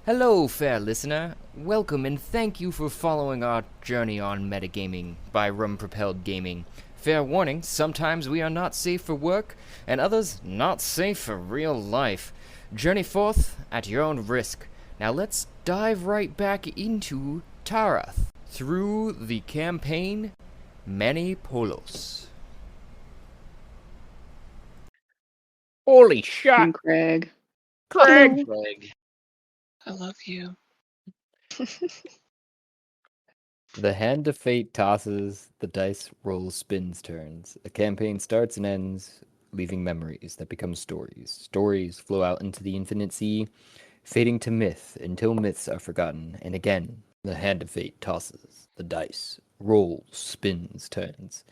Hello, fair listener. Welcome and thank you for following our journey on metagaming by Rum Propelled Gaming. Fair warning, sometimes we are not safe for work, and others not safe for real life. Journey forth at your own risk. Now let's dive right back into Tarath through the campaign Many Polos. Holy shit! And Craig. Craig! Hello. Greg, I love you. The hand of fate tosses, the dice rolls, spins, turns. A campaign starts and ends, leaving memories that become stories. Stories flow out into the infinite sea, fading to myth until myths are forgotten. And again, the hand of fate tosses, the dice rolls, spins, turns.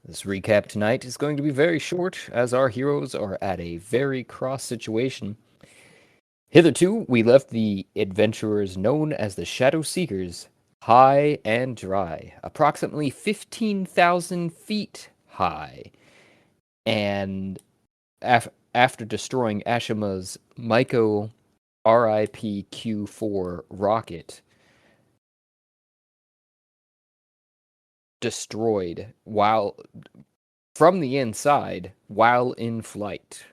This recap tonight is going to be very short, as our heroes are at a very cross situation. Hitherto, we left the adventurers known as the Shadow Seekers high and dry, approximately 15,000 feet high. And after destroying Ashima's Maiko RIP-Q4 rocket, destroyed while from the inside while in flight,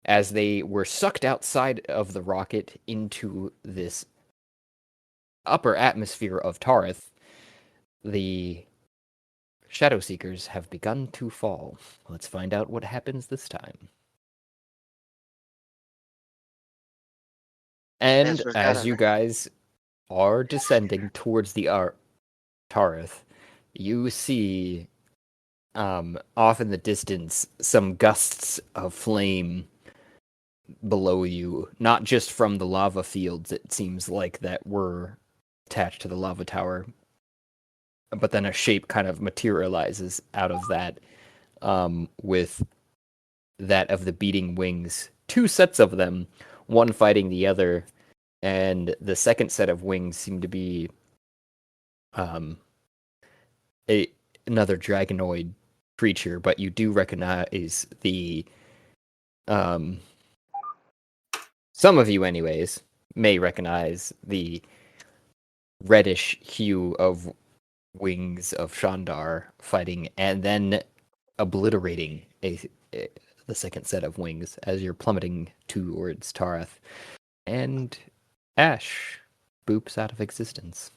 as they were sucked outside of the rocket into this upper atmosphere of Tareth, the Shadow Seekers have begun to fall. Let's find out what happens this time. And as you guys are descending towards the Tareth, you see off in the distance some gusts of flame below you, not just from the lava fields, it seems like, that were attached to the lava tower, but then a shape kind of materializes out of that, with that of the beating wings. Two sets of them, one fighting the other, and the second set of wings seem to be another dragonoid creature, but you do recognize the some of you anyways may recognize the reddish hue of wings of Shandar fighting and then obliterating the second set of wings as you're plummeting towards Tarath. And Ash boops out of existence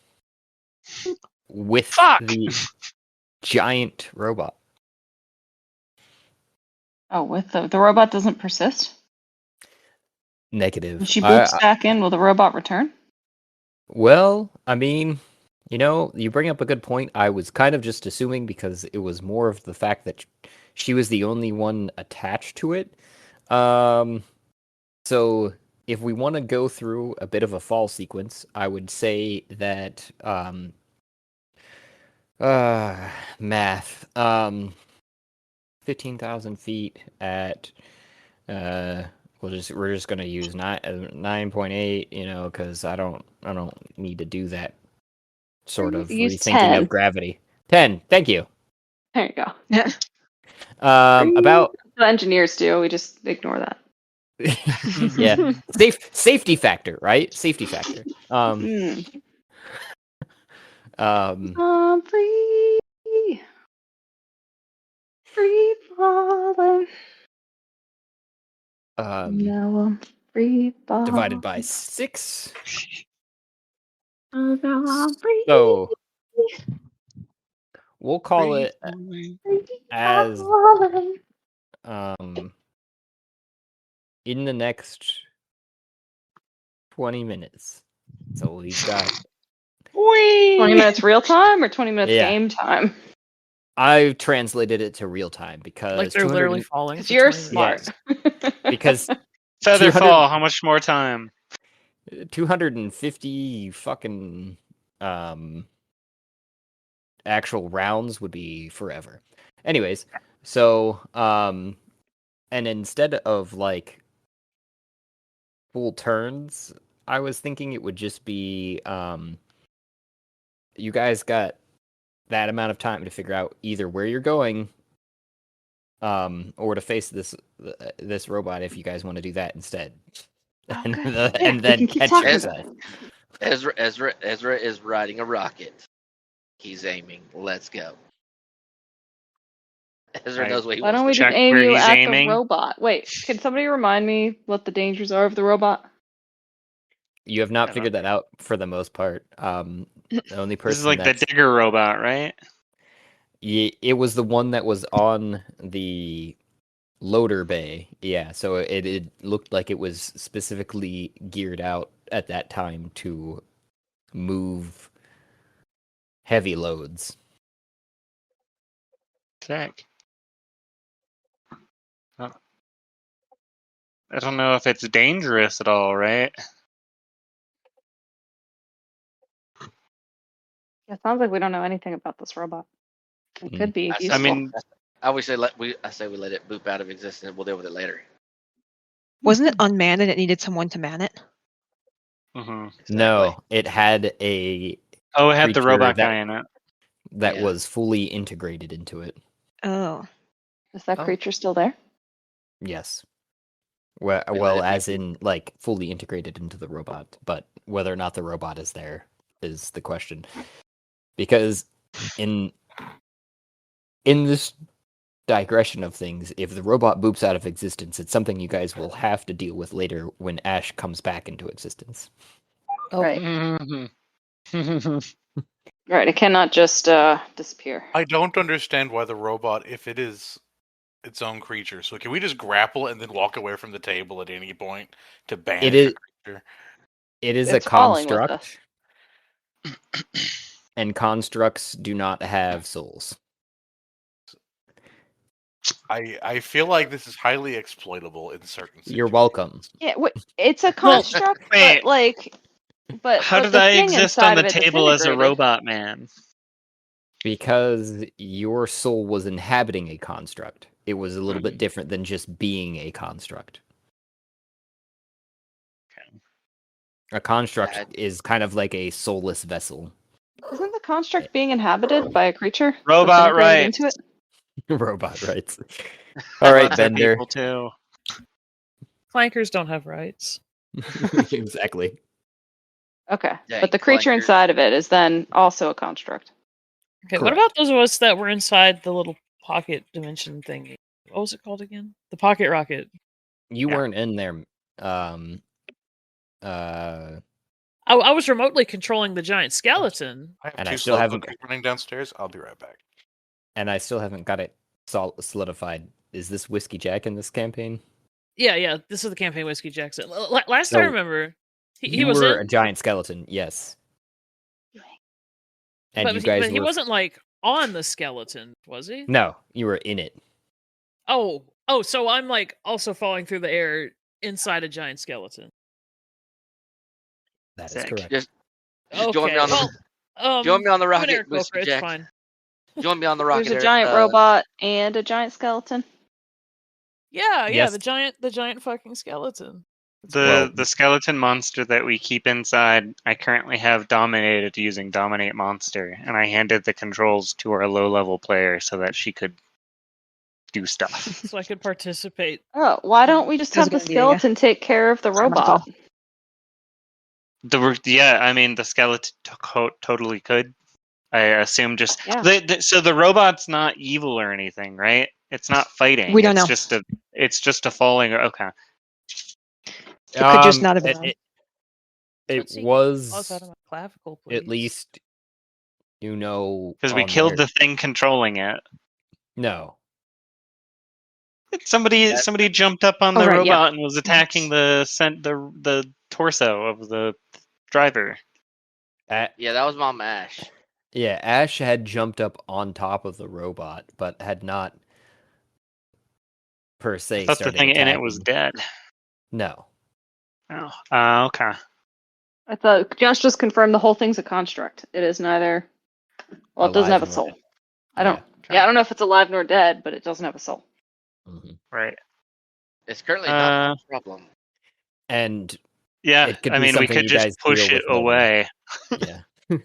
with the giant robot. Oh, with the robot doesn't persist? Negative. When she boops back in, will the robot return? Well, I mean, you bring up a good point. I was kind of just assuming because it was more of the fact that she was the only one attached to it. So if we want to go through a bit of a fall sequence, I would say that math. 15,000 feet at we're just gonna use 9.8, because I don't need to do that sort of Use rethinking 10. of gravity. 10, thank you. There you go. Yeah. About That's what engineers do. We just ignore that. yeah, safety factor, right? Safety factor. I'm free. Free falling. Now I'm free falling. Divided by 6. Now I'm free. So we'll call Free it falling. as falling. in the next 20 minutes. So we've got 20 minutes real time or 20 minutes Yeah. game time? I translated it to real time because Like they're literally falling. Because for you're 20 minutes. smart. because Feather 200 fall. How much more time? 250 fucking actual rounds would be forever. Anyways, so and instead of like full turns, I was thinking it would just be you guys got that amount of time to figure out either where you're going or to face this robot if you guys want to do that instead. and, Okay. the, Yeah, and we then can keep catch talking yourself. about Ezra is riding a rocket. He's aiming. Let's go. Ezra Right. knows what he Why wants don't to we do. just Check aim where you he's at the aiming. robot? Wait, can somebody remind me what the dangers are of the robot? You have I not don't figured that out for the most part. The only This is person like the that's digger robot, right? it was the one that was on the loader bay. Yeah, so it looked like it was specifically geared out at that time to move heavy loads. Sick. Oh. I don't know if it's dangerous at all, right? Yeah, it sounds like we don't know anything about this robot. It could be I useful. mean, I would say I say we let it boop out of existence. We'll deal with it later. Wasn't it unmanned and it needed someone to man it? mhm. Exactly. No, it had a Oh, it had the creature robot that guy in it. that Yeah. was fully integrated into it. Oh. Is that Oh. creature still there? Yes. Well, We let well, it be. as in like fully integrated into the robot, but whether or not the robot is there is the question. Because in this digression of things, if the robot boops out of existence, it's something you guys will have to deal with later when Ash comes back into existence. Oh. Right. Mhm. Right. It cannot just disappear. I don't understand why the robot, if it is its own creature, so can we just grapple and then walk away from the table at any point to banish is- a creature? It is It's a following with construct, and constructs do not have souls. I feel like this is highly exploitable in certain situations. You're welcome. Yeah, it's a construct, wait. but How did the I thing exist inside on the of it that's table as a integrated- robot man? Because your soul was inhabiting a construct. It was a little bit different than just being a construct. Okay. A construct That- is kind of like a soulless vessel. Isn't the construct being inhabited by a creature? that's Robot integrated rights. into it? Robot rights. All right, Robots are Bender. people too. Flankers don't have rights. Exactly. Okay, Dang, but the creature flankers. inside of it is then also a construct. Okay, what Correct. about those of us that were inside the little pocket dimension thingy? What was it called again? The pocket rocket. You Yeah. weren't in there. I was remotely controlling the giant skeleton. I have And I two still slow haven't- cookies running downstairs. I'll be right back. And I still haven't got it solidified. Is this Whiskey Jack in this campaign? Yeah. This is the campaign Whiskey Jackson. Last So, I remember, he you was were in, a giant skeleton, yes. And but you guys he were... wasn't like on the skeleton, was he? No, you were in it. Oh, so I'm like also falling through the air inside a giant skeleton. That is Sick. correct. Just Okay, join me on the join me on the I'm an rocket, Eric Whiskey Coker, it's Jack. fine. Join me on the rocket. There's a Eric. giant robot and a giant skeleton. Yeah, Yes. the giant fucking skeleton. The skeleton monster that we keep inside, I currently have dominated using Dominate Monster, and I handed the controls to our low-level player so that she could do stuff. So I could participate. Oh, why don't we just That's have a the good idea, yeah. skeleton take care of the robot? I mean, the skeleton totally could. I assume just Yeah. so the robot's not evil or anything, right? It's not fighting. We don't it's know. It's just a falling. Okay. It could just not have been on. It Let's see. was Claws out of my clavicle, please. at least, you know, Because we on killed there- the thing controlling it. No, Somebody jumped up on Oh, the right, robot yeah. and was attacking the torso of the driver. Yeah, that was Mom Ash. Yeah, Ash had jumped up on top of the robot, but had not per se I thought the started thing in it attacking. was dead. No. Oh, okay. I thought Josh just confirmed the whole thing's a construct. It is neither. Well, it doesn't Alive have a nor soul. dead. I don't. Okay. Yeah, I don't know if it's alive nor dead, but it doesn't have a soul. Mhm. Right. It's currently not a problem. And Yeah, It could I be mean, we something could you just guys push deal it with later. away. yeah.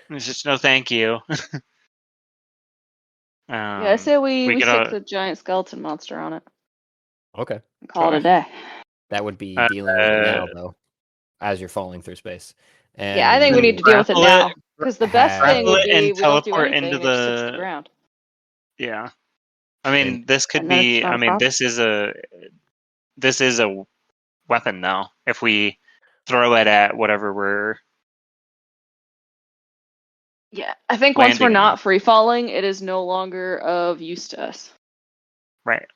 It's just no thank you. Yeah, I say we we could, stick the giant skeleton monster on it Okay. and call it Sure. a day. That would be dealing with it now, though, as you're falling through space. And Yeah, I think we need to deal with it grapple it, now. Because the best thing grapple would it and be we don't do teleport anything into and it just sticks to the the. ground. Yeah, I mean, this could And then it's be. not I a mean, problem. this is a weapon now. If we throw it at whatever we're Yeah, I think once we're landing on. not free falling, it is no longer of use to us. Right.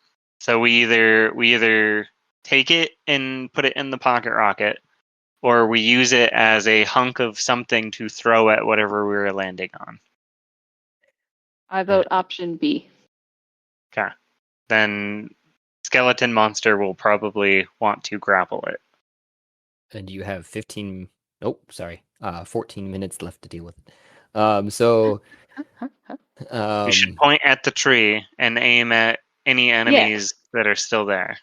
So we either take it and put it in the pocket rocket, or we use it as a hunk of something to throw at whatever we were landing on. I vote option B. Okay. Then skeleton monster will probably want to grapple it. And you have 14 minutes left to deal with it. So We should point at the tree and aim at any enemies that are still there.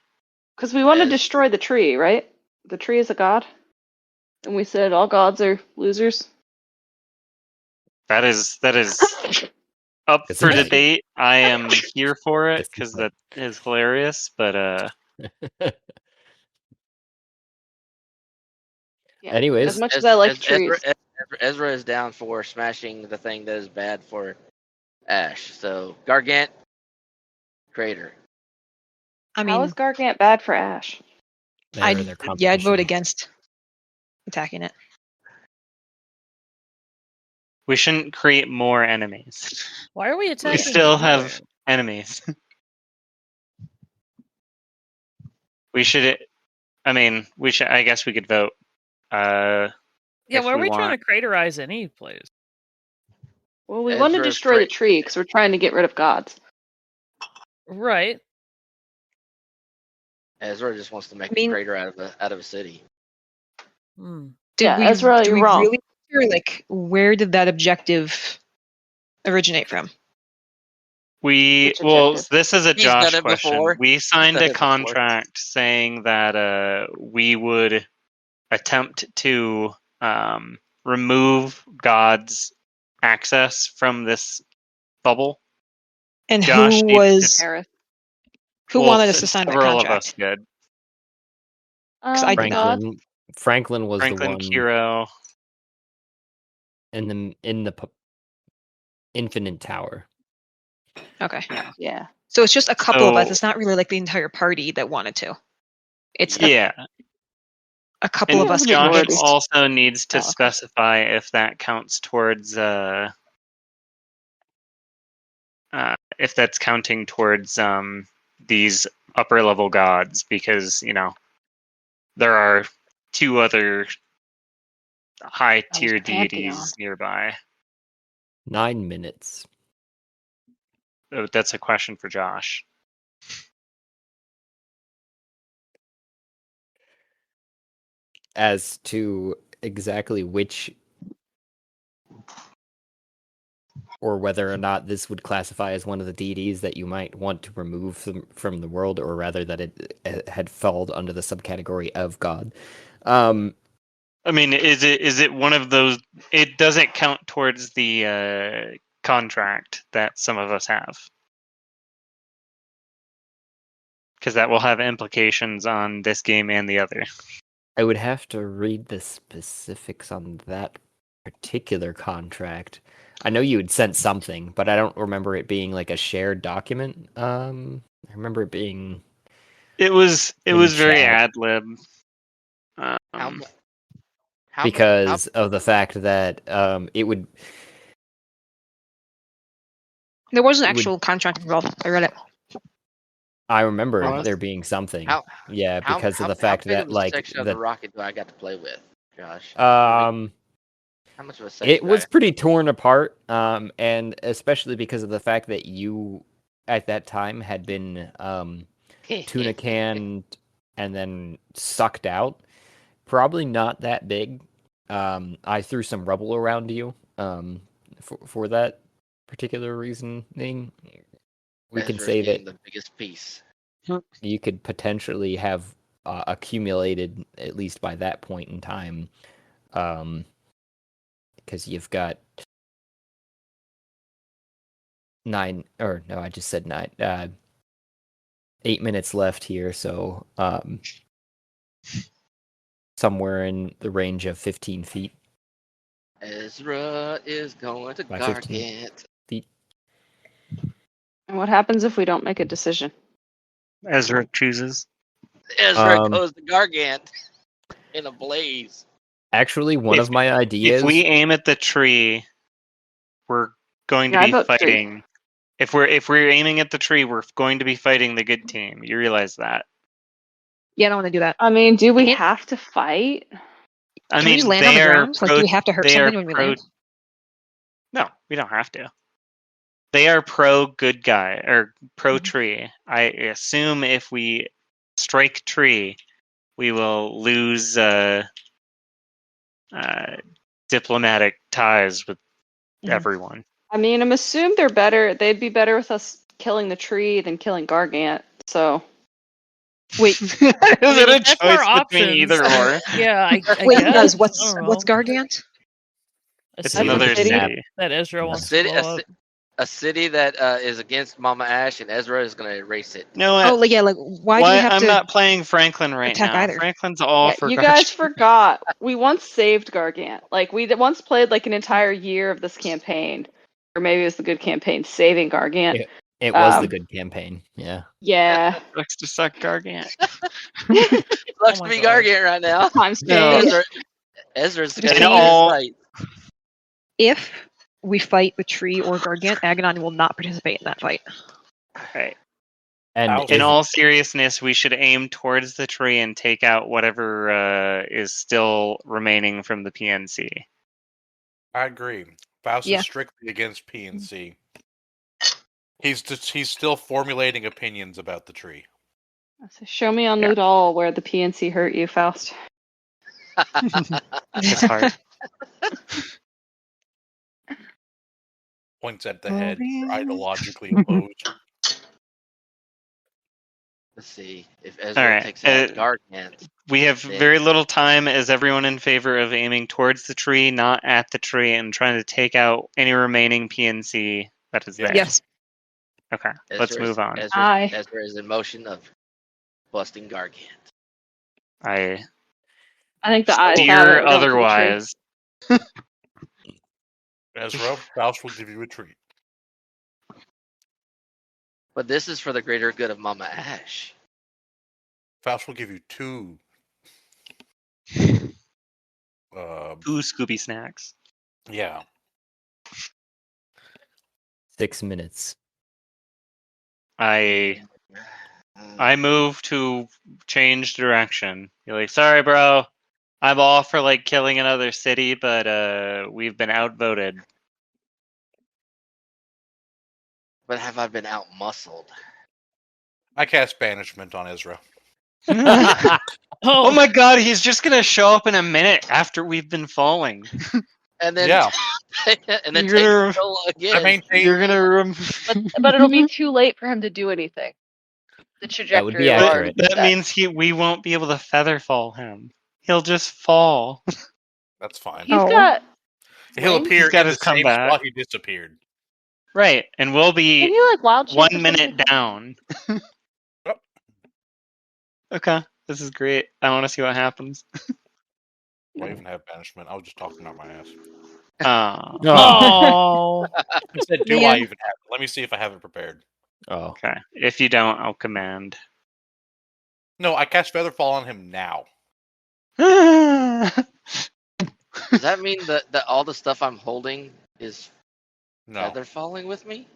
Because we want to As- destroy the tree, right? The tree is a god. And we said all gods are losers. That is up It's for a- debate. I am here for it It's because like- that is hilarious. But Yeah. Anyways, As much as I like trees. Ezra is down for smashing the thing that is bad for Ash. So Gargant, Crater. I How mean, is Gargant bad for Ash? they're in their I'd vote competition. against attacking it. we shouldn't create more enemies. Why are we attacking? We still it? have enemies. We should. I mean, we should. I guess we could vote. Yeah, if why are we want. trying to craterize any place? Well, we want to Ezra's destroy the tree because we're trying to get rid of gods. Right. Ezra just wants to make I mean- a crater out of a city. Hmm. Yeah, Ezra, did you're we wrong. really or, like, where did that objective originate from? Which Well, objective? this is a He's done Josh it question. before. We signed done a it before. contract saying that we would attempt to remove God's access from this bubble. And Josh who needs was to- Harris. who Well, wanted us to sign that several of us contract? did. I did not. Franklin was Franklin, the one Kiro. in the Infinite Tower. Okay. Yeah. So it's just a couple of us. So- It's not really like the entire party that wanted to. It's Yeah, a couple and of us. the Josh majority. also needs to Oh, okay. specify if that counts towards if that's counting towards these upper level gods, because there are two other high tier Pantheon. deities nearby. 9 minutes. Oh, that's a question for Josh. As to exactly which or whether or not this would classify as one of the deities that you might want to remove from the world, or rather that it had fallen under the subcategory of God. I mean, is it one of those? It doesn't count towards the contract that some of us have, because that will have implications on this game and the other. I would have to read the specifics on that particular contract. I know you had sent something, but I don't remember it being like a shared document. I remember it being It was In very chat. ad lib. How because of the fact that it would. There was an It would- actual contract involved. I read it. I remember How much- there being something. how- Yeah, because of the fact how big that of a like section of the rocket do I got to play with, Josh? How much of a section? it was pretty torn apart, and especially because of the fact that you at that time had been tuna canned and then sucked out. Probably not that big. I threw some rubble around you for that particular reasoning. We could Ezra's say getting that the biggest piece. you could potentially have accumulated, at least by that point in time, because you've got 9, or no, I just said 9. 8 minutes left here, so somewhere in the range of 15 feet. Ezra is going to By 15 Gargant. feet. And what happens if we don't make a decision? Ezra chooses. Ezra Um, goes to Gargant in a blaze. Actually, one If- of my ideas. If we aim at the tree, we're going to Yeah, I be vote tree. fighting. If we're aiming at the tree, we're going to be fighting the good team. You realize that? Yeah, I don't want to do that. I mean, do we Can't- have to fight? I Can mean, we just land on they the are ground? Like, do we have to hurt they are something when we pro- land? No, we don't have to. They are pro good guy or pro tree. I assume if we strike tree, we will lose diplomatic ties with everyone. I mean, I'm assuming they're better. They'd be better with us killing the tree than killing Gargant. So Wait, Is I mean, it a if that's our choice between options, either or? Yeah, I wait, guess. guys, I what's don't know. Gargant? A It's city another city. city. that Ezra A wants city, to blow up. a city that is against Mama Ash, and Ezra is going to erase it. No, Oh, like, yeah, like, why do you have I'm to? not playing Franklin right attack now. either? Franklin's all yeah, for you Gargant. guys forgot. We once saved Gargant. Like we once played like an entire year of this campaign, or maybe it was the good campaign saving Gargant. It was the Um, good campaign. Yeah. Yeah. Sucks to suck Gargant. Looks Oh to my be God. Gargant right now. Times No. change. Ezra's The going to thing get is- it right. If we fight the tree or Gargant, Aganon will not participate in that fight. Right. And In if- all seriousness, we should aim towards the tree and take out whatever is still remaining from the PNC. I agree. Faust Yeah. is strictly against PNC. He's still formulating opinions about the tree. So show me on Yeah. the doll where the PNC hurt you, Faust. His heart. Points at the head, ideologically opposed. Let's see if Ezra All right. takes out Gargant. We have Yeah. very little time. Is everyone in favor of aiming towards the tree, not at the tree, and trying to take out any remaining PNC that is there? Yes. Okay, let's Ezra is- move on. Aye. Ezra is in motion of busting Gargant. I I think the eyes have it. steer We're going for the tree. otherwise. Ezra, Faust will give you a treat. But this is for the greater good of Mama Ash. Faust will give you two. Ooh, Scooby snacks. Yeah. 6 minutes. I move to change direction. You're like, sorry, bro. I'm all for like killing another city, but we've been outvoted. But have I been outmuscled? I cast banishment on Ezra. Oh my god, he's just gonna show up in a minute after we've been falling. And then Yeah. and then You're take gonna- control again. I maintain. You're gonna But it'll be too late for him to do anything. The That would be trajectory will accurate. already be that set. means we won't be able to feather fall him. He'll just fall. That's fine. He's Oh. got. He'll Wings? appear He's got in the his same comeback. spot he disappeared. Right, and we'll Can be you like wild shape or 1 minute something? down. Yep. Okay, this is great. I want to see what happens. Do I even have banishment? I was just talking out my ass. Oh, I said, do I Man. even have it? Let me see if I have it prepared. Oh. Okay, if you don't, I'll command. No, I cast Featherfall on him now. Does that mean that all the stuff I'm holding is No. feather falling with me?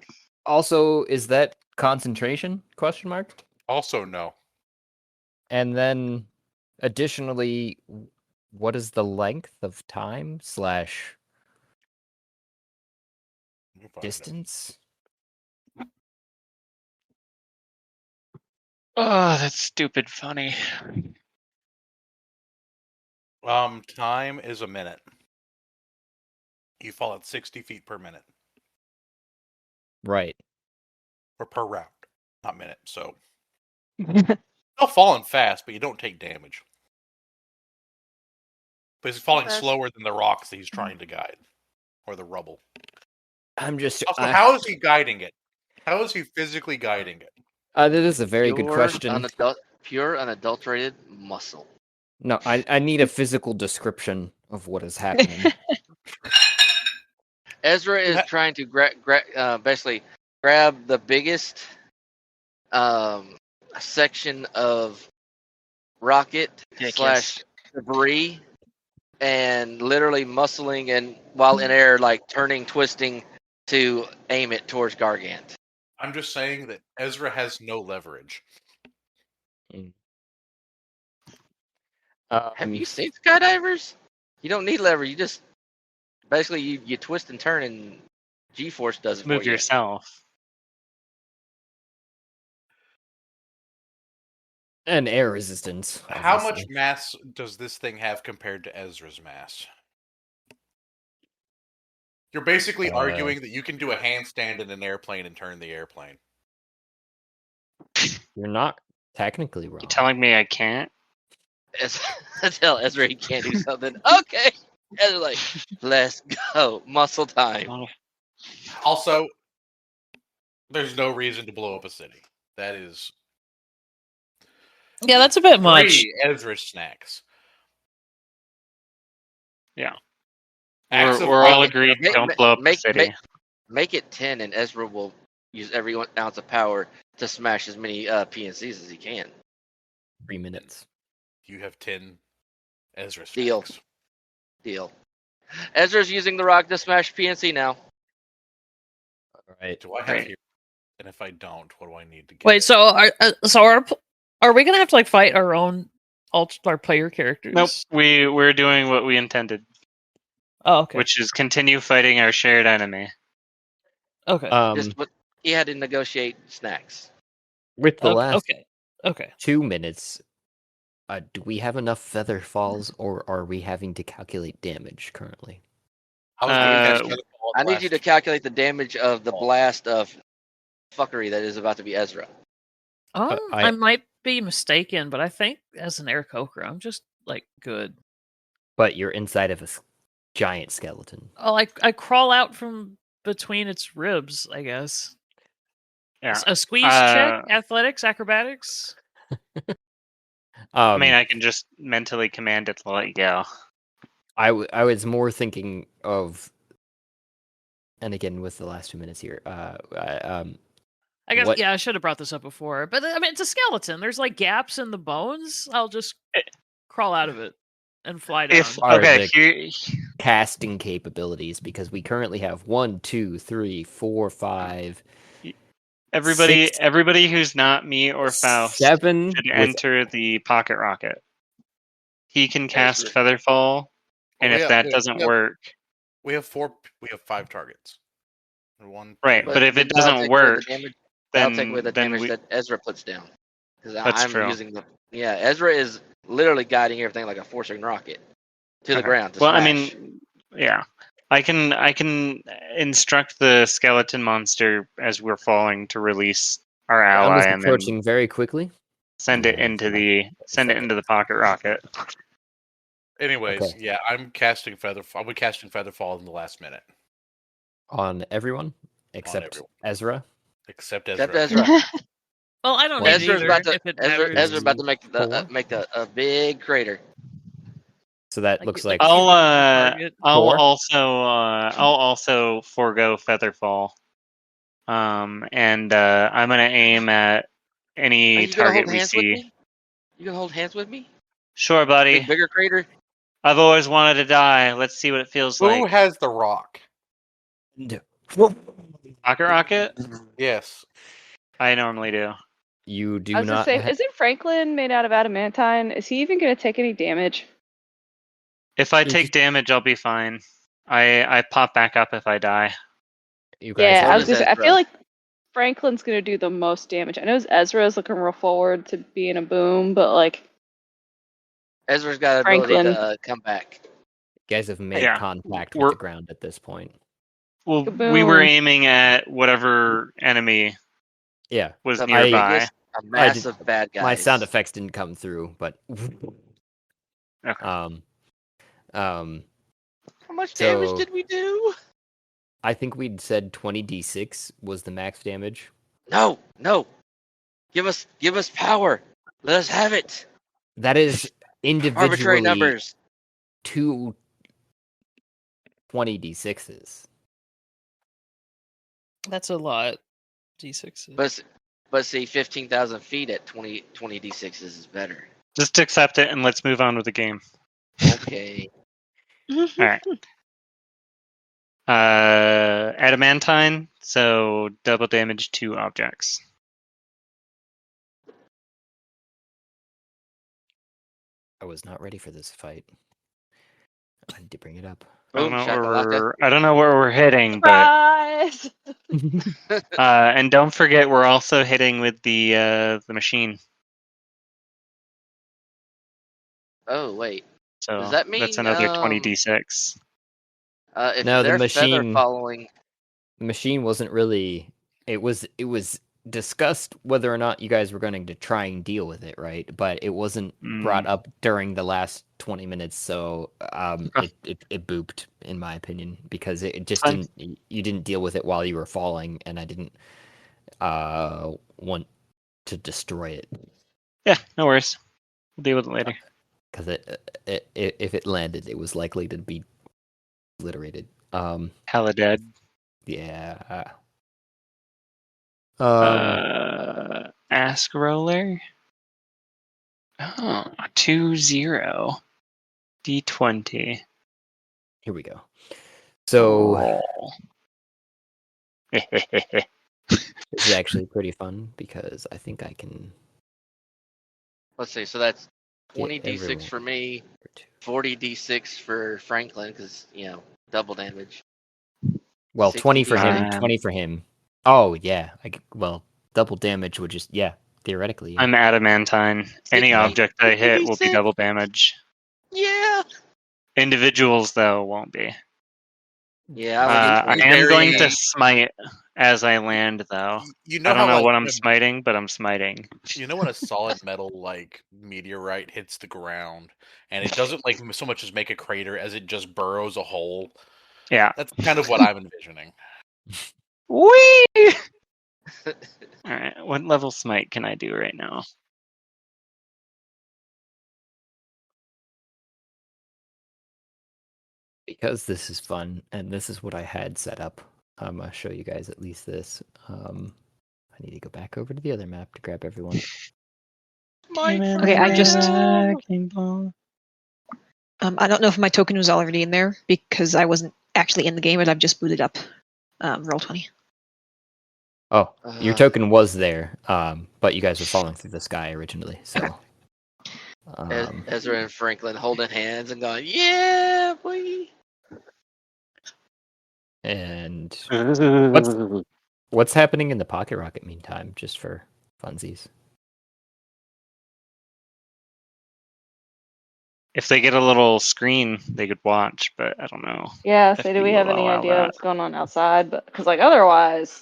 Also, is that concentration? Question mark. Also, no. And then, additionally, what is the length of time / Let me find it. distance? Oh, that's stupid funny. Time is a minute. You fall at 60 feet per minute. Right. Or per round. Not minute, so. Still falling fast, but you don't take damage. But he's falling Okay. slower than the rocks that he's trying to guide. Or the rubble. I'm just. Also, how is he guiding it? How is he physically guiding it? That is a very good Pure, question. Pure, unadulterated muscle. No, I need a physical description of what is happening. Ezra is trying to basically grab the biggest section of rocket slash debris and literally muscling and while in air, like turning, twisting to aim it towards Gargant. I'm just saying that Ezra has no leverage. Have you seen skydivers? You don't need leverage. You just basically you twist and turn, and G-force does it Move for you. yourself. And air resistance. How much obviously. mass does this thing have compared to Ezra's mass? You're basically arguing that you can do a handstand in an airplane and turn the airplane. You're not technically wrong. You telling me I can't? Tell Ezra he can't do something. Okay. Ezra like, let's go. Muscle time. Also, there's no reason to blow up a city. That is Yeah, that's a bit much. free Ezra snacks. Yeah. Acts of We're all God- agreed. Don't blow up the city. Make it 10, and Ezra will use every ounce of power to smash as many PNCs as he can. 3 minutes. You have 10 Ezra snacks. Deal. Deal. Ezra's using the rock to smash PNC now. All right. Do I have here? And if I don't, what do I need to get? Wait, so are we gonna have to like fight our own our player characters? Nope. We're doing what we intended, Oh, okay. which is continue fighting our shared enemy. Okay. Just what he had to negotiate snacks. With the last Okay. 2 minutes, do we have enough feather falls, or are we having to calculate damage currently? I need you to calculate the damage of the blast of fuckery that is about to be Ezra. I might be mistaken, but I think as an Aarakocra, I'm just like good. But you're inside of a giant skeleton. Oh, I crawl out from between its ribs, I guess. Yeah. A squeeze check, athletics, acrobatics. I mean, I can just mentally command it to let you go. I was more thinking of, and again with the last 2 minutes here. I guess I should have brought this up before, but I mean it's a skeleton. There's like gaps in the bones. I'll just crawl out of it and fly down. Casting capabilities, because we currently have 1, 2, 3, 4, 5. Everybody who's not me or Faust 7 should enter the pocket rocket. He can cast Featherfall, and if that doesn't work, we have 5 targets. Right, but if it doesn't work, then I'll take away the damage that Ezra puts down. That's true. Ezra is literally guiding everything like a 4-second rocket to the ground. Well, I mean, yeah. I can instruct the skeleton monster as we're falling to release our ally and approaching very quickly. Send it into the pocket rocket. Anyways, yeah, I'm casting Featherfall. I'll be casting Featherfall in the last minute. On everyone except Ezra. Except Ezra. Well, I don't know. Ezra's about to make a big crater. So that looks like I'll also forego Featherfall. And I'm gonna aim at any target we see. You gonna hold hands with me? Sure, buddy. Bigger crater. I've always wanted to die. Let's see what it feels like. Who has the rock? Pocket rocket? Yes. I normally do. You do I was not. gonna say, isn't Franklin made out of adamantine? Is he even gonna take any damage? If I take damage, I'll be fine. I pop back up if I die. You guys Yeah, I was gonna say, I feel like Franklin's gonna do the most damage. I know Ezra's looking real forward to being a boom, but like Ezra's got an ability to come back. You guys have made contact with the ground at this point. Well, we were aiming at whatever enemy was nearby. A massive bad guy. My sound effects didn't come through, but how much damage did we do? I think we'd said 20d6 was the max damage. No. Give us power. Let us have it. That is individually numbers. 2 20d6s. That's a lot. D6s. But see, 15,000 feet at 20 d6s is better. Just accept it and let's move on with the game. Okay. All right. Adamantine, so double damage to objects. I was not ready for this fight. I need to bring it up. Boom, I shakalaka. don't know where we're hitting, but Surprise! and don't forget we're also hitting with the machine. Oh wait. So Does that mean that's another 20d6. If No, the they're feather machine- following, The machine wasn't really. It was discussed whether or not you guys were going to try and deal with it, right? But it wasn't brought up during the last 20 minutes, so it booped, in my opinion, because it just Fine. didn't. You didn't deal with it while you were falling, and I didn't want to destroy it Yeah, no worries. We'll deal with it later. because if it landed, it was likely to be obliterated. Hella dead. Yeah. Ask roller. Oh, 2-0. D20. Here we go. So Roll. this is actually pretty fun because I think I can. let's see. So that's Get 20 d6 everyone. for me, 40 d6 for Franklin, because double damage. Well, 20 for him, 65. 20 for him. Oh yeah, well, double damage would just theoretically. Yeah. I'm adamantine. Any 68. object I hit will be 86. double damage. Yeah. Individuals, though, won't be. Yeah. I am going to smite as I land, though. You know I don't how know what I'm when- smiting, but I'm smiting. You know when a solid metal like meteorite hits the ground and it doesn't like so much as make a crater as it just burrows a hole? Yeah. That's kind of what I'm envisioning. Whee! Alright, what level smite can I do right now? Because this is fun and this is what I had set up. I'm gonna show you guys at least this. I need to go back over to the other map to grab everyone. Okay, I just- I don't know if my token was already in there because I wasn't actually in the game, but I've just booted up Roll20. Oh, your token was there, but you guys were falling through the sky originally, so. Ezra and Franklin holding hands and going, "Yeah, boy." And what's happening in the pocket rocket meantime, just for funsies? If they get a little screen, they could watch, but I don't know. Yeah, If so do we have you any allow idea that. what's going on outside? But because otherwise,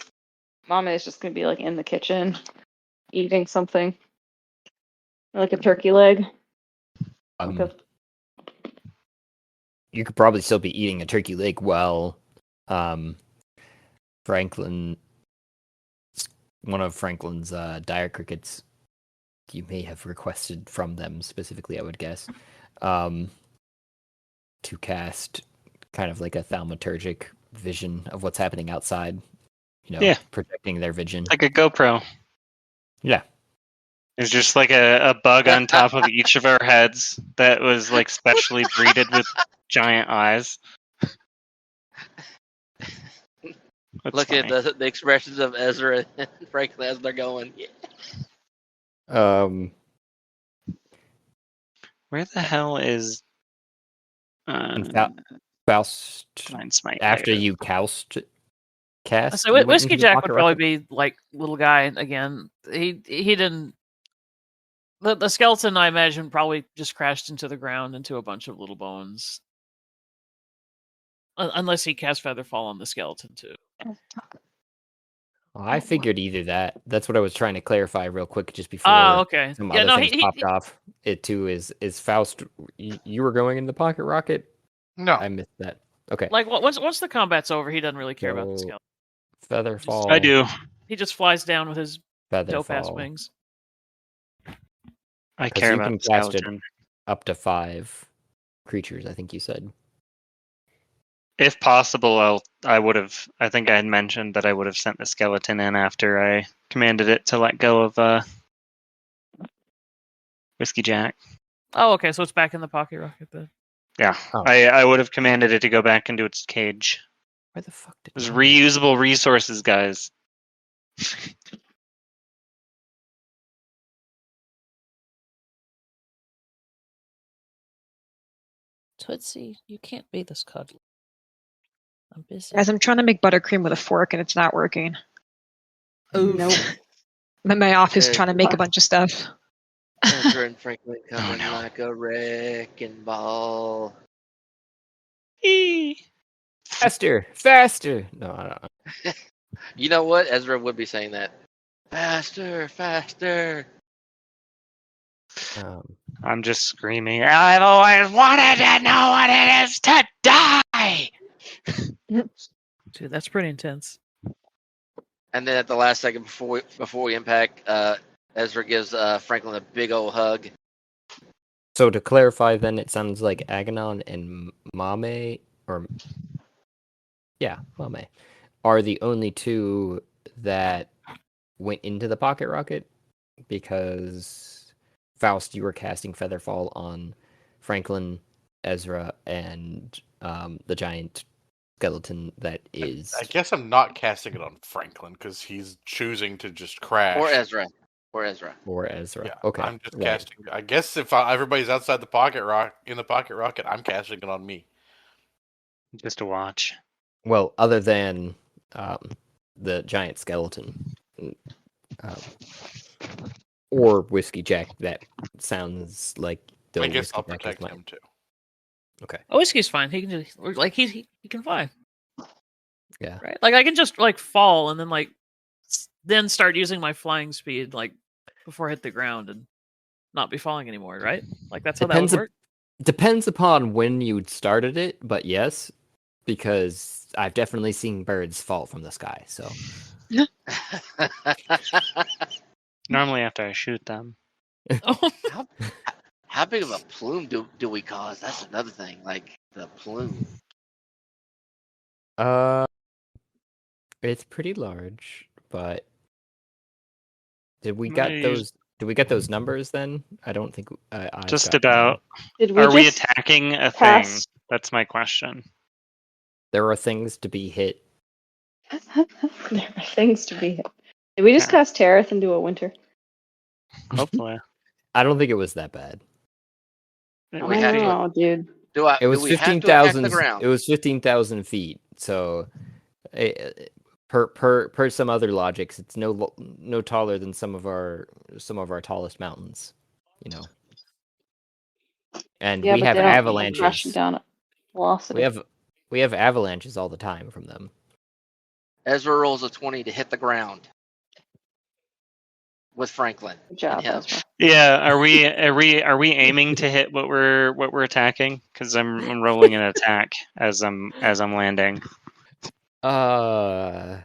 Mama is just gonna be like in the kitchen, eating something, like a turkey leg. You could probably still be eating a turkey leg while Franklin, one of Franklin's dire crickets, you may have requested from them specifically, I would guess, to cast kind of like a thaumaturgic vision of what's happening outside, protecting their vision. Like a GoPro. Yeah. There's just like a bug on top of each of our heads that was like specially breeded with giant eyes. That's Look funny. at the expressions of Ezra and Franklin as they're going. Yeah. Where the hell is Faust, Divine Smite? after There it is. you cast? So you went Whiskey into the Jack pocket would rocket? probably be like little guy again. He didn't. The skeleton, I imagine, probably just crashed into the ground into a bunch of little bones. Unless he cast Featherfall on the skeleton too. Well, I figured either that. That's what I was trying to clarify real quick just before Okay. some Yeah, other no, things popped off. It too is Faust. You were going in the pocket rocket? No. I missed that. Okay. Like once the combat's over, he doesn't really care about the So, skeleton. Featherfall. I do. He just flies down with his dope ass Featherfall. wings. I 'Cause care you about can the cast it. skeleton. up to 5 creatures, I think you said. If possible, I think I had mentioned that I would have sent the skeleton in after I commanded it to let go of Whiskey Jack. Oh, okay, so it's back in the pocket rocket then. Yeah, Oh. I would have commanded it to go back into its cage. Where the fuck did It was mine- reusable resources, guys. Tootsie, you can't be this cuddly. I'm busy. Guys, I'm trying to make buttercream with a fork and it's not working. Oof. Nope. I'm in my office Yeah, trying to make a bunch of stuff. Ezra and Franklin coming no. like a wrecking ball. Faster! Faster! No, I don't know. You know what? Ezra would be saying that. Faster, faster. I'm just screaming. I've always wanted to know what it is to die. Dude, that's pretty intense. And then at the last second before we impact, Ezra gives Franklin a big old hug. So to clarify, then it sounds like Aganon and Mame, Mame, are the only 2 that went into the pocket rocket, because Faust, you were casting Featherfall on Franklin, Ezra, and the giant skeleton that is. I guess I'm not casting it on Franklin because he's choosing to just crash. Or Ezra. Or Ezra. Yeah, Okay. I'm just right. casting. I guess if everybody's outside the pocket rocket, I'm casting it on me. Just to watch. Well, other than the giant skeleton, or Whiskey Jack, that sounds like the I guess Whiskey I'll Jack is protect mine. him too. Okay. Oh, Whiskey's fine. He can just like he can fly. Yeah. Right? Like I can just like fall and then like then start using my flying speed like before I hit the ground and not be falling anymore, right? Like that's how Depends that would work. Depends upon when you started it, but yes, because I've definitely seen birds fall from the sky. So Normally after I shoot them. Oh, How big of a plume do we cause? That's another thing. Like the plume. it's pretty large, but did we I'm get gonna those? Did we get those numbers then? I don't think I've Just got them. about. Did we Are we just attacking a thing? pass? That's my question. There are things to be hit. There are things to be hit. Did we just Yeah. cast Terrath into a winter? Hopefully. I don't think it was that bad. We I have don't to. know, dude. It was do we have to attack 15,000. the ground? It was 15,000 feet. So, per some other logics, it's no taller than some of our tallest mountains. You know. And Yeah, we but have they don't crashing avalanches. down at velocity. We have avalanches all the time from them. Ezra rolls a 20 to hit the ground with Franklin. Good job, and him. Ezra. Yeah, are we aiming to hit what we're attacking? Because I'm rolling an attack as I'm landing. I'd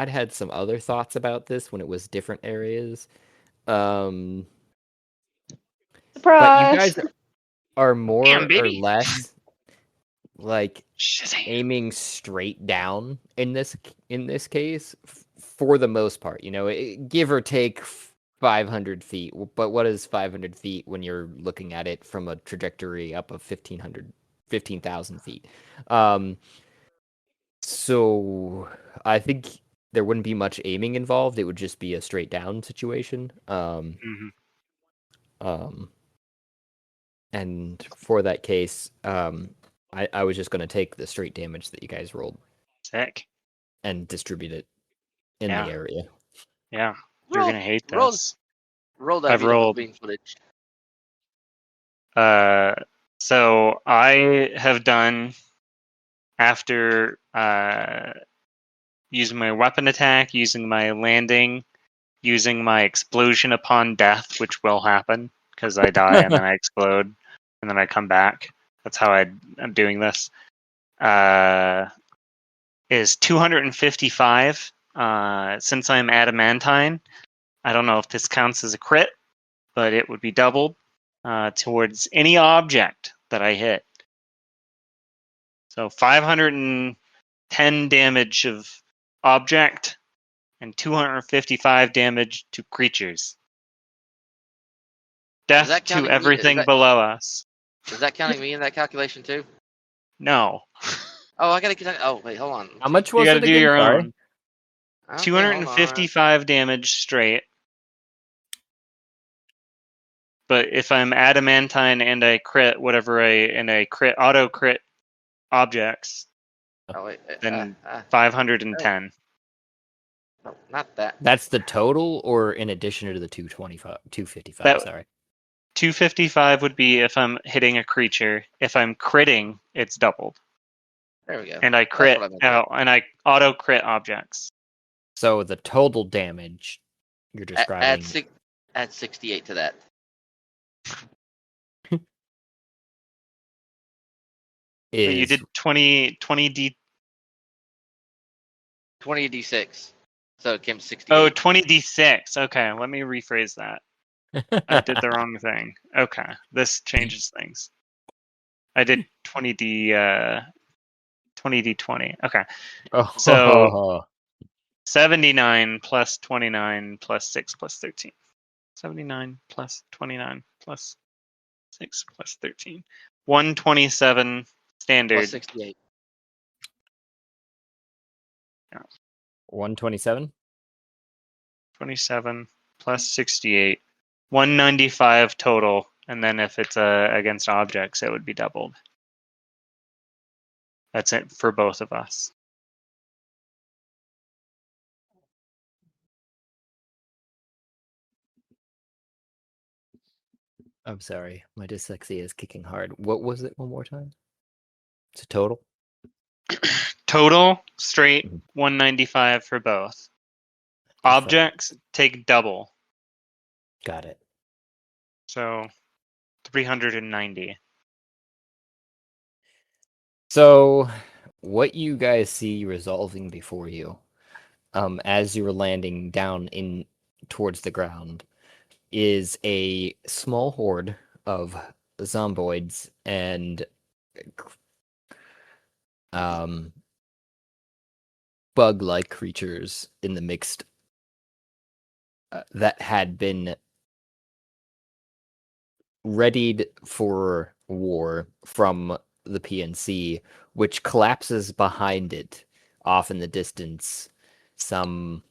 had some other thoughts about this when it was different areas. Surprise! But you guys are more Damn, or baby. less like Shazam. aiming straight down in this case for the most part. You know, give or take 500 feet. But what is 500 feet when you're looking at it from a trajectory up of 15,000 feet? So I think there wouldn't be much aiming involved. It would just be a straight down situation. And for that case, I was just going to take the straight damage that you guys rolled Sick. and distribute it in Yeah. the area. Yeah. You're Roll- gonna hate roll- this. Roll that I've beautiful rolled. beam footage. So I have done after using my weapon attack, using my landing, using my explosion upon death, which will happen because I die and then I explode and then I come back. That's how I'm doing this. Is 255. Since I'm adamantine, I don't know if this counts as a crit, but it would be doubled towards any object that I hit. So 510 damage of object and 255 damage to creatures. Death that to counting me? everything below us. Is that counting me in that calculation too? No. Oh, I gotta get. Oh, wait, hold on. How much You was gotta it do again? your Sorry. own. Okay, hold on. 255 damage straight. But if I'm adamantine and I crit auto crit objects, Oh, wait, then 510. no, not that. That's the total, or in addition to the 255? That- Sorry. 255 would be if I'm hitting a creature. If I'm critting, it's doubled. There we go. And I That's crit what I meant. and I auto crit objects. So the total damage you're describing. Add 68 to that. But you is did 20 d. 20 d6. So it came to 68. Oh, 20 d6. Okay, let me rephrase that. I did the wrong thing. Okay, this changes things. I did 20 d20. Okay, Oh, so 79 plus 29 plus 6 plus 13. 79 plus 29 plus 6 plus 13. 127 standard. Plus 68. 127. 27 plus 68. 195 total. And then if it's against objects, it would be doubled. That's it for both of us. I'm sorry, my dyslexia is kicking hard. What was it one more time? It's a total. Total straight 195 for both. Objects take double. Got it. So 390. So, what you guys see resolving before you, as you're landing down in towards the ground, is a small horde of zomboids and bug-like creatures in the mixed that had been readied for war from the PNC, which collapses behind it off in the distance. What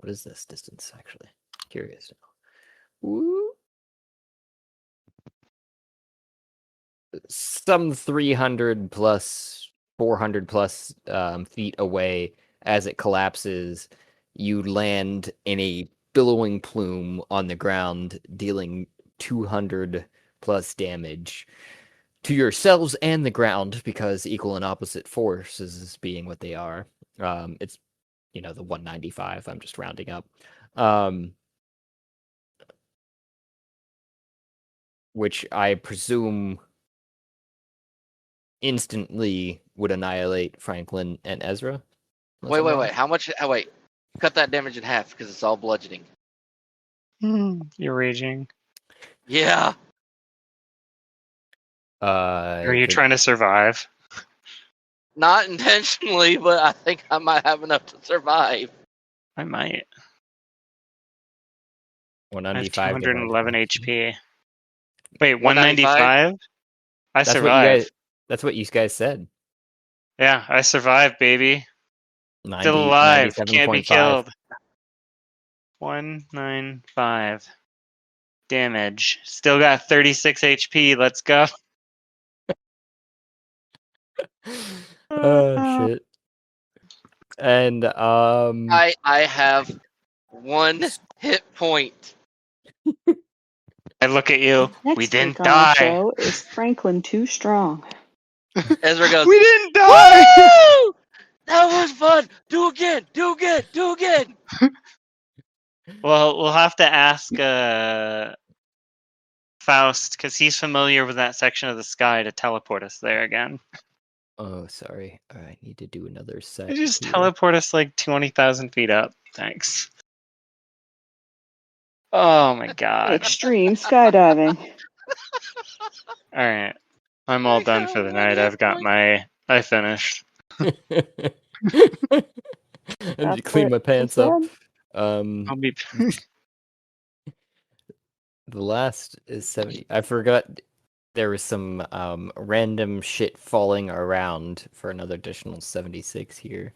is this distance actually? Curious now. Woo. Some 300 plus 400 plus feet away. As it collapses, you land in a billowing plume on the ground, dealing 200 plus damage to yourselves and the ground, because equal and opposite forces being what they are. It's the 195. I'm just rounding up. Which I presume instantly would annihilate Franklin and Ezra. Wait. How much? Oh, wait. Cut that damage in half because it's all bludgeoning. You're raging. Yeah. Are you trying to survive? Not intentionally, but I think I might have enough to survive. I might. 195. I have 211 HP. Wait, 195? I That's survived. That's what you guys said. Yeah, I survived, baby. 90, Still alive. Can't be 97.5. killed. 195 damage. Still got 36 HP. Let's go. Oh shit. And I have 1 hit point. I look at you. Next We didn't week on our die. show, is Franklin too strong? Ezra goes, We didn't die. woo! That was fun. Do again. Well, we'll have to ask Faust, because he's familiar with that section of the sky, to teleport us there again. oh sorry. I need to do another set. You just here. teleport us like 20,000 feet up. Thanks. Oh my god. Extreme skydiving. All right. I'm all done for the night. I finished. I'm That's just clean what my he pants up. said. I'll be The last is 70. I forgot there was some random shit falling around for another additional 76 here.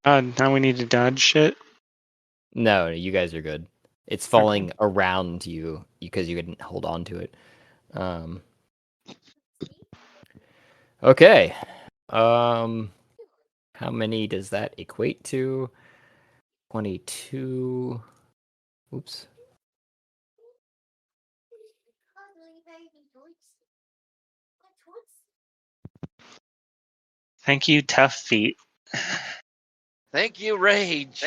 now we need to dodge shit. No, you guys are good. It's falling around you because you couldn't hold on to it. Okay. How many does that equate to? 22. Oops. Thank you, Tough Feet. Thank you, Rage.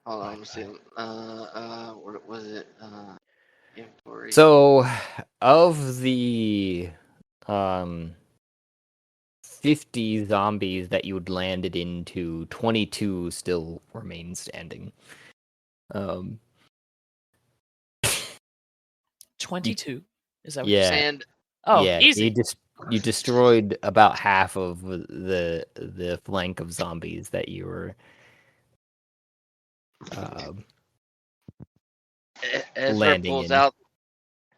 Hold on, let me see. What was it? Inventory. So, of the 50 zombies that you had landed into, 22 still remain standing. 22. Is that what Yeah. you're saying? And Oh, yeah, easy. you destroyed about half of the flank of zombies that you were Ezra landing pulls in. out.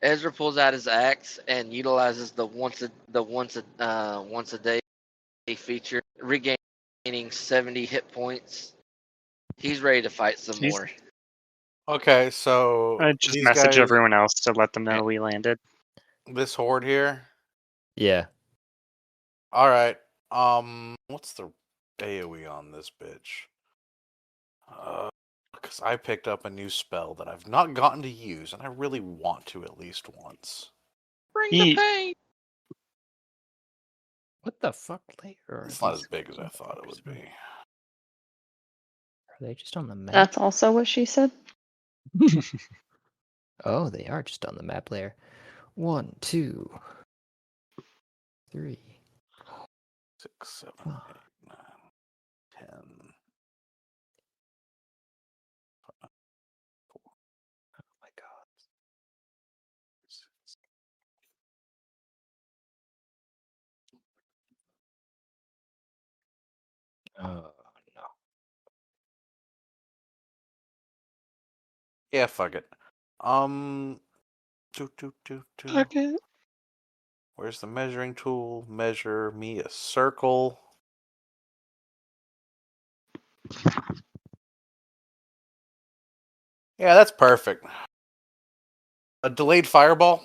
Ezra pulls out his axe and utilizes the once a day feature, regaining 70 hit points. He's ready to fight some He's- more. Okay, so I just these message guys, everyone else to let them know we landed. this horde here. Yeah. All right. What's the AoE on this bitch? Because I picked up a new spell that I've not gotten to use, and I really want to at least once. Bring He- the pain. What the fuck layer are It's not these as big as I thought it would be. Are they just on the map? That's also what she said. Oh, they are just on the map layer. 1, 2, 3. 6, 7, 8, 9, 10. Oh my god. Oh no. Yeah, fuck it. Okay. Where's the measuring tool? Measure me a circle. Yeah, that's perfect. A delayed fireball.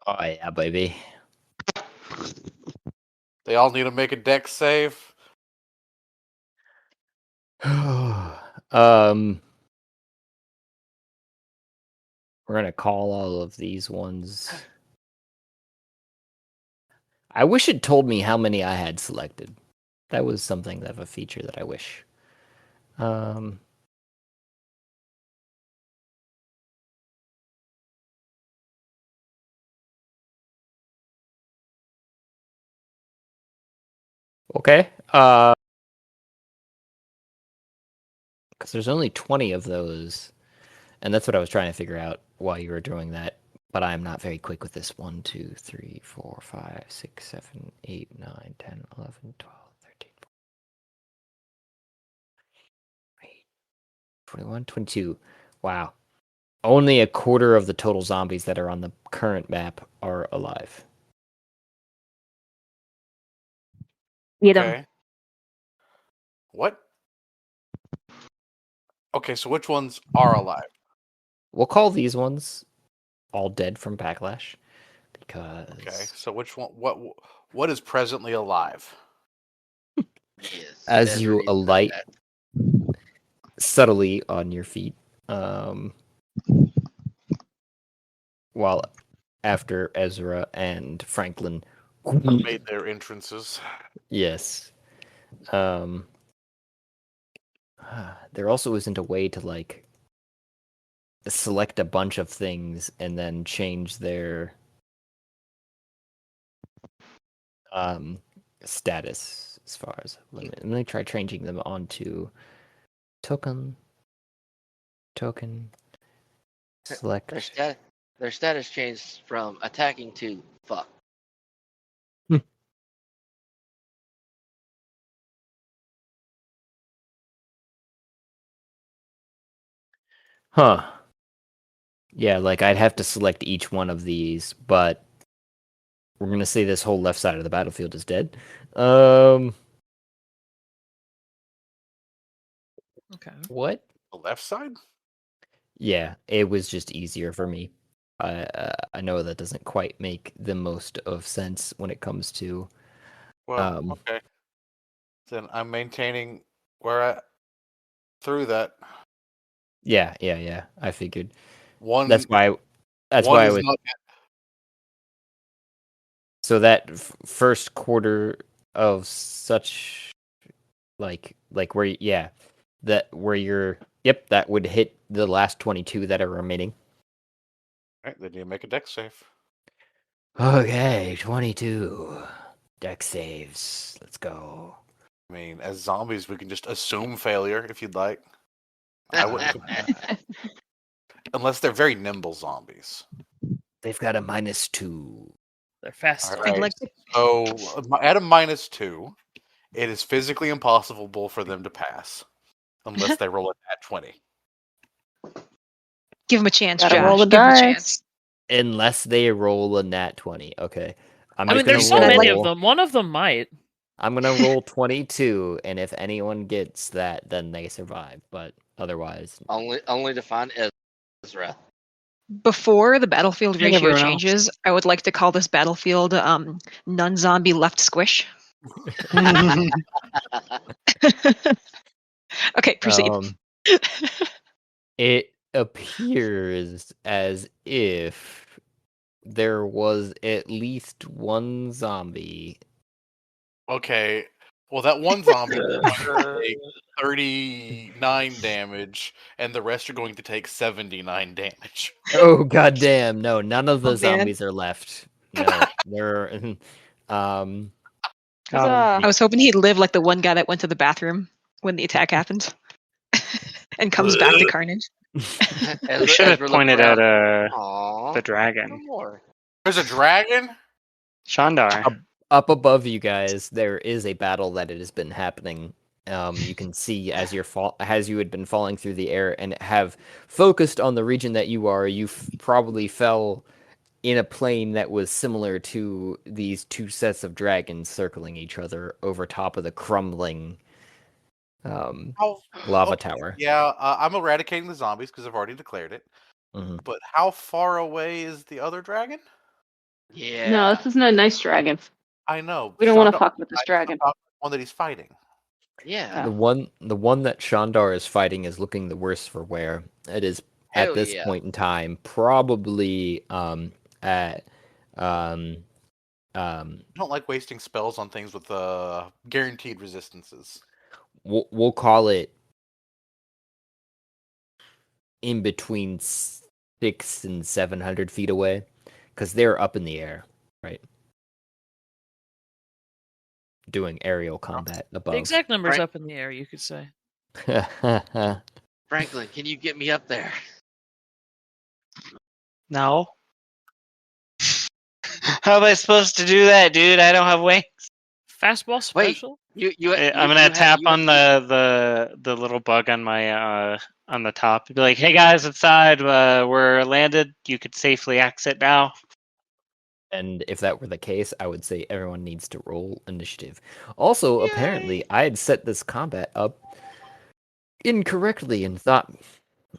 Oh yeah, baby. They all need to make a dex save. We're gonna call all of these ones. I wish it told me how many I had selected. That was something of a feature that I wish. Okay. Because there's only 20 of those, and that's what I was trying to figure out while you were doing that. But I'm not very quick with this. 1, 2, 3, 4, 5, 6, 7, 8, 9, 10, 11, 12, 13, 14, 21, 22. Wow. Only a quarter of the total zombies that are on the current map are alive. Get 'em. Okay. What? Okay, so which ones are alive? We'll call these ones all dead from backlash because Okay, so which one? What is presently alive? Yes. as Ezra you needs to know alight that. subtly on your feet, while after Ezra and Franklin Made their entrances. yes, there also isn't a way to like select a bunch of things and then change their status as far as let me try changing them onto token select. Their status changed from attacking to fuck. Huh. Yeah, like I'd have to select each one of these, but we're gonna say this whole left side of the battlefield is dead. Okay. What? The left side? Yeah, it was just easier for me. I know that doesn't quite make the most of sense when it comes to. Well, okay. Then I'm maintaining where I through that. Yeah. I figured. One. That's why. That's one why I is was. not. So that first quarter of such, like where, yeah, that where you're. Yep, that would hit the last 22 that are remaining. All right, then you make a dex save. Okay, 22. Dex saves. Let's go. I mean, as zombies, we can just assume failure if you'd like. I wouldn't, unless they're very nimble zombies. They've got a -2. They're fast. All I'd right. like to So at a -2, it is physically impossible for them to pass unless they roll a nat 20. give him a chance, Gotta Josh. roll the Give him a dice. chance. Unless they roll a nat 20. Okay. I mean, there's so many of them. One of them might. I'm gonna roll 22, and if anyone gets that, then they survive. But otherwise, Only to find Ezra. Before the battlefield I think ratio everyone else. changes, I would like to call this battlefield non-zombie left squish. Okay, proceed. It appears as if there was at least one zombie. Okay. Well, that one zombie is going to take 39 damage, and the rest are going to take 79 damage. Oh goddamn! No, none of the Oh, man. zombies are left. No, they're Huzzah. I was hoping he'd live like the one guy that went to the bathroom when the attack happened and comes back to carnage. We should have pointed at Aww, the dragon. no more. There's a dragon? Shandar. up above you guys. There is a battle that it has been happening. You can see as you had been falling through the air and have focused on the region that you are. You probably fell in a plane that was similar to these two sets of dragons circling each other over top of the crumbling lava tower. Yeah, I'm eradicating the zombies because I've already declared it. Mm-hmm. But how far away is the other dragon? Yeah. No, this isn't a nice dragon. I know. We don't want to Shandar- fuck with this dragon. the one that he's fighting. Yeah. The one that Shandar is fighting is looking the worse for wear. It is Hell at this yeah. point in time probably at I don't like wasting spells on things with guaranteed resistances. we'll call it in between 600 and 700 feet away, because they're up in the air, right? Doing aerial combat above. The exact number's Right. up in the air, you could say. Franklin, can you get me up there? No. How am I supposed to do that, dude? I don't have wings. Fastball special? I'm gonna tap on the little bug on my on the top. Be like, "Hey guys, inside. We're landed. You could safely exit now." And if that were the case, I would say everyone needs to roll initiative. Also, apparently, I had set this combat up incorrectly and thought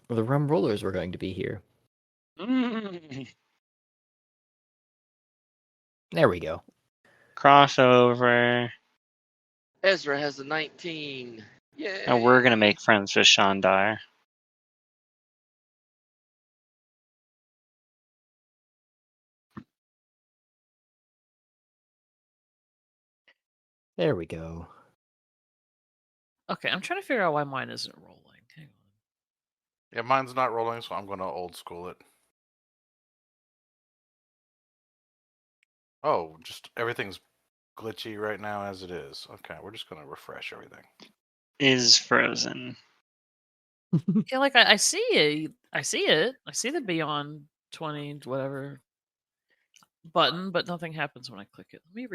the rum rollers were going to be here. There we go. Crossover. Ezra has a 19. Yeah. Now we're gonna make friends with Shandar. There we go. Okay, I'm trying to figure out why mine isn't rolling. Hang on. Yeah, mine's not rolling, so I'm going to old school it. Oh, just everything's glitchy right now as it is. Okay, we're just gonna refresh everything. Is frozen. Yeah, like I see it. I see it. I see the beyond 20 whatever button, but nothing happens when I click it. Let me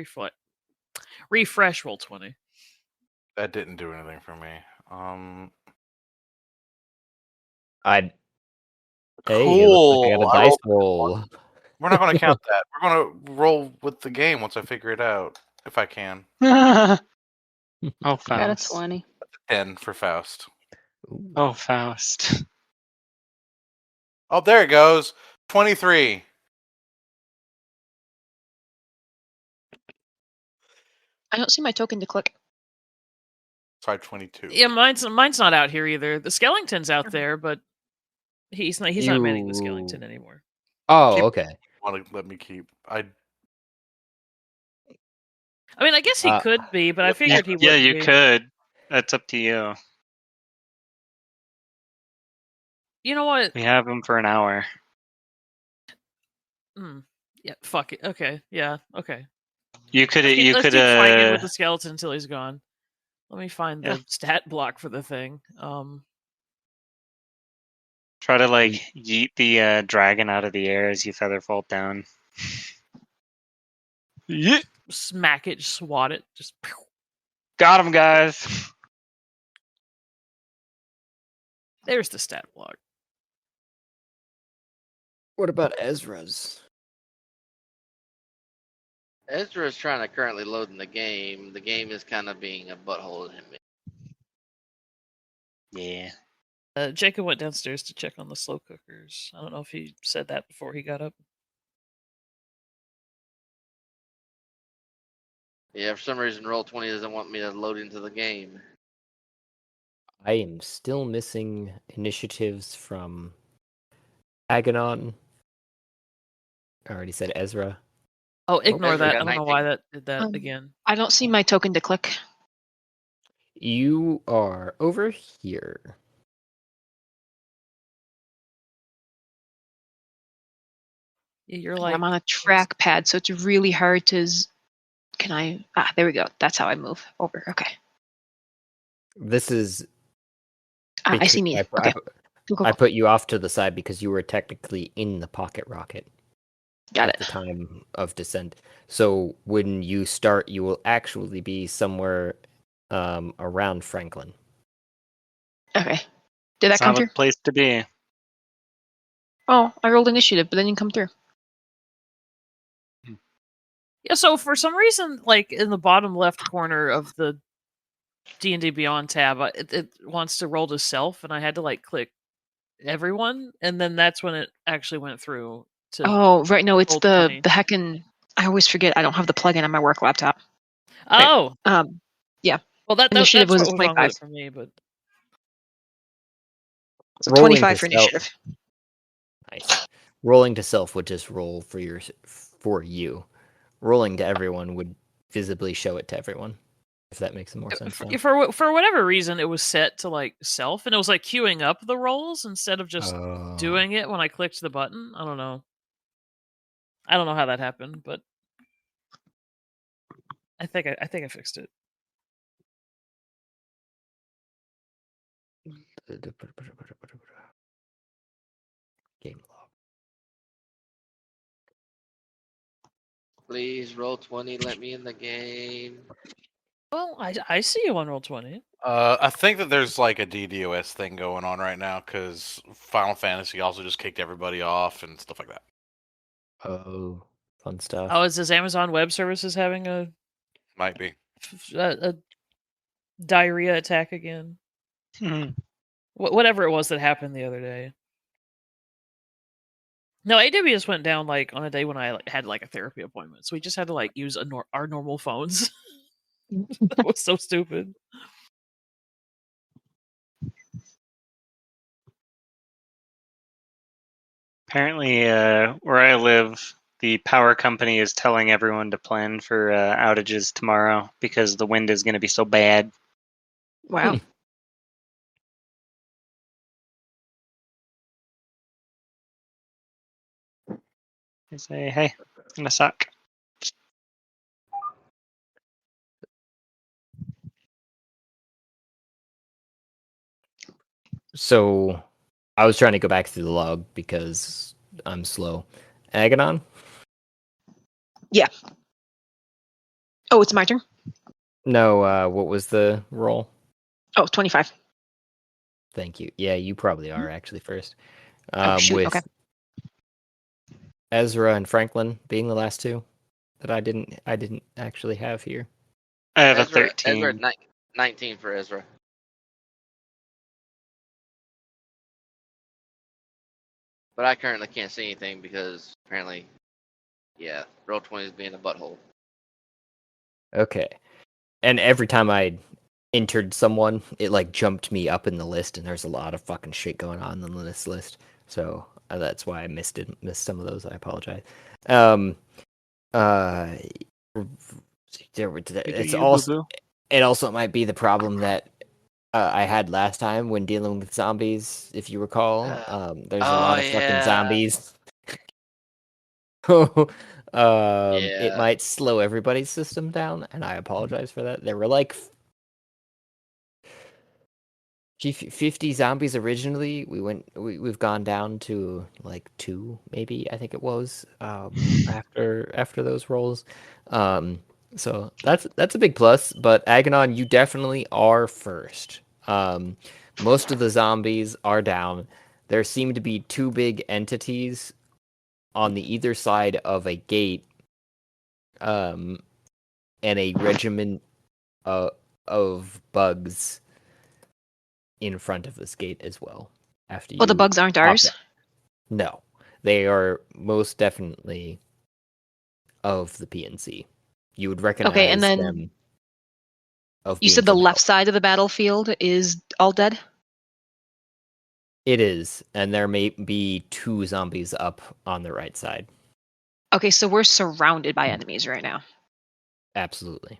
refresh roll 20. That didn't do anything for me. Hey, it looks like I got Cool. a I dice rolled roll. We're not gonna count that. We're gonna roll with the game once I figure it out, if I can. Oh, Got a Faust. 20. 10 for Faust. Ooh. Oh, Faust. Oh, there it goes. 23. I don't see my token to click. Sorry, 22. Yeah, mine's not out here either. The skeleton's out there, but he's not manning the skeleton anymore. Oh, okay. Want to let me keep? I mean, I guess he could be, but I figured he would. Yeah, you could. That's up to you. You know what? We have him for an hour. Yeah, fuck it. Okay, yeah, okay. You could. Let's You keep could. fighting with the skeleton until he's gone. Let me find Yeah. the stat block for the thing. Try to like yeet the dragon out of the air as you feather fall down. Yeet. Smack it, swat it, just. Got him, guys. There's the stat block. What about Ezra's? Ezra is trying to currently load in the game. The game is kind of being a butthole to him. Yeah. Jacob went downstairs to check on the slow cookers. I don't know if he said that before he got up. Yeah, for some reason, Roll20 doesn't want me to load into the game. I am still missing initiatives from Aganon. I already said Ezra. Oh, ignore Ezra that. got I don't know 19. why that did that again. I don't see my token to click. You are over here. You're like I'm on a trackpad, so it's really hard to. Can I? There we go. That's how I move over. Okay. This is. I see me. Okay. I put you off to the side because you were technically in the pocket rocket. Got at the time of descent. So when you start, you will actually be somewhere around Franklin. Okay. Did that come Solid through? place to be. Oh, I rolled initiative, but then didn't come through. Yeah, so for some reason, like in the bottom left corner of the D&D Beyond tab, it wants to roll to self, and I had to like click everyone, and then that's when it actually went through to. Oh, right. No, it's the Roll20. heckin'. I always forget. I don't have the plugin on my work laptop. Oh, Right. Yeah. well, that's Initiative what was was wrong with 25. it for me, but So Rolling 25 to for self. initiative. Nice. Rolling to self would just roll for you. Rolling to everyone would visibly show it to everyone. If that makes more sense. Now. For whatever reason, it was set to like self, and it was like queuing up the rolls instead of just doing it when I clicked the button. I don't know how that happened, but I think I fixed it. Game log. Please, Roll20, let me in the game. Well, I see you on Roll20. I think that there's like a DDoS thing going on right now because Final Fantasy also just kicked everybody off and stuff like that. Oh, fun stuff. Oh, is this Amazon Web Services having a Might be. a diarrhea attack again? Whatever it was that happened the other day. No, AWS went down like on a day when I had like a therapy appointment, so we just had to like use our normal phones. That was so stupid. Apparently, where I live, the power company is telling everyone to plan for outages tomorrow because the wind is going to be so bad. Wow. They say, hey, it's going to suck. So I was trying to go back through the log because I'm slow. Aganon? Yeah. Oh, it's my turn? No, what was the roll? Oh, 25. Thank you. Yeah, you probably are actually first. Oh, shoot. With Okay. Ezra and Franklin being the last two that I didn't actually have here. I have a Ezra 13. 19 for Ezra. But I currently can't see anything because apparently, yeah, roll 20 is being a butthole. Okay. And every time I entered someone, it like jumped me up in the list, and there's a lot of fucking shit going on in this list. So that's why I missed some of those. I apologize. Uh, it's also it also might be the problem that I had last time when dealing with zombies. If you recall, there's a lot of fucking zombies. It Yeah. might slow everybody's system down, and I apologize for that. There were like 50 zombies originally. We've gone down to like 2, maybe, I think it was, after those rolls. So that's a big plus, but Aganon, you definitely are first. Most of the zombies are down. There seem to be 2 big entities on the either side of a gate, and a regiment of bugs in front of this gate as well. After Oh, the you bugs aren't pop ours? up. No, they are most definitely of the PNC. You would recognize Okay, and then them. Of you being said the from left side of the battlefield is all dead? It is, and there may be 2 zombies up on the right side. Okay, so we're surrounded by enemies right now. Absolutely.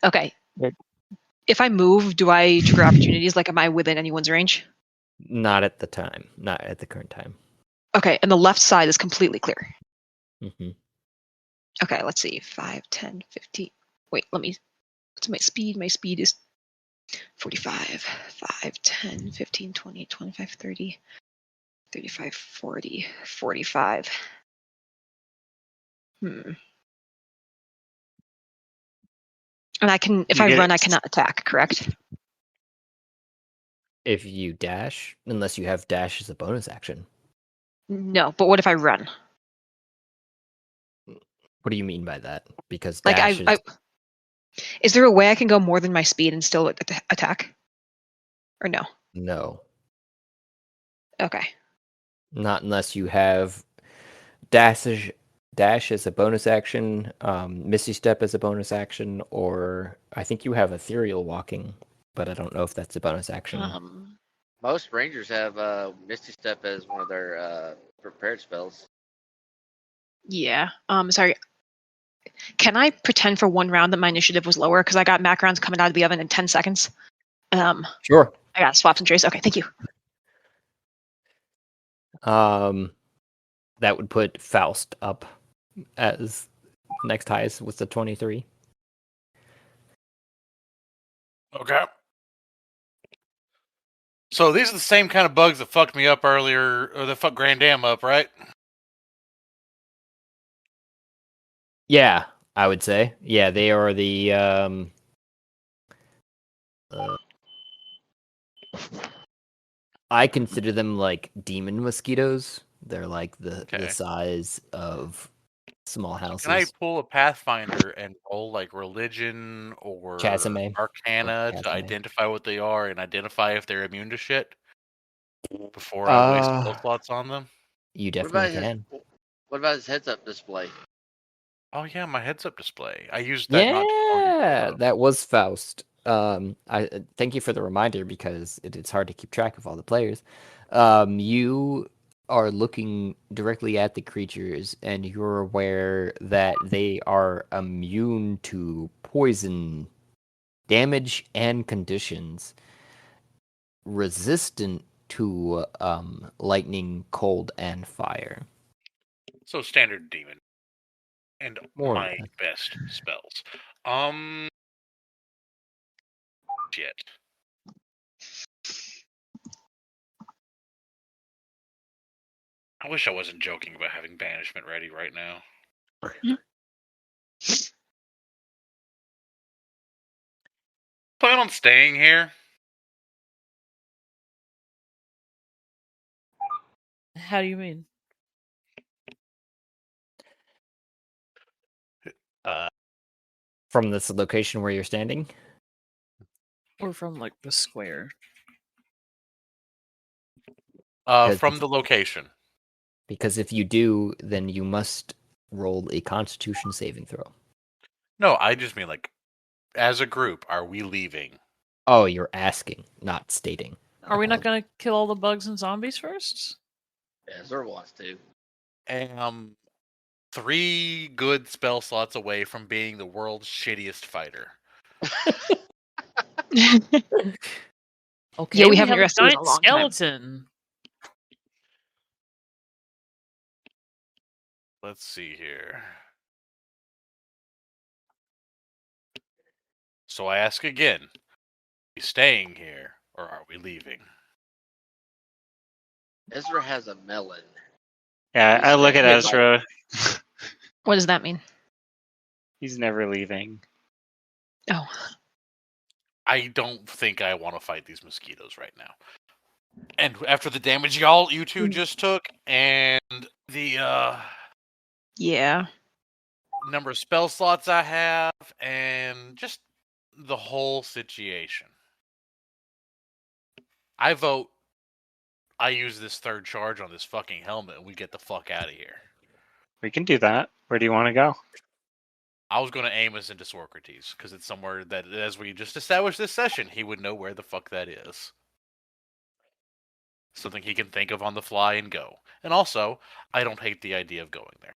Okay. Good. If I move, do I trigger opportunities? Like, am I within anyone's range? Not at the time. Not at the current time. Okay, and the left side is completely clear. Mm-hmm. Okay, let's see. 5, 10, 15. Wait, what's my speed? My speed is 45. 5, 10, 15, 20, 25, 30, 35, 40, 45. And if I run, I cannot attack, correct? If you dash, unless you have dash as a bonus action. No, but what if I run? What do you mean by that? Because Like, dash is there a way I can go more than my speed and still attack? Or no? no. Okay. Not unless you have dash as a bonus action, Misty Step as a bonus action, or I think you have Ethereal Walking, but I don't know if that's a bonus action. Most rangers have Misty Step as one of their prepared spells. Yeah. Sorry. Can I pretend for one round that my initiative was lower? Because I got macrons coming out of the oven in 10 seconds. Sure. I got swaps and trace. Okay, thank you. That would put Faust up as next highest with the 23. Okay. So these are the same kind of bugs that fucked me up earlier, or that fucked Grand Dam up, right? Yeah, I would say. Yeah, they are the I consider them like demon mosquitoes. They're like the size of small houses. Can I pull a Pathfinder and roll like religion or Chasame. Arcana to identify what they are and identify if they're immune to shit before I waste spell slots on them? You definitely can. What about his heads-up display? Oh yeah, my heads-up display. I used that not too long ago. That was Faust. I thank you for the reminder because it's hard to keep track of all the players. You are looking directly at the creatures, and you're aware that they are immune to poison, damage, and conditions, resistant to lightning, cold, and fire. So standard demon. And More or my less. best spells. Shit. I wish I wasn't joking about having banishment ready right now. Plan on staying here? How do you mean? From this location where you're standing? Or from like the square? From the location. Because if you do, then you must roll a Constitution saving throw. No, I just mean like, as a group, are we leaving? Oh, you're asking, not stating. Are we not going to kill all the bugs and zombies first? Ezra wants to. Am 3 good spell slots away from being the world's shittiest fighter. Okay, Yeah, we we haven't have a rested in a giant long time. skeleton. Let's see here. So I ask again, are we staying here or are we leaving? Ezra has a melon. Yeah, I look at Yeah. Ezra. What does that mean? He's never leaving. Oh, I don't think I want to fight these mosquitoes right now. And after the damage you two just took, and the yeah. number of spell slots I have, and just the whole situation, I vote I use this third charge on this fucking helmet and we get the fuck out of here. We can do that. Where do you want to go? I was going to aim us into Socrates, because it's somewhere that, as we just established this session, he would know where the fuck that is. Something he can think of on the fly and go. And also, I don't hate the idea of going there.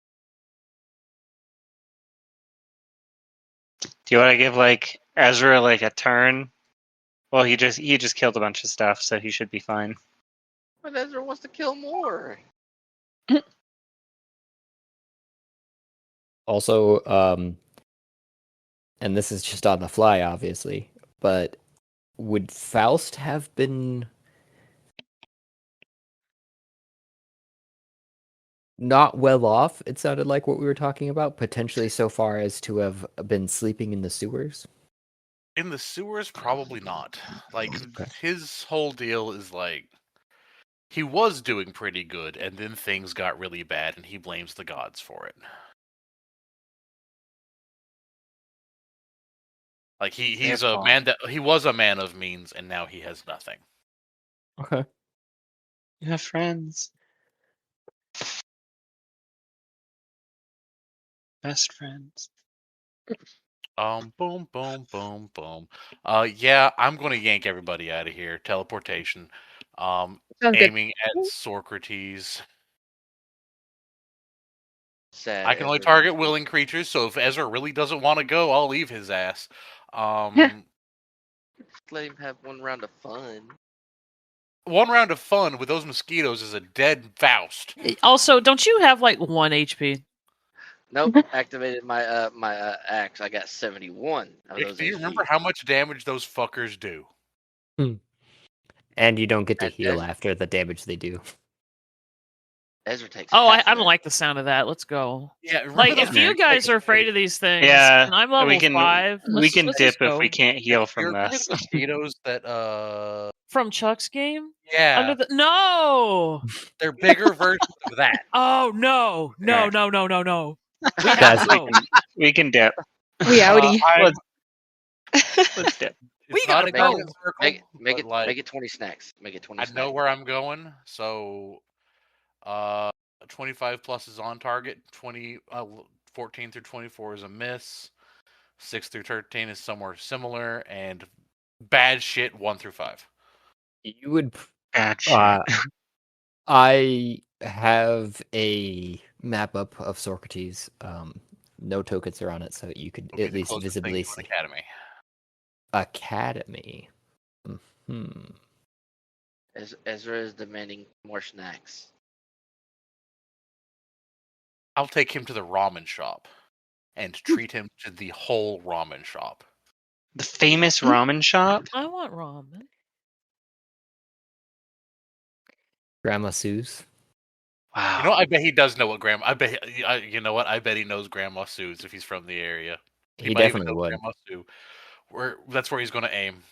Do you want to give like Ezra like a turn? Well, he just killed a bunch of stuff, so he should be fine. But Ezra wants to kill more. Also, and this is just on the fly, obviously, but would Faust have been not well off? It sounded like what we were talking about, potentially so far as to have been sleeping in the sewers. In the sewers, probably not. Like, Okay. his whole deal is like, he was doing pretty good, and then things got really bad, and he blames the gods for it. Like, he's a man that he was a man of means, and now he has nothing. Okay. You have friends. Best friends. Boom, boom, boom, boom. Yeah, I'm gonna yank everybody out of here. Teleportation. Sounds good. Aiming at Socrates. Sad. I can only Ezra. target willing creatures, so if Ezra really doesn't want to go, I'll leave his ass. Let him have one round of fun. One round of fun with those mosquitoes is a dead Faust. Also, don't you have like 1 HP? Nope. Activated my axe. I got 71 of Rick, those. do you HP. remember how much damage those fuckers do? And you don't get to And heal Ezra- after the damage they do. Ezra takes. Oh, half I of don't it. like the sound of that. Let's go. Yeah, remember Like, those if you damage guys they are afraid take? of these things, Yeah, and I'm level we can 5, we can let's dip just go. if we can't heal from You're this. the mosquitoes that From Chuck's game? yeah, Under the No! they're bigger versions of that. Oh, no. No, Okay. no, no, no, no. We Guys, have to go. We can dip. Meowdy. Let's dip. We It's not gotta a go. perfect circle, Make but, it like, make it 20 snacks. Make it 20 I snacks. know where I'm going, so 25 plus is on target. 14 through 24 is a miss. 6 through 13 is somewhere similar, and bad shit 1 through 5. you would. Bad shit. I have a map up of Socrates. No tokens are on it, so you could Would be at the least closest thing visibly to an see. academy. Academy. Ezra is demanding more snacks. I'll take him to the ramen shop and treat him to the whole ramen shop. The famous ramen shop. I want ramen. Grandma Sue's. Wow. You know, I bet he does know what Grandma. You know what? I bet he knows Grandma Sue's if he's from the area. He He might even definitely know would. Grandma Sue. That's where he's going to aim.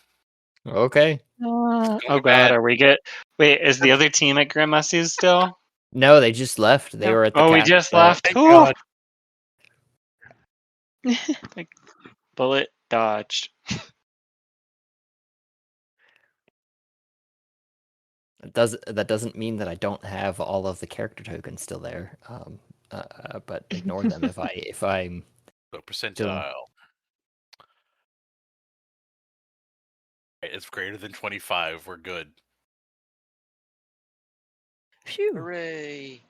Okay. Oh be god, bad. are we good? Wait, is the other team at Grandma Sue's still? No, they just left. They were at the Oh, we castle just that- left. Thank Ooh. God. Like, bullet dodged. That doesn't mean that I don't have all of the character tokens still there. But ignore them if I'm So percentile. Still- It's greater than 25. We're good. Phew. Hooray!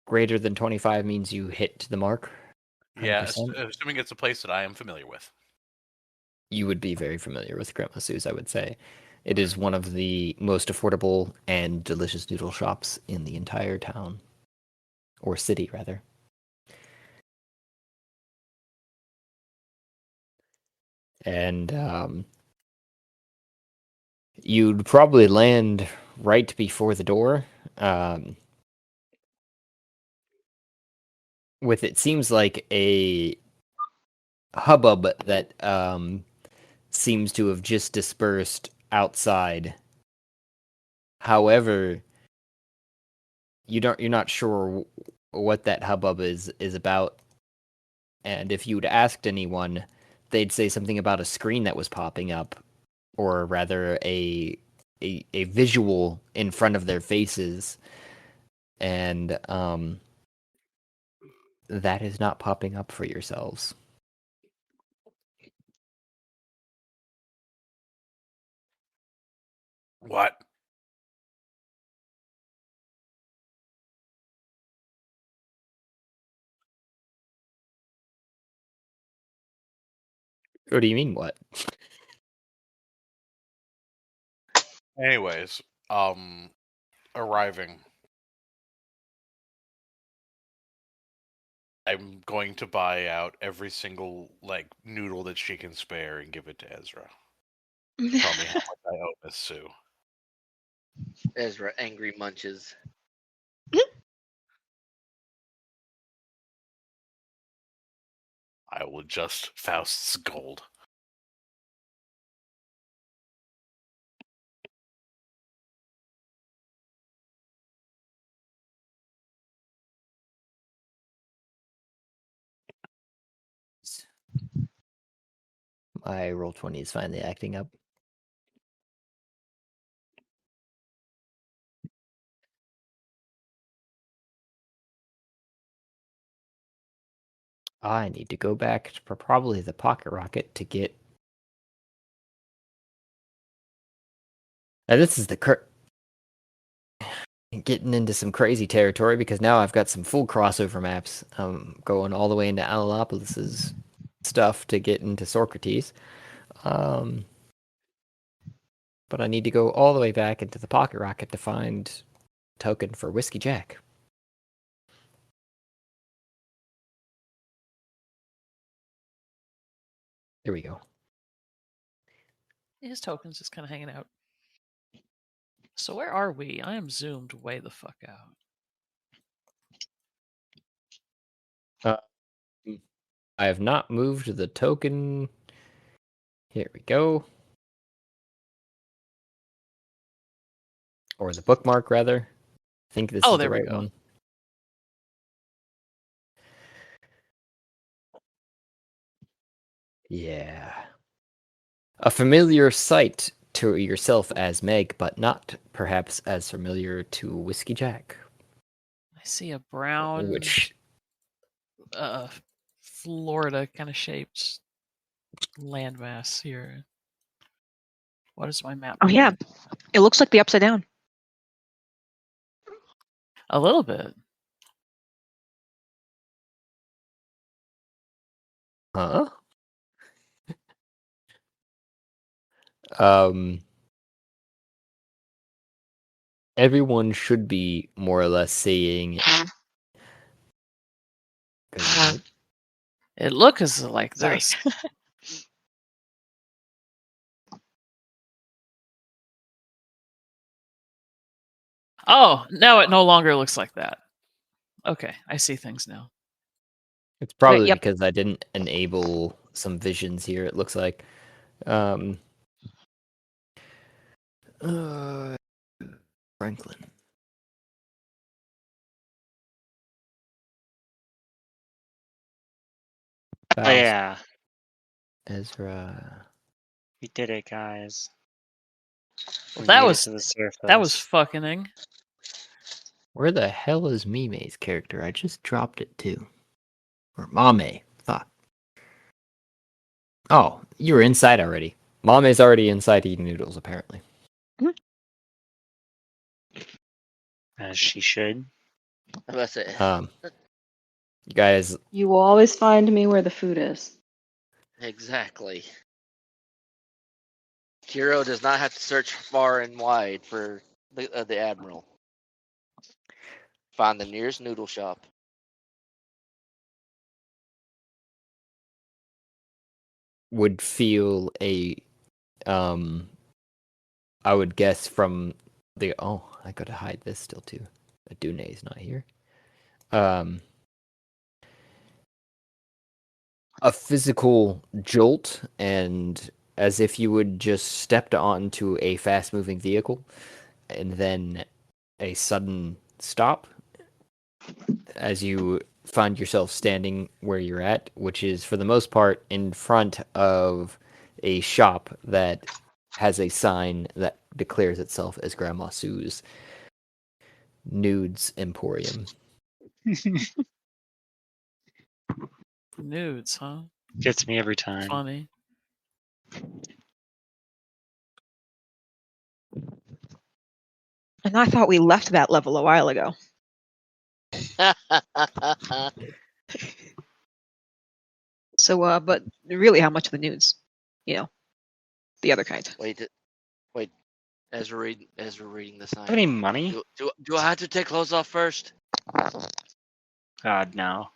greater than 25 means you hit the mark. Yeah, 100%. assuming it's a place that I am familiar with. You would be very familiar with Grandma Sue's, I would say. It is one of the most affordable and delicious noodle shops in the entire town. Or city, rather. And you'd probably land right before the door. With it seems like a hubbub that seems to have just dispersed outside. However, you're not sure what that hubbub is about, and if you'd asked anyone, they'd say something about a screen that was popping up, or rather a visual in front of their faces, and that is not popping up for yourselves. What? What do you mean, what? Anyways, arriving. I'm going to buy out every single noodle that she can spare and give it to Ezra. Tell me how much I owe Miss Sue. Ezra angry munches. I will adjust Faust's gold. My roll 20 is finally acting up. I need to go back to probably the pocket rocket to get. Now this is getting into some crazy territory because now I've got some full crossover maps. Going all the way into Angelopolis's stuff to get into Socrates. But I need to go all the way back into the pocket rocket to find a token for Whiskey Jack. Here we go. His token's just kind of hanging out. So where are we? I am zoomed way the fuck out. I have not moved the token. Here we go. Or the bookmark, rather. I think this is the there we right go. one. Yeah. A familiar sight to yourself as Meg, but not perhaps as familiar to Whiskey Jack. I see a brown, Which Florida kind of shaped landmass here. What is my map? Oh yeah, it looks like the Upside Down. A little bit. Huh? Everyone should be more or less saying. It looks like Sorry. this. Oh, now it no longer looks like that. Okay, I see things now. It's probably yep. because I didn't enable some visions here, it looks like. Franklin. Oh Faust, yeah, Ezra. we did it, guys. Well, We that made was it to the surface. that was fucking. Where the hell is Mime's character? I just dropped it too. Or Mame. Fuck. Oh, you were inside already. Mame's already inside eating noodles, apparently. as she should. That's it. You guys, You will always find me where the food is. Exactly. Kiro does not have to search far and wide for the Admiral. Find the nearest noodle shop. would feel I would guess from I gotta hide this still too. Dune is not here. A physical jolt, and as if you would just stepped onto a fast moving vehicle, and then a sudden stop as you find yourself standing where you're at, which is for the most part in front of a shop that has a sign that declares itself as Grandma Sue's Nudes Emporium. Nudes, huh? Gets me every time. Funny. And I thought we left that level a while ago. So, but really, how much of the nudes? You know, the other kind. Wait. Ezra reading the sign. Have any money? Do I have to take clothes off first? God, no.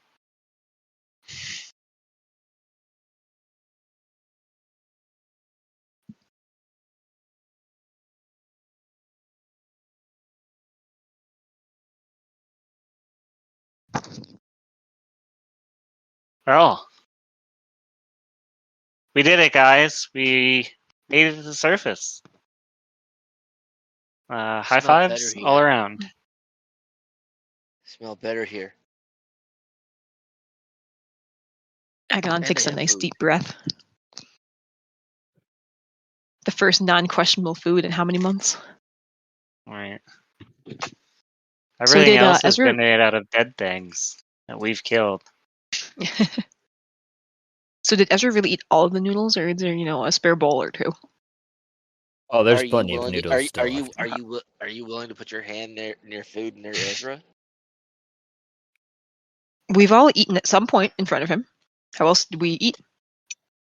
Well, we did it, guys. We made it to the surface. High Smell fives better all here. around. Smell better here. Agon And takes they a have nice food. deep breath. The first non-questionable food in how many months? Right. So Everything did else has Ezra? been made out of dead things that we've killed. So did Ezra really eat all of the noodles, or is there, a spare bowl or two? Oh, there's Are you plenty of willing? noodles still Are left. you willing to put your hand near food near Ezra? We've all eaten at some point in front of him. How else did we eat?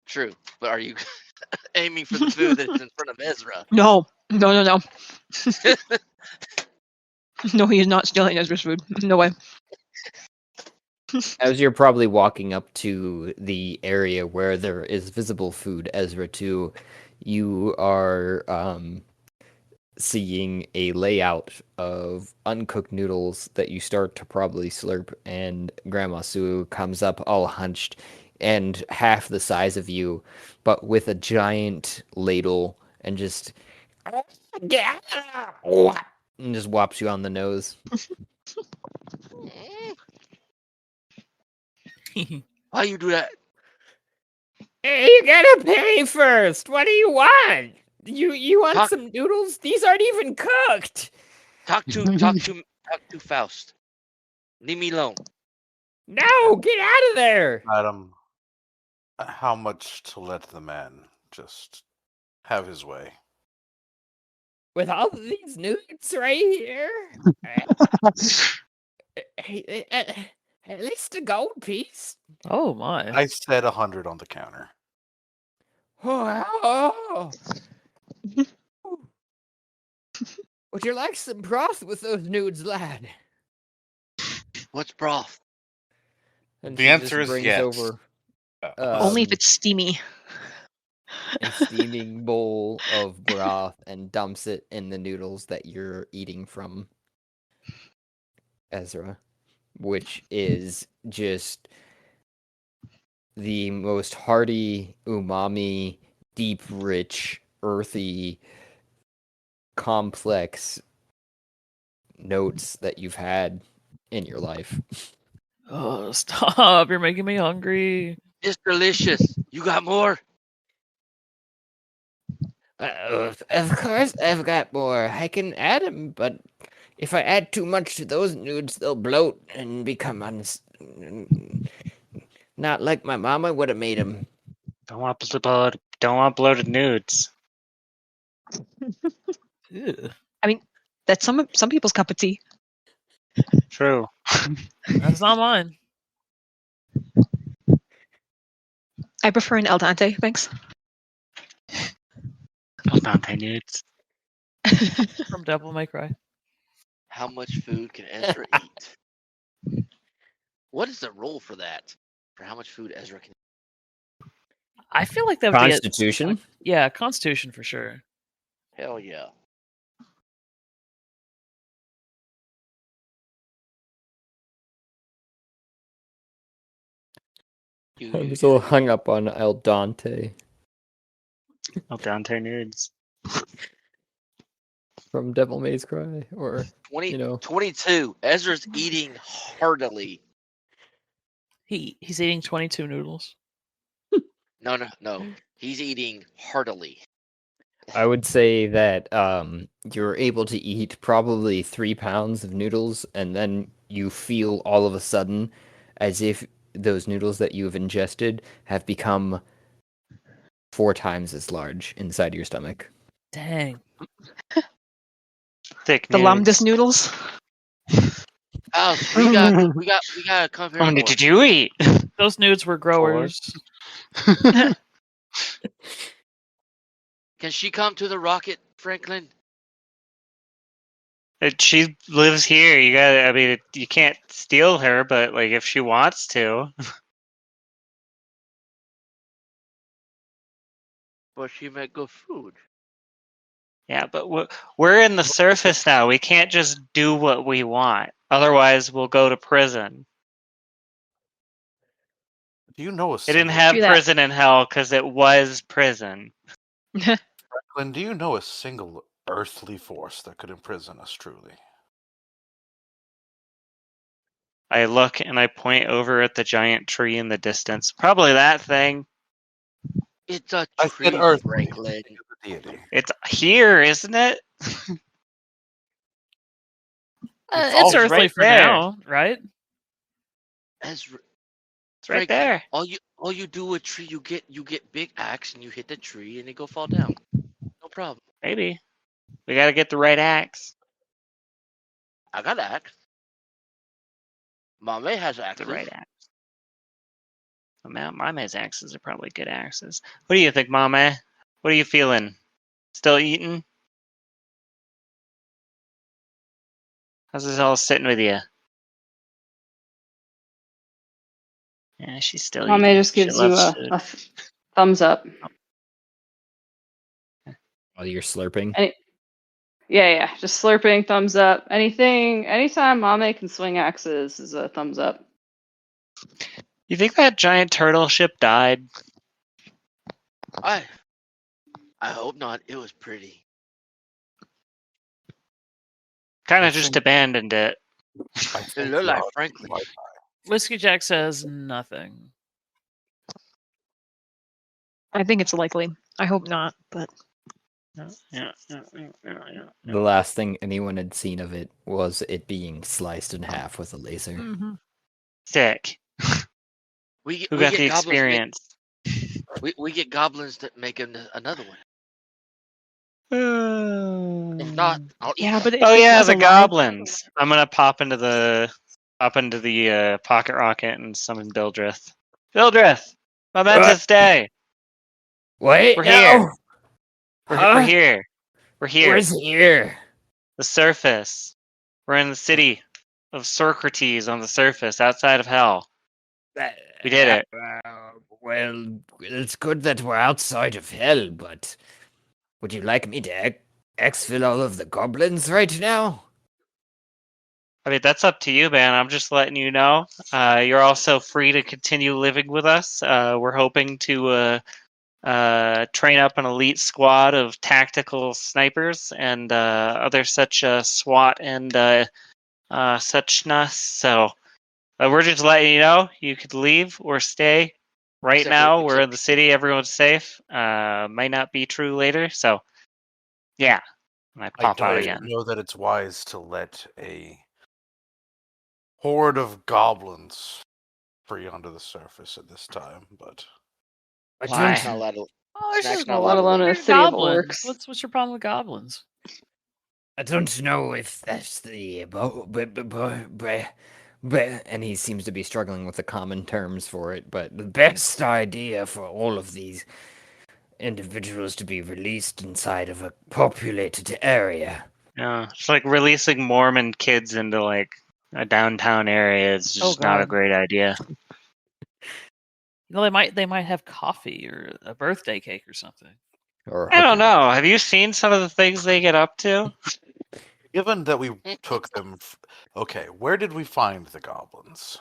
True, but are you aiming for the food that's in front of Ezra? No. No, he is not stealing Ezra's food. No way. As you're probably walking up to the area where there is visible food, Ezra, too, you are seeing a layout of uncooked noodles that you start to probably slurp, and Grandma Sue comes up all hunched and half the size of you, but with a giant ladle and just and just whops you on the nose. Why you do that? Hey, you gotta pay first. What do you want? You want Talk- some noodles? These aren't even cooked. Talk to Faust. Leave me alone. No, get out of there. Madam, how much to let the man just have his way? With all of these nudes right here? At least a gold piece. Oh my. I said 100 on the counter. Oh. Would you like some broth with those nudes, lad? What's broth? And The she answer just is brings yes. over Only if it's steamy. a steaming bowl of broth and dumps it in the noodles that you're eating from. Ezra, which is just the most hearty, umami, deep, rich, earthy, complex notes that you've had in your life. Oh, stop! You're making me hungry. It's delicious. You got more? Of course, I've got more. I can add them, but if I add too much to those nudes, they'll bloat and become not like my mama would have made them. Don't want bloated nudes. Ew. I mean, that's some people's cup of tea. True. That's not mine. I prefer an al dente, thanks. Al dente nudes. From Devil May Cry. How much food can Ezra eat? What is the rule for that? For how much food Ezra can eat? I feel like that would Constitution? be yeah, Constitution for sure. Hell yeah. I'm so hung up on Al Dante Al dente nudes. from Devil May Cry, or 22. Ezra's eating heartily. He's eating 22 noodles. No. He's eating heartily. I would say that you're able to eat probably 3 pounds of noodles, and then you feel all of a sudden as if those noodles that you have ingested have become 4 times as large inside your stomach. Dang. Thick The nudes. lambdas noodles. Oh, we got to come here. How many did you eat? Those nudes were growers. Can she come to the rocket, Franklin? She lives here. You can't steal her, but like if she wants to. But she make good food. Yeah, but we're in the surface now. We can't just do what we want. Otherwise, we'll go to prison. Do you know a They didn't single, have True that. prison in hell because it was prison. Franklin, do you know a single earthly force that could imprison us truly? I look and I point over at the giant tree in the distance. Probably that thing. It's a I tree, said earthly. Franklin. Think of the deity. It's here, isn't it? It's all earthly right for there. now, right? Ezra, It's right Franklin, there. all you do with tree, you get big axe and you hit the tree and it go fall down. No problem. Maybe. We gotta get the right axe. I got axe. Mame has The axes. right axe. Mame's axes are probably good axes. What do you think, Mame? What are you feeling? Still eating? How's this all sitting with you? Yeah, she's still Mame eating. just She gives you loves a, food. a thumbs up. While you're slurping. Yeah, just slurping, thumbs up. Anytime Mame can swing axes is a thumbs up. You think that giant turtle ship died? I hope not. It was pretty. Kind I of just think- abandoned it. I It think looked like God Franklin. might Whiskey Jack says nothing. I think it's likely. I hope not, but Yeah. The last thing anyone had seen of it was it being sliced in half with a laser. Sick. We Who we got get the goblins experience? we get goblins that make another one. If not, I'll eat yeah, them. but Oh it yeah, was the alive. goblins. I'm gonna pop into the pocket rocket and summon Bildrith. Bildrith, momentous day. Wait, We're no! here. We're Huh? here. We're here. Where's here? The surface. We're in the city of Socrates on the surface, outside of hell. We did it. Well, it's good that we're outside of hell, but would you like me to exfil all of the goblins right now? I mean, that's up to you, man. I'm just letting you know. You're also free to continue living with us. We're hoping to train up an elite squad of tactical snipers and other such SWAT and suchness. So we're just letting you know you could leave or stay. Right Except now, for- we're in the city. Everyone's safe. Might not be true later. So, yeah. And I I pop out don't again. know that it's wise to let a horde of goblins free onto the surface at this time, but Why? Snack's not allowed to. Oh, there's Snack's just not Let allowed to alone leave. a they're city of goblins. orcs. What's your problem with goblins? I don't know if that's the and he seems to be struggling with the common terms for it, but the best idea for all of these individuals to be released inside of a populated area. Yeah, it's like releasing Mormon kids into like a downtown area. It's just not a God. great idea. You know, they might have coffee or a birthday cake or something. Or I don't hooker. know. Have you seen some of the things they get up to? given that we took them, okay, where did we find the goblins?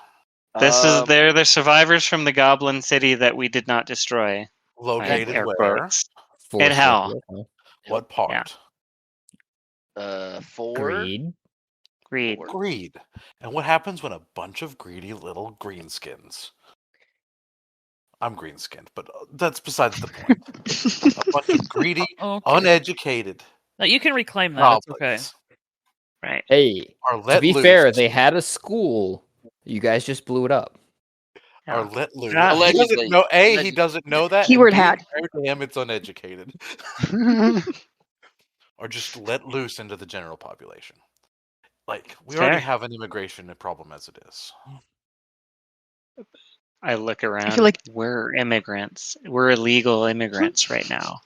They're the survivors from the Goblin City that we did not destroy. Located Air where? quotes. Force hell. with you, huh? What part? 4. Greed. Greed. Four. Greed. And what happens when a bunch of greedy little greenskins? I'm green-skinned, but that's besides the point. A bunch of greedy, Okay. uneducated No, you can reclaim that. It's okay. goblins Right. Hey, are to let be loose. fair, they had a school. You guys just blew it up. Are Yeah. let loose. Yeah. He doesn't Allegedly. know. He Allegedly. doesn't know that. Keyword and B, hat. damn, it's uneducated. Or just let loose into the general population. Like we already Fair. have an immigration problem as it is. I look around. feel like- we're immigrants. We're illegal immigrants right now.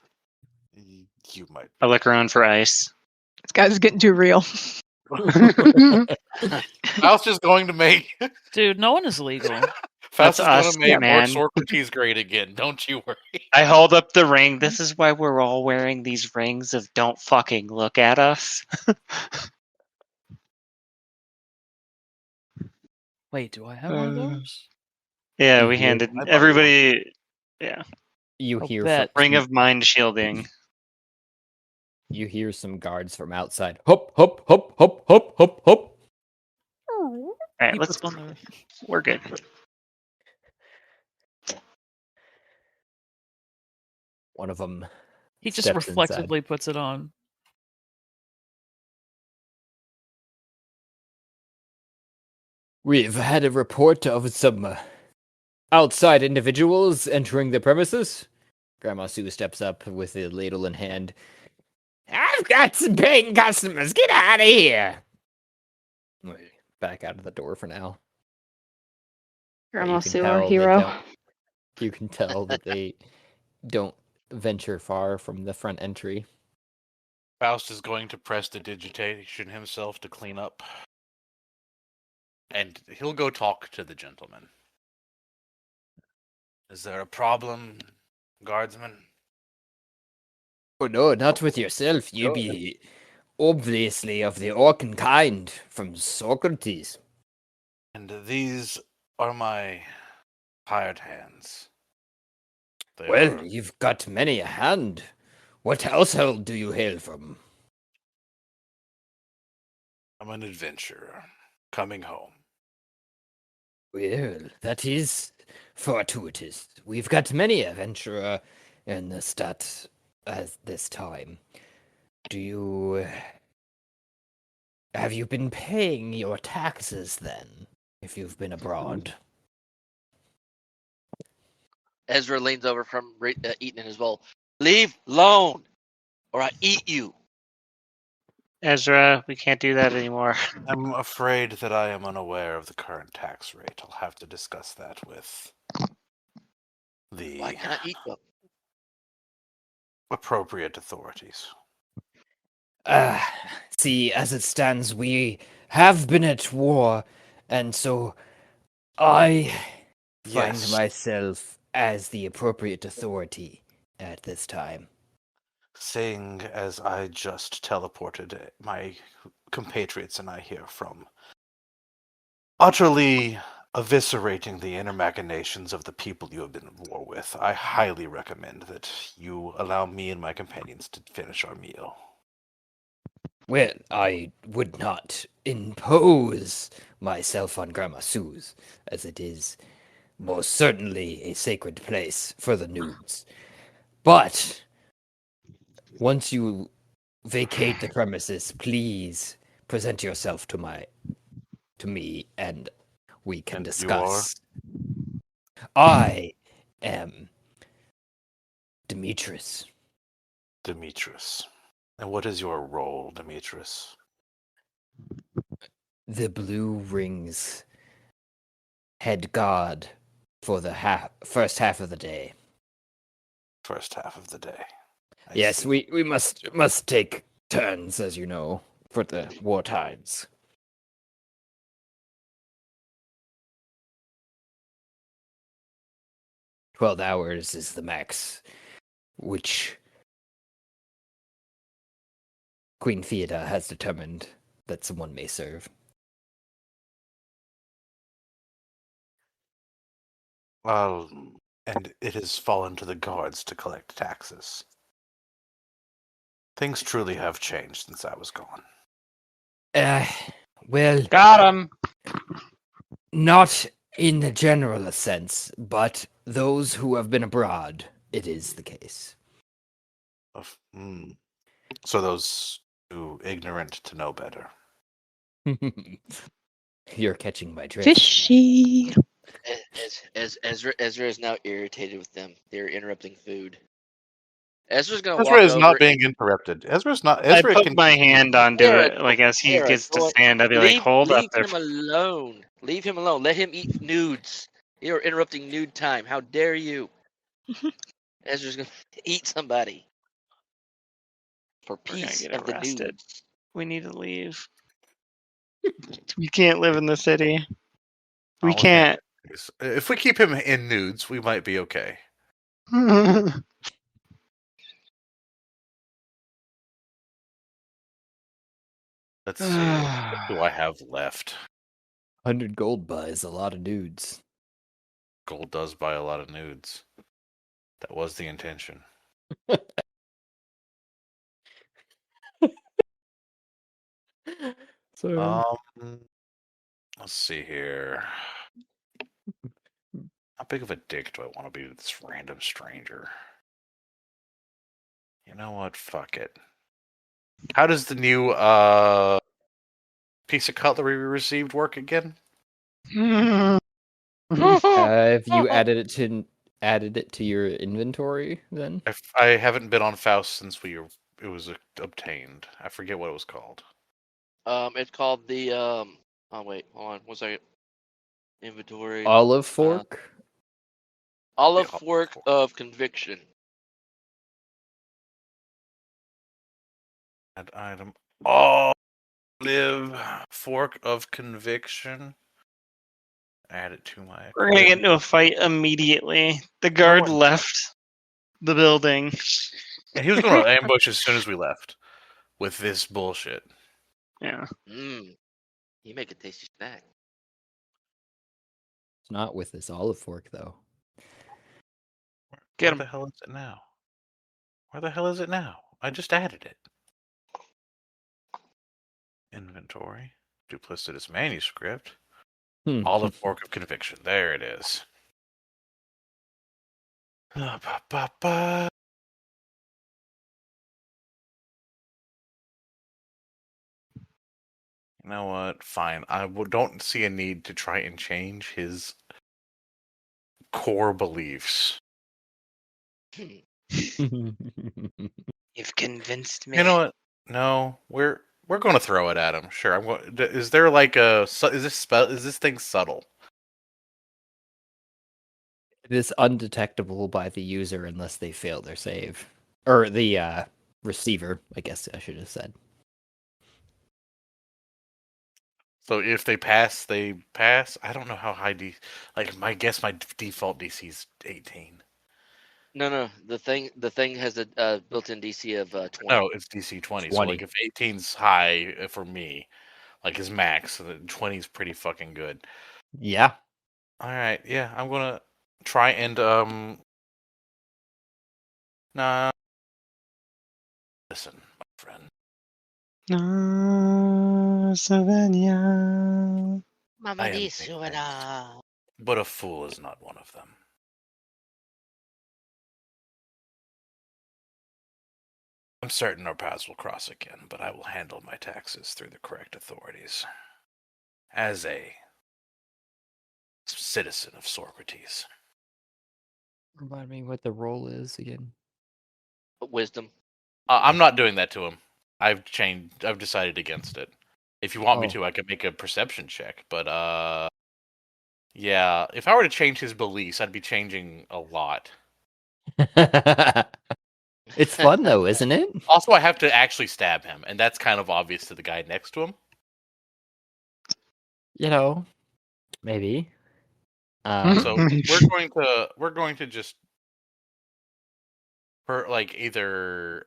You might. I look around for ice. This guy's getting too real. Faust is going to make. Dude, no one is legal. Faust That's is going us, to make man. Socrates great again. Don't you worry. I hold up the ring. This is why we're all wearing these rings of don't fucking look at us. Wait, do I have one of those? Yeah, You we hear- handed I bought everybody You I'll hear bet. ring of mind shielding. you hear some guards from outside. Hop, hop, hop, hop, hop, hop, hop. All right, He let's. puts on the- We're good. One of them. He just steps inside. reflexively puts it on. We've had a report of some outside individuals entering the premises. Grandma Sue steps up with a ladle in hand. I've got some paying customers. Get out of here. Back out of the door for now. But Grandma you can Sue, tell our they hero. don't- You can tell that they don't venture far from the front entry. Faust is going to press the digitation himself to clean up. And he'll go talk to the gentleman. Is there a problem, guardsman? Oh no, not with yourself. You be obviously of the Orcan kind from Socrates. And these are my hired hands. They Well, are- you've got many a hand. What household do you hail from? I'm an adventurer coming home. Well, that is fortuitous. We've got many adventurer in the stat at this time. Have you been paying your taxes then, if you've been abroad? Ezra leans over from eating in his bowl. Leave alone, or I eat you. Ezra, we can't do that anymore. I'm afraid that I am unaware of the current tax rate. I'll have to discuss that with the Why can't I eat them? appropriate authorities. See, as it stands, we have been at war, and so I find Yes. myself as the appropriate authority at this time. Seeing as I just teleported my compatriots and I here from utterly eviscerating the inner machinations of the people you have been at war with, I highly recommend that you allow me and my companions to finish our meal. Well, I would not impose myself on Grandma Sue's, as it is most certainly a sacred place for the nudes. But once you vacate the premises, please present yourself to me, and we can And you discuss. I am Demetrius. Demetrius. And what is your role, Demetrius? The Blue Rings head god for the first half of the day. First half of the day. I Yes, see. we must take turns, as you know, for the war times. $12 is the max, which Queen Theoda has determined that someone may serve. And it has fallen to the guards to collect taxes. Things truly have changed since I was gone. Well, Got him. not in the general sense, but those who have been abroad, it is the case. So those too ignorant to know better. You're catching my drift. Fishy. As Ezra is now irritated with them. They're interrupting food. Ezra's gonna Ezra walk is over. not being interrupted. Ezra's not. I Ezra put can. my hand onto Eric, it, like as he Eric, gets to go on. stand, I'd be like, "Hold up Leave there." him alone. Leave him alone. Let him eat nudes. You're interrupting nude time. How dare you? Ezra's gonna eat somebody for We're gonna peace get of the arrested. nudes. We need to leave. We can't live in the city. We All of it. can't. If we keep him in nudes, we might be okay. Let's see. What do I have left? 100 gold buys a lot of dudes. Gold does buy a lot of nudes. That was the intention. So Let's see here. How big of a dick do I want to be to this random stranger? You know what? Fuck it. How does the new piece of cutlery we received work again? have you added it to your inventory then? I haven't been on Faust since it was obtained. I forget what it was called. It's called the Oh wait, hold on. 1 second. Inventory. Olive fork? Olive Yeah, fork of conviction. Add item. Olive fork of conviction. Add it to my. We're gonna get into a fight immediately. The guard left the building. And he was going to ambush as soon as we left with this bullshit. Yeah. You make a tasty snack. It's not with this olive fork though. Get Where him. the hell is it now? Where the hell is it now? I just added it. Inventory. Duplicitous manuscript. Olive fork of conviction. There it is. You know what? Fine. I don't see a need to try and change his core beliefs. You've convinced me. You know what? No, we're going to throw it at him. Sure. I'm going. Is there like a? Is this thing subtle? It is undetectable by the user unless they fail their save. Or the receiver, I guess I should have said. So if they pass, they pass. I don't know how high my default DC is 18. No. The thing has a built-in DC of 20. No, it's DC 20. So like if 18's high for me, like his max. So 20 is pretty fucking good. Yeah. All right, yeah, I'm gonna try and nah. Listen, my friend. No, Savannah. Mama I am dice many things, but a fool is not one of them. I'm certain our paths will cross again, but I will handle my taxes through the correct authorities. As a citizen of Socrates. Remind me what the role is again. Wisdom. I'm not doing that to him. I've decided against it. If you want me Oh. to, I could make a perception check, but yeah, if I were to change his beliefs, I'd be changing a lot. It's fun though, isn't it? Also, I have to actually stab him, and that's kind of obvious to the guy next to him. You know, maybe. So we're going to just like either.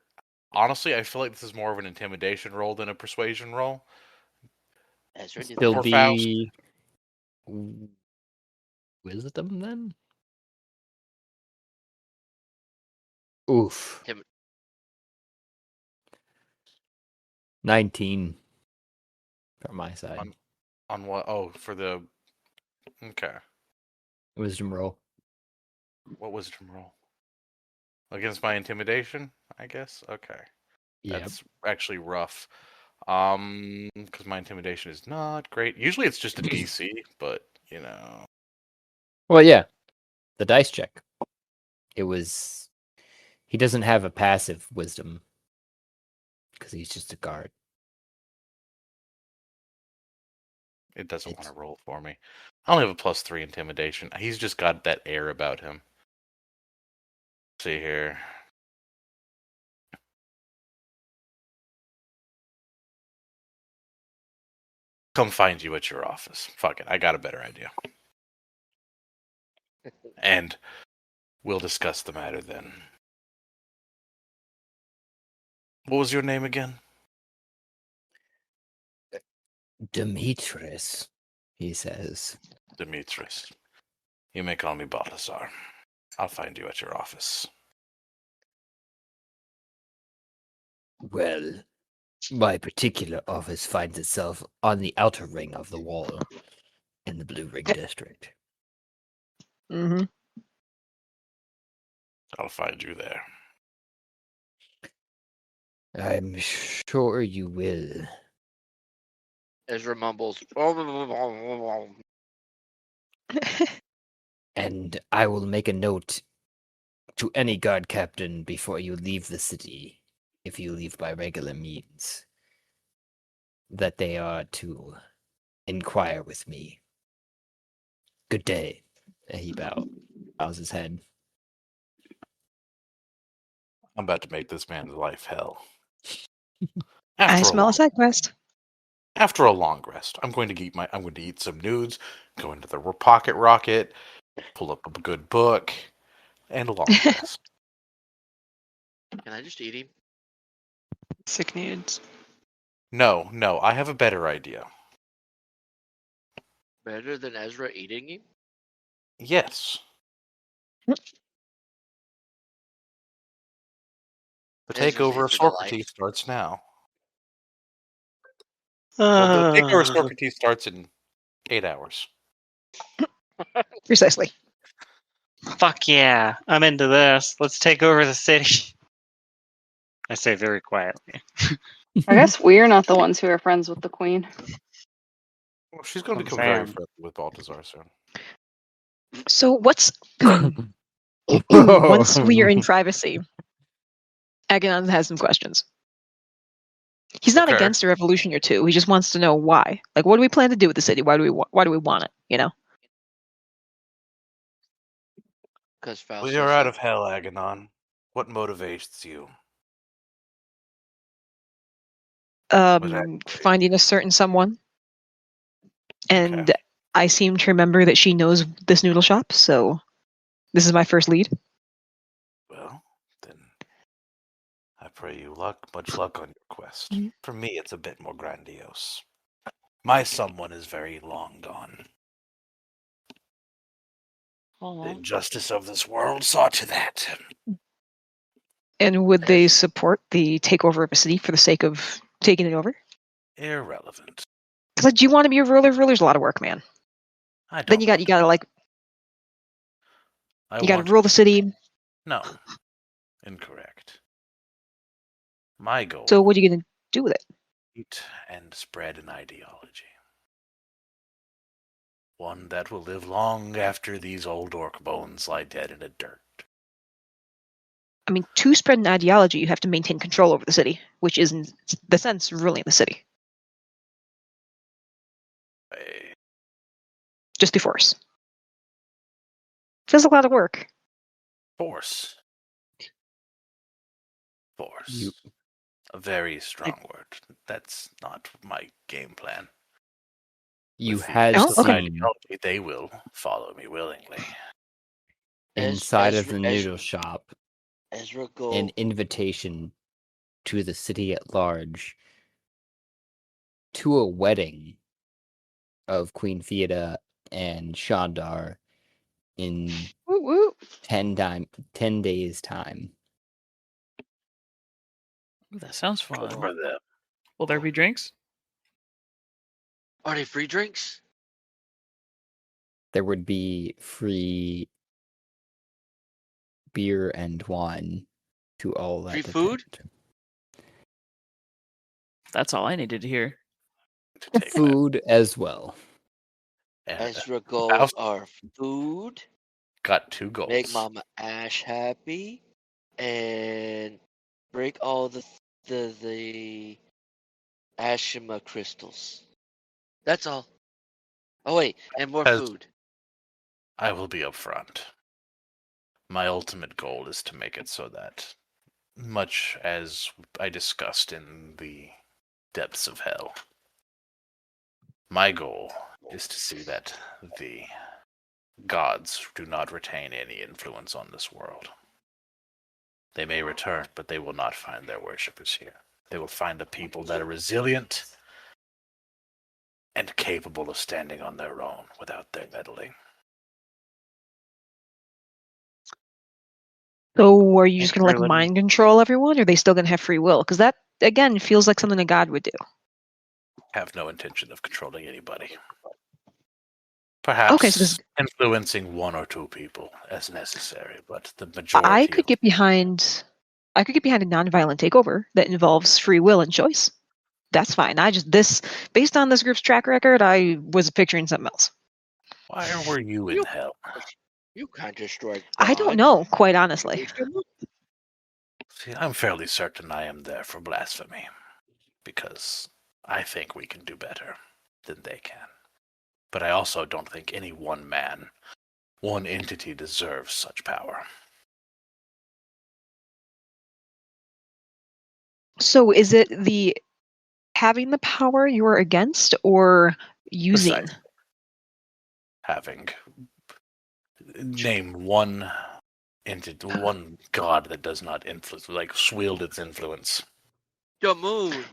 Honestly, I feel like this is more of an intimidation roll than a persuasion roll. Ezra, do Still that. For Faust, be wisdom then? Oof. Tim- 19 from my side. on what? Oh, for the okay. Wisdom roll. What wisdom roll? Against my intimidation, I guess. Okay, Yeah. that's actually rough. Because my intimidation is not great. Usually, it's just a DC, but you know. Well, yeah. The dice check. It was. He doesn't have a passive wisdom because he's just a guard. It doesn't want It's to roll for me. I only have a +3 intimidation. He's just got that air about him. Let's see here. Come find you at your office. Fuck it. I got a better idea. And we'll discuss the matter then. What was your name again? Demetrius, he says. Demetrius. You may call me Balthazar. I'll find you at your office. Well, my particular office finds itself on the outer ring of the wall in the Blue Ring District. Mm-hmm. I'll find you there. I'm sure you will. Ezra mumbles. And I will make a note to any guard captain before you leave the city, if you leave by regular means, that they are to inquire with me. Good day. And he bows his head. I'm about to make this man's life hell. I smell a side quest. After a long rest, I'm going to eat some nudes, go into the pocket rocket, pull up a good book, and a long rest. Can I just eat him? Sick nudes. No, I have a better idea. Better than Ezra eating him? Yes. The Ezra's takeover in of for the life. Socrates starts now. Well, the takeover of Uh, Socrates starts in 8 hours. Precisely. fuck yeah. I'm into this. Let's take over the city. I say very quietly. I guess we're not the ones who are friends with the queen. Well, she's going to I'm become very saying. friendly with Balthazar soon. So what's once we are in privacy, Agamemnon has some questions. He's not Okay. against a revolution or two. He just wants to know why. Like, what do we plan to do with the city? Why do we want it? You know. Because Faust. We are out of hell, Aganon. What motivates you? Finding a certain someone, and Okay. I seem to remember that she knows this noodle shop. So this is my first lead. Well, then I pray you much luck on your quest. For me, it's a bit more grandiose. My someone is very long gone. The Aw. injustice of this world saw to that. And would they support the takeover of a city for the sake of taking it over? Irrelevant. Because do you want to be a ruler? Ruler's a lot of work, man. I don't. Then you gotta like I you gotta want rule the city. No. Incorrect. My goal So what are you gonna do with it? eat and spread an ideology. One that will live long after these old orc bones lie dead in the dirt. I mean, to spread an ideology, you have to maintain control over the city, which is, in the sense, ruling the city. Just through force. Feels a lot of work. Force. A very strong word. That's not my game plan. You With the had Oh, okay. ideology, they will follow me willingly. inside of Ezra- the Ezra- noodle shop Ezra an Gold. invitation to the city at large to a wedding of Queen Theoda and Shandar in Woo woo. 10 days time. Ooh, that sounds For fun. them. Will there be drinks? Are they free drinks? There would be free beer and wine to all that Free food? attend. That's all I needed to hear. To take Food as well. And Ezra Faust goals are food, got 2 goals. make Mama Ash happy, and break all the Ashima crystals. That's all. Oh wait, and more As- food. I will be upfront. My ultimate goal is to make it so that, much as I discussed in the depths of hell, my goal is to see that the gods do not retain any influence on this world. They may return, but they will not find their worshippers here. They will find a people that are resilient and capable of standing on their own without their meddling. So are you just gonna like Really? mind control everyone, or are they still gonna have free will? Because that again feels like something a god would do. Have no intention of controlling anybody. Okay, Perhaps so this, influencing 1 or 2 people as necessary, but the majority I could get behind a non-violent takeover that involves free will and choice. That's fine. Based on this group's track record, I was picturing something else. Why were you in hell? You can't destroy God. I don't know, quite honestly. See, I'm fairly certain I am there for blasphemy, because I think we can do better than they can. But I also don't think any one man, one entity deserves such power. So is it the having the power you're against, or using? Besides having name one entity, one god that does not influence, like wield its influence. The moon.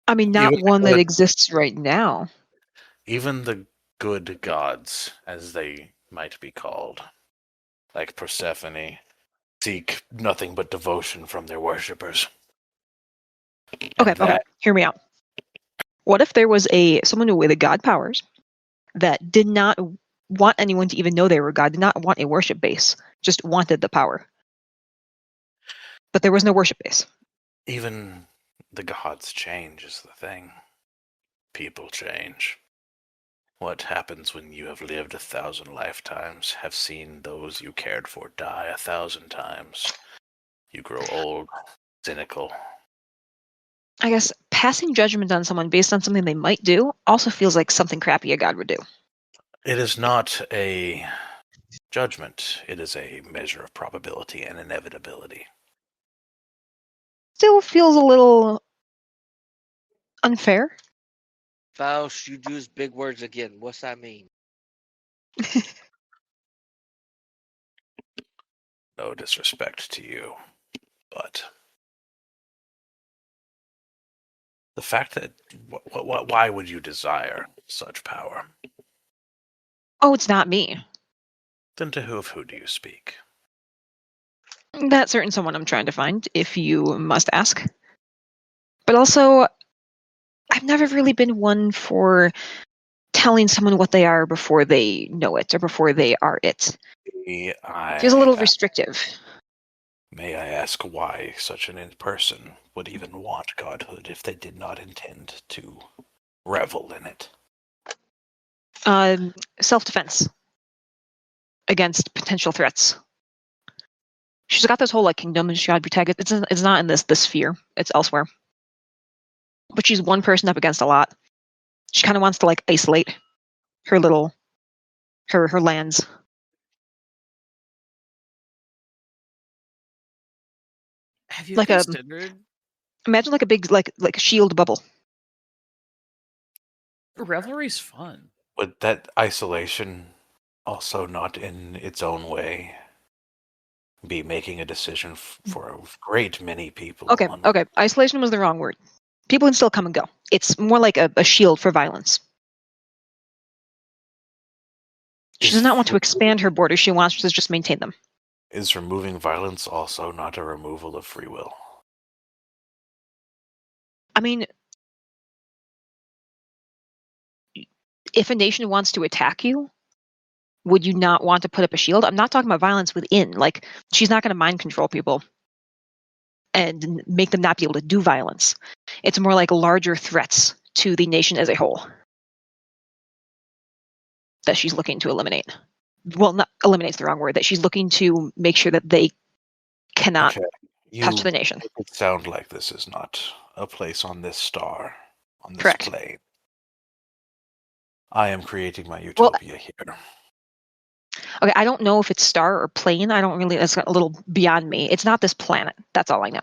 I mean, not Even one that the- exists right now. Even the good gods, as they might be called, like Persephone, seek nothing but devotion from their worshippers. Okay, hear me out. What if there was someone with god powers that did not want anyone to even know they were god, did not want a worship base, just wanted the power, but there was no worship base? Even the gods change is the thing. People change. What happens when you have lived 1,000 lifetimes, have seen those you cared for die 1,000 times? You grow old, cynical. I guess passing judgment on someone based on something they might do also feels like something crappy a god would do. It is not a judgment, it is a measure of probability and inevitability. Still feels a little unfair. Faust, you use big words again. What's that mean? No disrespect to you, but The fact that why would you desire such power? Oh, it's not me. Then to who of who do you speak? That certain someone I'm trying to find, if you must ask. But also, I've never really been one for telling someone what they are before they know it or before they are it. Feels a little restrictive. May I ask why such an person would even want godhood if they did not intend to revel in it? Self-defense against potential threats. She's got this whole like kingdom and she got to protect it. It's not in this sphere. It's elsewhere. But she's one person up against a lot. She kind of wants to like isolate her little her lands. Have you Like a considered imagine like a big like shield bubble. revelry's fun? Would that isolation also not in its own way be making a decision for a great many people? Okay. Isolation was the wrong word. People can still come and go. It's more like a shield for violence. She does not want to expand her borders. She wants to just maintain them. Is removing violence also not a removal of free will? I mean, if a nation wants to attack you, would you not want to put up a shield? I'm not talking about violence within. Like, she's not going to mind control people and make them not be able to do violence. It's more like larger threats to the nation as a whole that she's looking to eliminate. Well, not eliminate's the wrong word. That she's looking to make sure that they cannot touch the nation. It sounds like this is not a place on this star, on this Correct. plane. I am creating my utopia here. Okay, I don't know if it's star or plane. I don't really. It's a little beyond me. It's not this planet. That's all I know.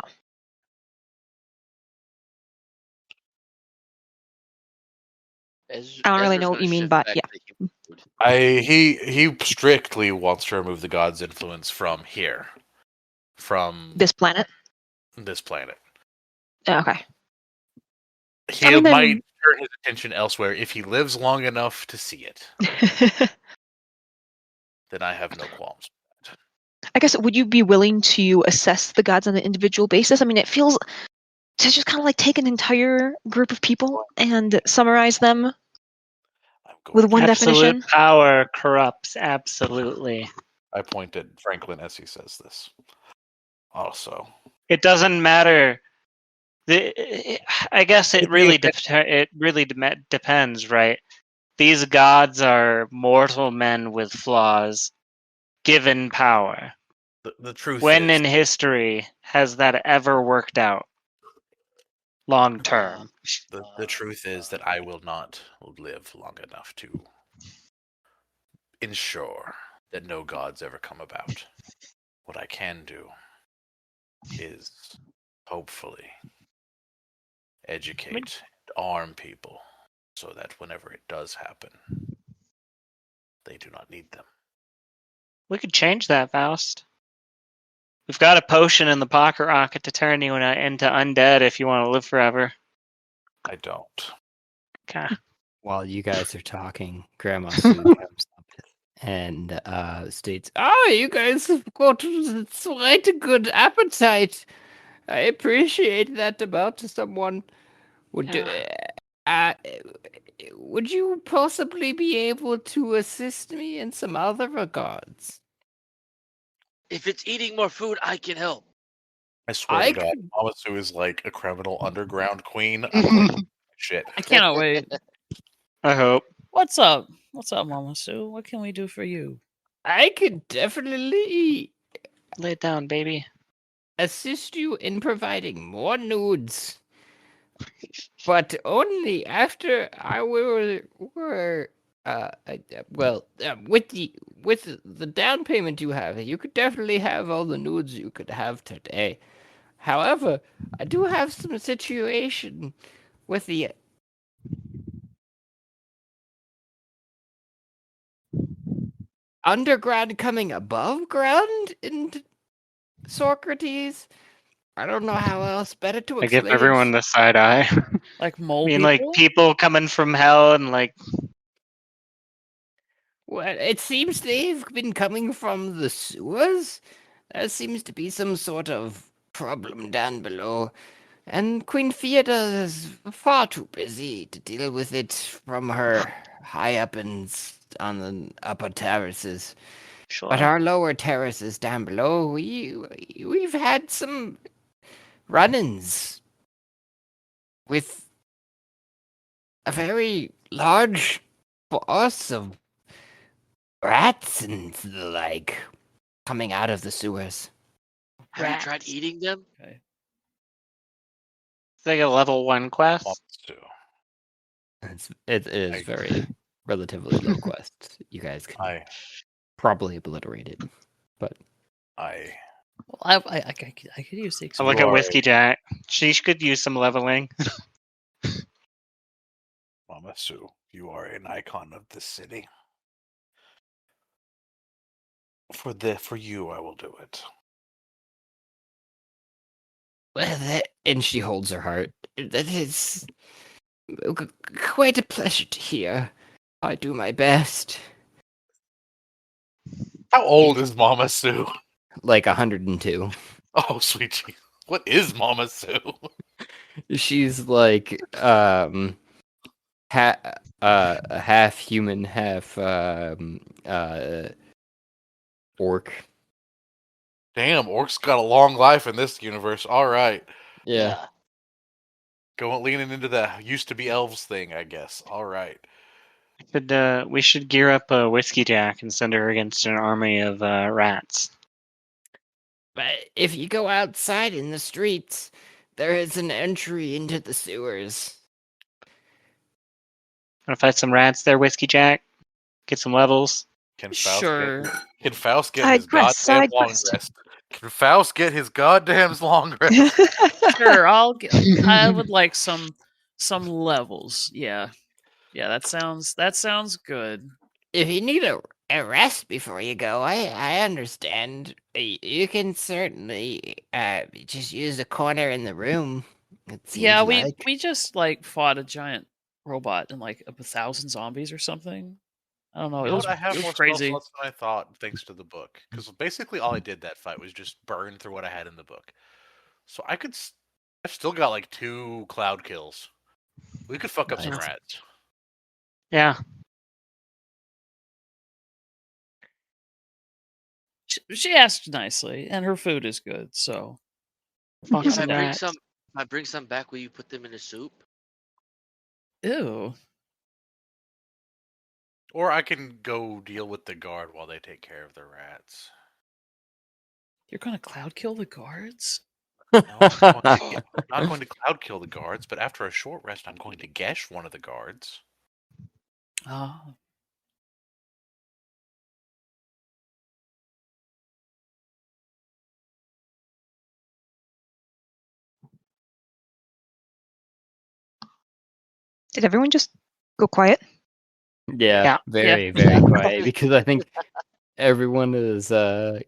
I don't really know what you mean, but yeah. He strictly wants to remove the god's influence from here, from this planet. This planet. Okay. He might turn his attention elsewhere if he lives long enough to see it. Then I have no qualms. I guess, would you be willing to assess the gods on an individual basis? I mean, it feels to just kind of like take an entire group of people and summarize them with one definition. Absolute power corrupts, absolutely. I point at Franklin as he says this. Also, it doesn't matter. I guess it really depends, right? These gods are mortal men with flaws, given power. The truth when is, in history has that ever worked out long term? The truth is that I will not live long enough to ensure that no gods ever come about. What I can do is hopefully educate and arm people so that whenever it does happen, they do not need them. We could change that, Faust. We've got a potion in the pocket rocket to turn you into undead if you want to live forever. I don't. Okay. While you guys are talking, Grandma Sue comes up and states, "Oh, you guys have got quite a good appetite. I appreciate that about someone. Would you possibly be able to assist me in some other regards? If it's eating more food, I can help. I swear to God, Mama Sue is like a criminal underground queen. I'm like, shit. I cannot wait. I hope. What's up? What's up, Mama Sue? What can we do for you? I could definitely lay it down, baby. Assist you in providing more nudes, but only after I were with the down payment you have. You could definitely have all the nudes you could have today. However, I do have some situation with the underground coming above ground in Socrates. I don't know how else better to I give explain everyone it. the side eye. Like I mole mean, people? like people coming from hell and like Well, it seems they've been coming from the sewers. There seems to be some sort of problem down below, and Queen Theodore is far too busy to deal with it from her high up on the upper terraces. But sure. our lower terraces down below, we've had some run-ins with a very large force of rats and the like coming out of the sewers. Have you tried Rats. eating them? Okay. It's like a level 1 quest. Too. It is I- very relatively low quest. You guys can I probably obliterate it, but I Well, I could use the I look You at are Whiskey Jack. She could use some leveling. Mama Sue, you are an icon of this city. For you, I will do it. and she holds her heart. That is quite a pleasure to hear. I do my best. How old is Mama Sue? Like 102. Oh, sweet Jesus. What is Mama Sue? She's like half human, half orc. Damn, orcs got a long life in this universe. All right. Yeah. Going leaning into that used to be elves thing, I guess. All right. We should gear up a Whiskey Jack and send her against an army of rats. But if you go outside in the streets, there is an entry into the sewers. Want to fight some rats there, Whiskey Jack? Get some levels. Can Sure. Can Faust get Side his quest, goddamn side long quest. rest? Can Faust get his goddamn long rest? Sure, I would like some levels. Yeah. Yeah, that sounds good. If you need a rest before you go, I understand. You can certainly just use a corner in the room. It seems Yeah, like. we just like fought a giant robot and like 1,000 zombies or something. I don't know. You It know was what? I have more spell crazy. slots than I thought, thanks to the book. Because basically all I did that fight was just burn through what I had in the book. So I've still got like 2 cloud kills. We could fuck up some Nice. rats. Yeah. She asked nicely, and her food is good. So Fuck If some rats. I bring some back, will you put them in a soup? ew. Or I can go deal with the guard while they take care of the rats. You're gonna cloud kill the guards? No, I'm not going to cloud kill the guards, but after a short rest, I'm going to gash one of the guards. Oh. Did everyone just go quiet? Yeah, Yeah. very, very quiet. Because I think everyone is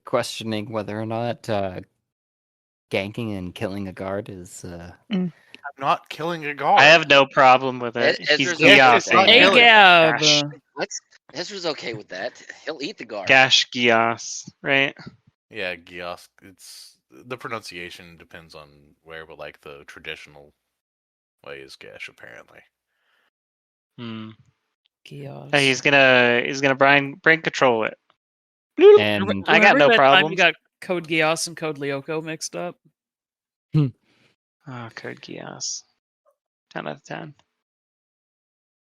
questioning whether or not ganking and killing a guard is. I'm not killing a guard. I have no problem with it. He's Ezra's okay with Giosing that. Hey, it. Gab. Gosh. What? Ezra's okay with that. He'll eat the guard. Gash Gios, right? Yeah, Gios. It's the pronunciation depends on where, but like the traditional way is gash apparently. Hmm. Chaos. He's gonna brain control it. And I got Remember no that time problems. you got Code Geass and Code Lyoko mixed up? Oh, Code Gios. 10 out of 10.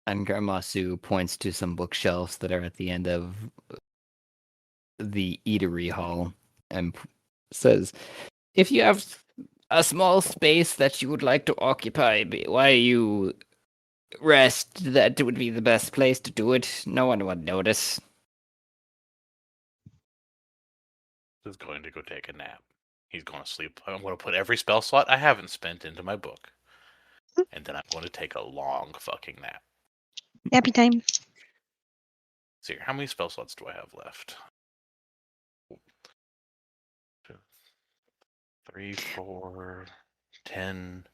and Grandma Sue points to some bookshelves that are at the end of the eatery hall and says, "If you have a small space that you would like to occupy while you rest, that would be the best place to do it. No one would notice." He's going to go take a nap. He's going to sleep. I'm going to put every spell slot I haven't spent into my book. And then I'm going to take a long fucking nap. Happy time. See, how many spell slots do I have left? 3, 4, 10.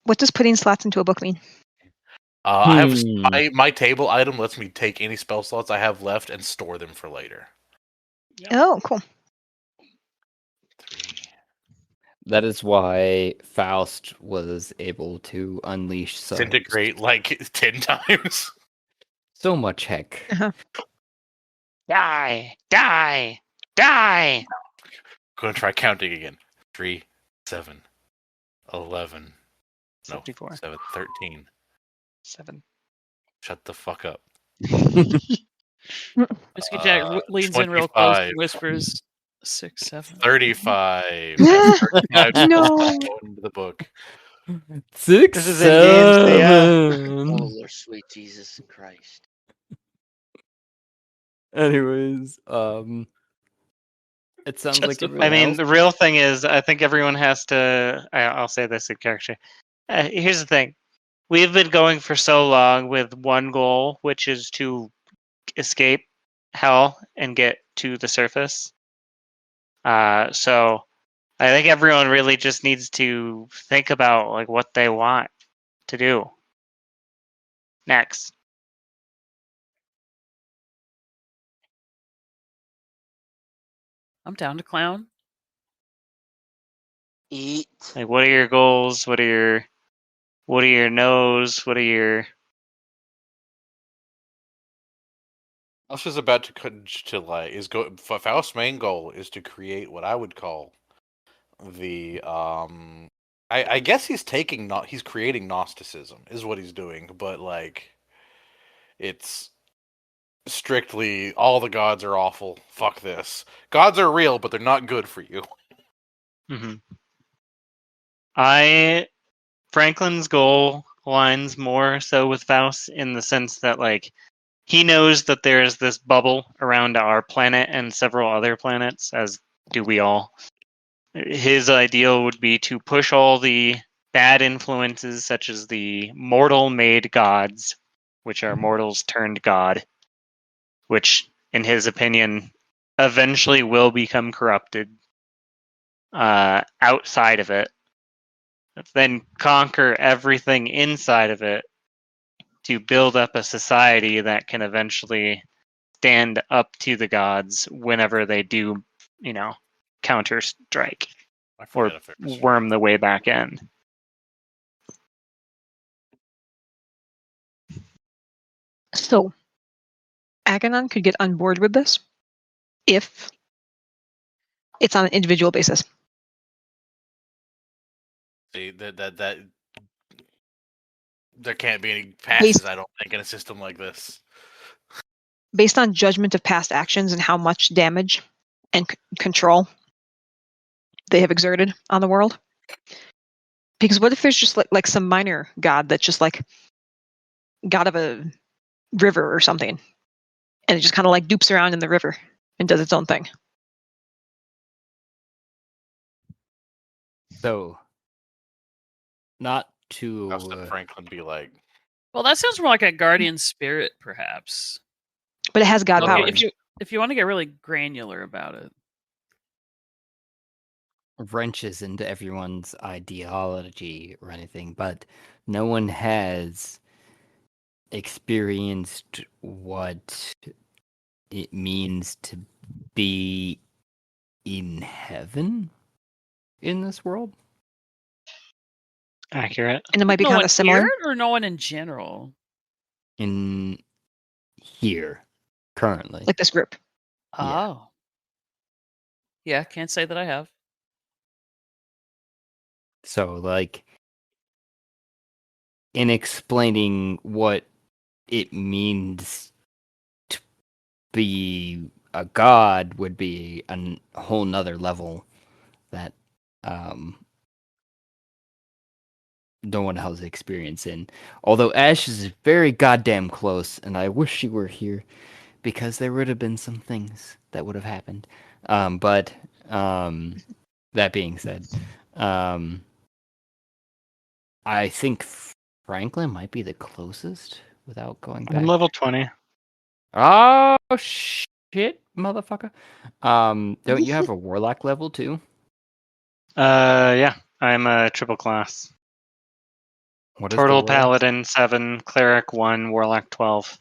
What does putting slots into a book mean? I have my table item lets me take any spell slots I have left and store them for later. Oh, cool. 3. That is why Faust was able to unleash Disintegrate like 10 times. so much heck. Die! Die! Die! Gonna try counting again. 3, 7, 11. No, 74. 7, 13. 7. Shut the fuck up. Whiskey Jack leans in real close and whispers, 6, 7. 35. That's 35 No. going into the book. 6, This is in games, so yeah. 7. Oh, Lord, sweet Jesus Christ. Anyways, it sounds Just like a everyone I mean, else. the real thing is, I think everyone has to. I'll say this in character. Here's the thing: we've been going for so long with one goal, which is to escape hell and get to the surface. So I think everyone really just needs to think about like what they want to do next. I'm down to clown. Eat. Like, what are your goals? What are your no's? What are your Faust is about Faust's main goal is to create what I would call the I guess he's creating Gnosticism is what he's doing, but like it's strictly all the gods are awful. Fuck this. Gods are real, but they're not good for you. Franklin's goal aligns more so with Faust in the sense that like he knows that there's this bubble around our planet and several other planets, as do we all. His ideal would be to push all the bad influences, such as the mortal-made gods, which are mortals turned god, which, in his opinion, eventually will become corrupted outside of it, then conquer everything inside of it to build up a society that can eventually stand up to the gods whenever they do, counter strike or worm the way back in. So, Aganon could get on board with this if it's on an individual basis. See that there can't be any passes, I don't think, in a system like this. Based on judgment of past actions and how much damage and control they have exerted on the world. Because what if there's just like some minor god that's just like god of a river or something, and it just kind of like dupes around in the river and does its own thing? So, not to Franklin be like. Well, that sounds more like a guardian spirit, perhaps. But it has god powers. If you want to get really granular about it. wrenches into everyone's ideology or anything, but no one has experienced what it means to be in heaven in this world. Accurate. And it might be No kind one of similar. here or no one in general? In here, currently. Like this group. Oh. Yeah, can't say that I have. So, like, in explaining what it means to be a god would be a whole nother level that no one has experience in. Although Ash is very goddamn close, and I wish she were here because there would have been some things that would have happened. But that being said, I think Franklin might be the closest without going back. I'm level 20. Oh shit, motherfucker! Don't you have a warlock level too? Yeah, I'm a triple class. What is Total the warlock? Paladin 7, Cleric 1, Warlock 12.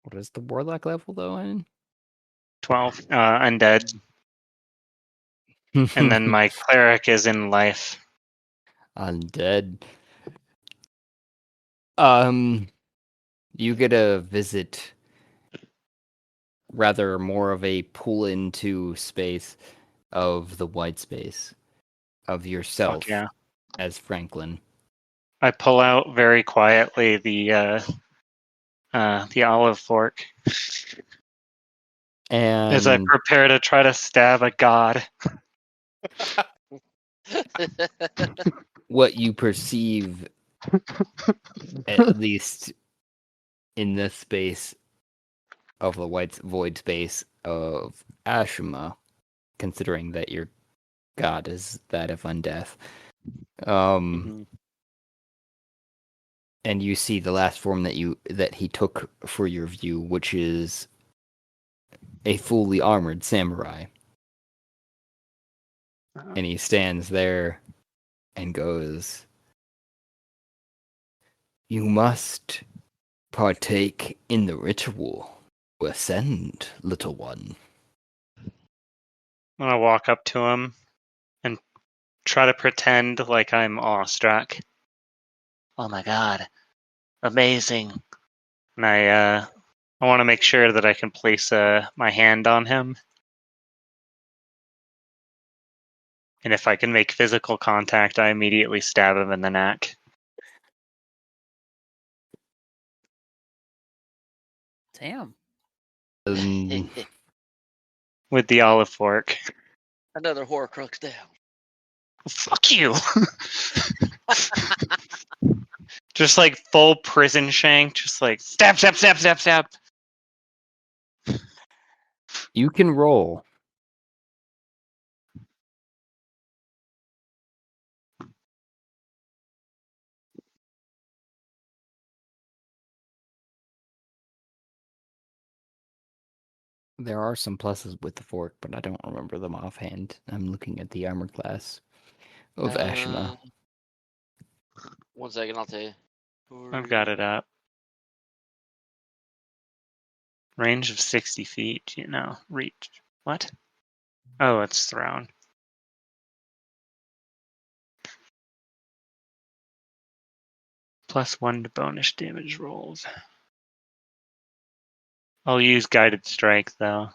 What is the warlock level though? In 12. Undead. And then my Cleric is in life. undead. You get a visit, rather more of a pull into space of the white space of yourself Fuck yeah. as Franklin. I pull out very quietly the olive fork as I And prepare to try to stab a god. what you perceive, at least in this space of the white void space of Ashima, considering that your god is that of undeath. Mhm. And you see the last form that he took for your view, which is a fully armored samurai. And he stands there and goes, "You must partake in the ritual to ascend, little one." I'm gonna walk up to him and try to pretend like I'm awestruck. Oh my god, amazing! And I want to make sure that I can place my hand on him, and if I can make physical contact, I immediately stab him in the neck. Damn. With the olive fork. Another Horcrux down. Fuck you! Just like full prison shank, just like stab, stab, stab, stab, stab. You can roll. There are some pluses with the fork, but I don't remember them offhand. I'm looking at the armor class of Ashima. 1 second, I'll tell you. I've got it up. Range of 60 feet, you know. Reach. What? Oh, it's thrown. +1 to bonus damage rolls. I'll use Guided Strike, though,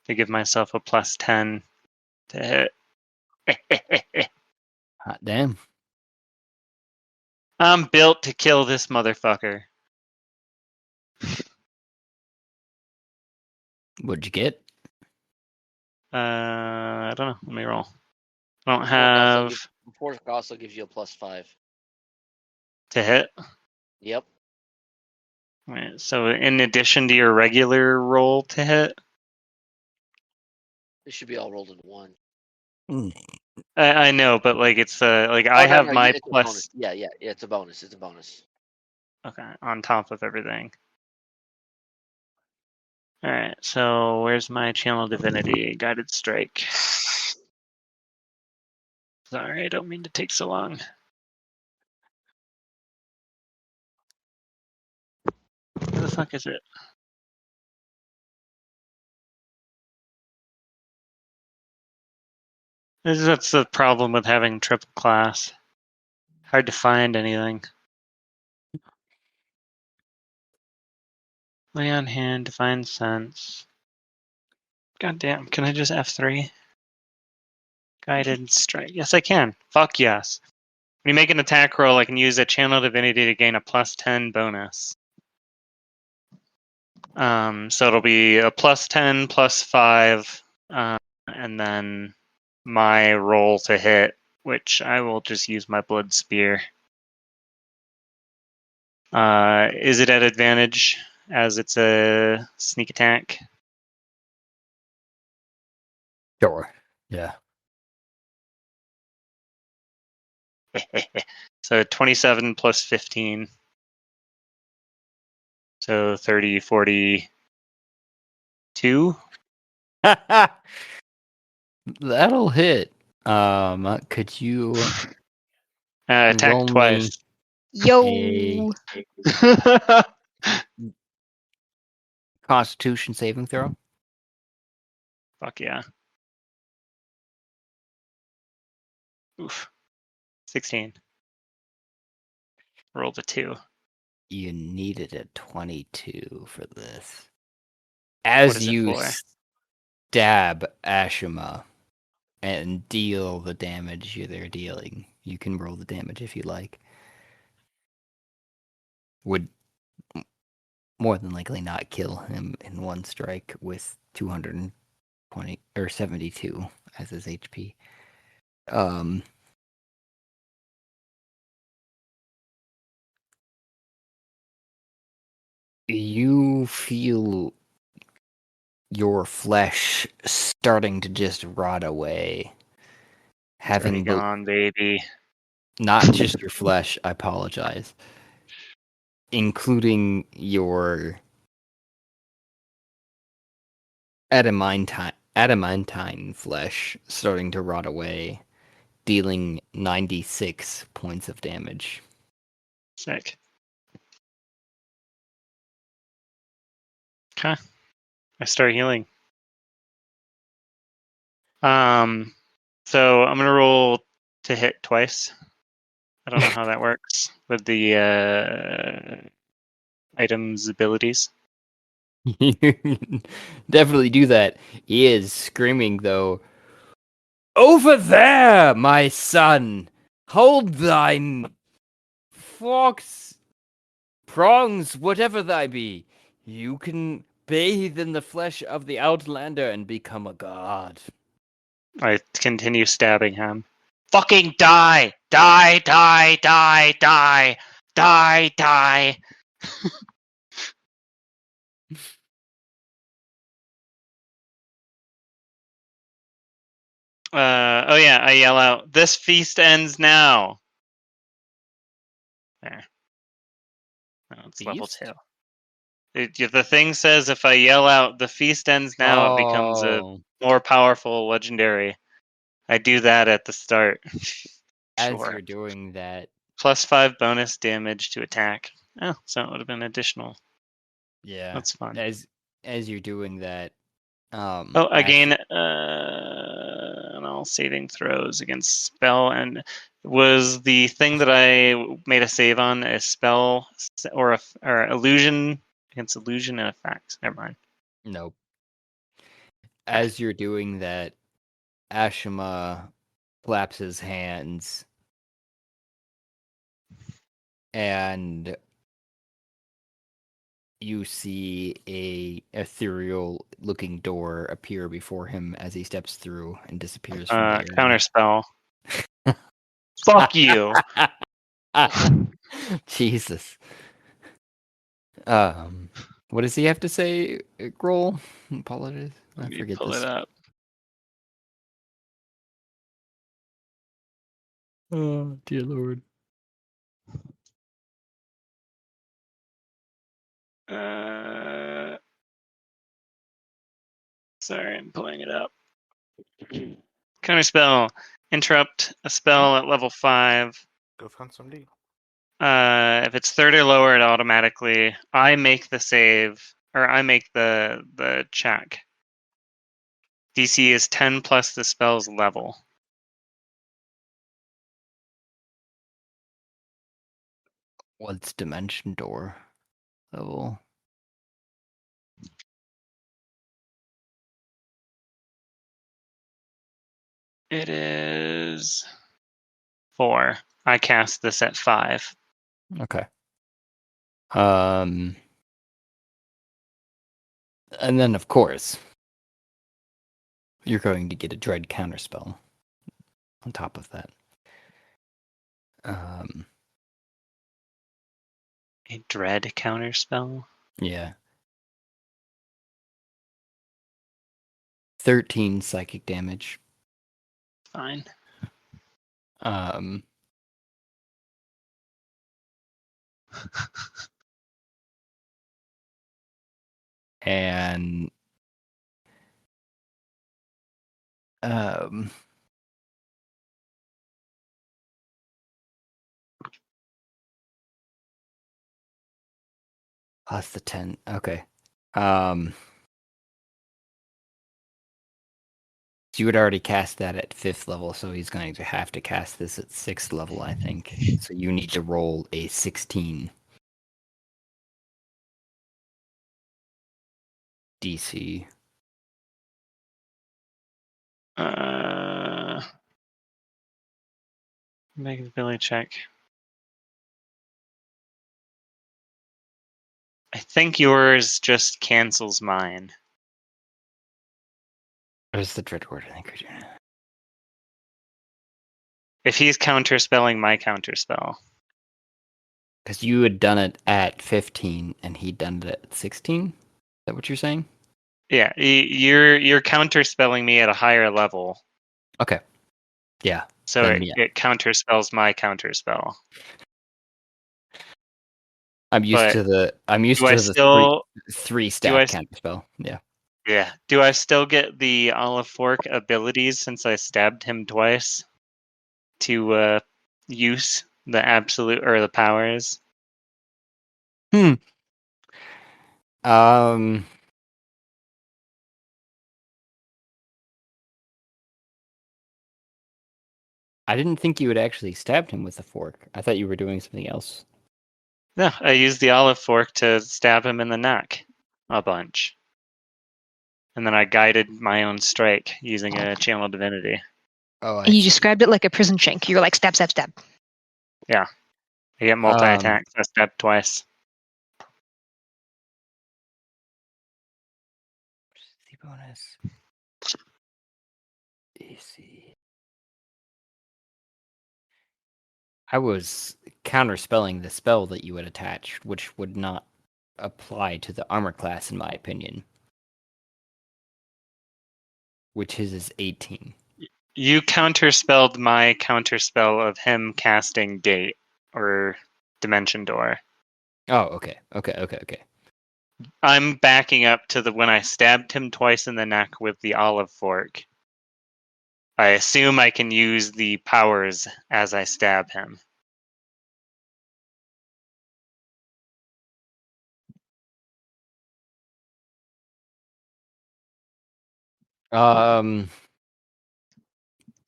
to give myself a +10 to hit. Hot damn. I'm built to kill this motherfucker. What'd you get? I don't know. Let me roll. I don't Fork have also gives you a +5. to hit. Yep. Right, so in addition to your regular roll to hit, It should be all rolled into one. I know, but like it's like Oh, I no, have no, my it's a plus. bonus. Yeah, it's a bonus. It's a bonus. Okay, on top of everything. All right, so where's my channel divinity guided strike? Sorry, I don't mean to take so long. Where the fuck is it? That's the problem with having triple class. Hard to find anything. Lay on hand, divine sense. God damn, can I just F3? Guided strike. Yes, I can. Fuck yes. When you make an attack roll, I can use a channel divinity to gain a +10 bonus. So it'll be a +10, +5, and then my roll to hit, which I will just use my blood spear. Is it at advantage as it's a sneak attack? Sure. Yeah. So 27 plus 15. So 30, 42. That'll hit. Could you Attack roll me twice. Yo. a Constitution saving throw? Fuck yeah. Oof. 16. Rolled a 2. You needed a 22 for this. What As is it you for? stab Ashima and deal the damage they're dealing, you can roll the damage if you like. Would more than likely not kill him in one strike with 220 or 72 as his HP. You feel your flesh starting to just rot away. It's already Having gone, baby. not just your flesh, I apologize. Including your adamantine flesh starting to rot away, dealing 96 points of damage. Sick. Okay. I start healing. So I'm gonna roll to hit twice. I don't know how that works with the items abilities. Definitely do that. He is screaming though. Over there, my son! Hold thine forks, prongs, whatever thy be. You can bathe in the flesh of the Outlander and become a god. I continue stabbing him. Fucking die! Die, die, die, die, die, die. Oh yeah, I yell out, "This feast ends now!" There. Oh, it's level Feast? 2. The thing says if I yell out, "The feast ends now," it becomes a Oh, more powerful legendary. I do that at the start. as Sure. you're doing that, +5 bonus damage to attack. Oh, so it would have been additional. yeah, That's fun. as you're doing that, Oh, again, all saving throws against spell. And was the thing that I made a save on a spell or illusion against illusion and effects? Never mind. nope. As you're doing that, Ashima claps his hands and you see a ethereal looking door appear before him as he steps through and disappears from the area. Counter spell. Fuck you. Jesus. What does he have to say, Grohl? Apologies. I Let me forget pull this. it up. Oh, dear Lord. Sorry, I'm pulling it up. Counter spell. Interrupt a spell at level 5. Go find some D. If it's 3rd or lower, it automatically. I make the save, or I make the check. DC is 10 plus the spell's level. What's dimension door level? It is 4. I cast this at 5. Okay. And then of course you're going to get a dread counterspell on top of that. A dread counter spell. Yeah. 13 psychic damage. Fine. And Plus the 10. Okay. You had already cast that at 5th level, so he's going to have to cast this at 6th level, I think. So you need to roll a 16 DC. Make a ability check. I think yours just cancels mine. What is the dread word? I think creature. If he's counterspelling my counterspell. Because you had done it at 15 and he'd done it at 16? Is that what you're saying? Yeah, you're counterspelling me at a higher level. Okay. Yeah. So Then, yeah. it counterspells my counterspell. I'm used But to the do I still three stat counterspell. Yeah. Yeah. Do I still get the olive fork abilities since I stabbed him twice to use the absolute or the powers? I didn't think you had actually stabbed him with a fork. I thought you were doing something else. No, I used the olive fork to stab him in the neck a bunch. And then I guided my own strike using a channel divinity. Oh, And you described it like a prison shank. You were like, stab, stab, stab. Yeah. I get multi-attacks. I stabbed twice. The bonus. AC. I was counterspelling the spell that you had attached, which would not apply to the armor class, in my opinion. Which his is 18. You counterspelled my counterspell of him casting Gate or Dimension Door. Oh, okay. Okay. I'm backing up to the when I stabbed him twice in the neck with the olive fork. I assume I can use the powers as I stab him.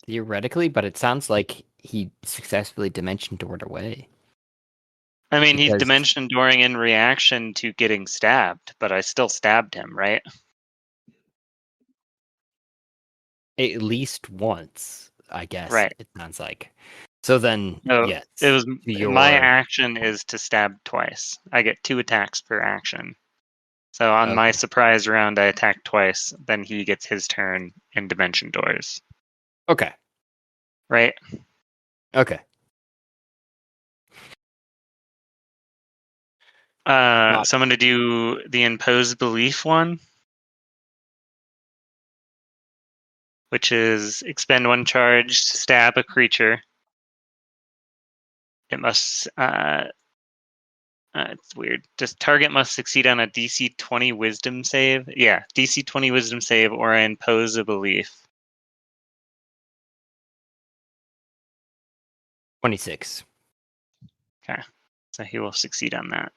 Theoretically, but it sounds like he successfully dimension doored away. I mean, he's Because- dimension dooring in reaction to getting stabbed, but I still stabbed him, right? At least once, I guess. Right. It sounds like. So then, No, yes. it was your... my action is to stab twice. I get 2 attacks per action. So on my surprise round, I attack twice. Then he gets his turn in dimension doors. Okay. Right? Okay. So I'm going to do the impose belief one, which is expend 1 charge to stab a creature. It must. It's weird. Just target must succeed on a DC 20 Wisdom save. Yeah, DC 20 Wisdom save, or I impose a belief. 26. Okay, so he will succeed on that.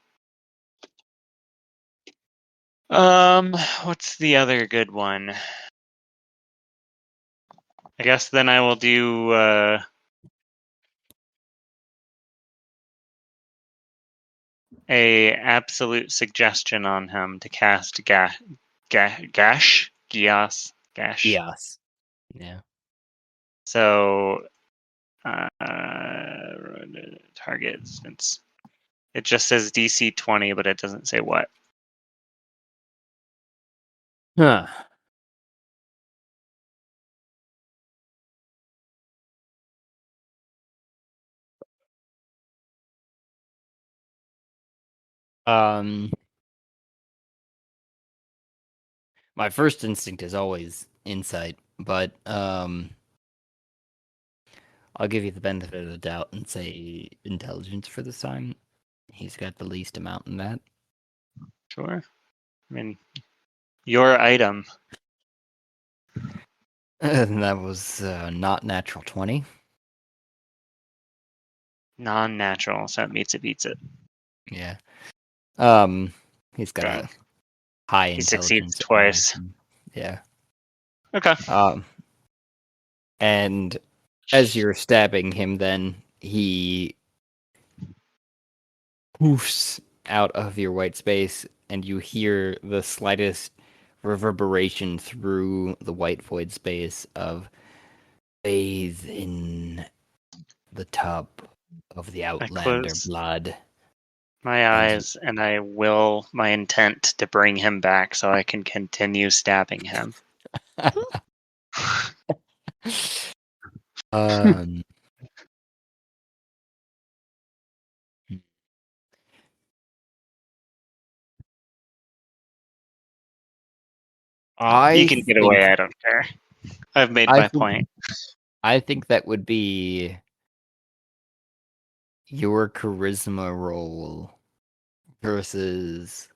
What's the other good one? I guess then I will do a absolute suggestion on him to cast Gash. Yes. Yeah. So targets. It just says DC 20, but it doesn't say what. Huh. My first instinct is always insight, but I'll give you the benefit of the doubt and say intelligence for this time. He's got the least amount in that. Sure. I mean, your item. And that was not natural 20. Non-natural, so it meets it beats it. Yeah. He's got Dang. a high He succeeds intelligence. twice. Yeah. Okay. And as you're stabbing him, then he poofs out of your white space, and you hear the slightest reverberation through the white void space of bathe in the tub of the I Outlander close blood. my And eyes and I will my intent to bring him back so I can continue stabbing him. um, You I can get think away, I don't care. I've made I my think point. I think that would be your charisma roll versus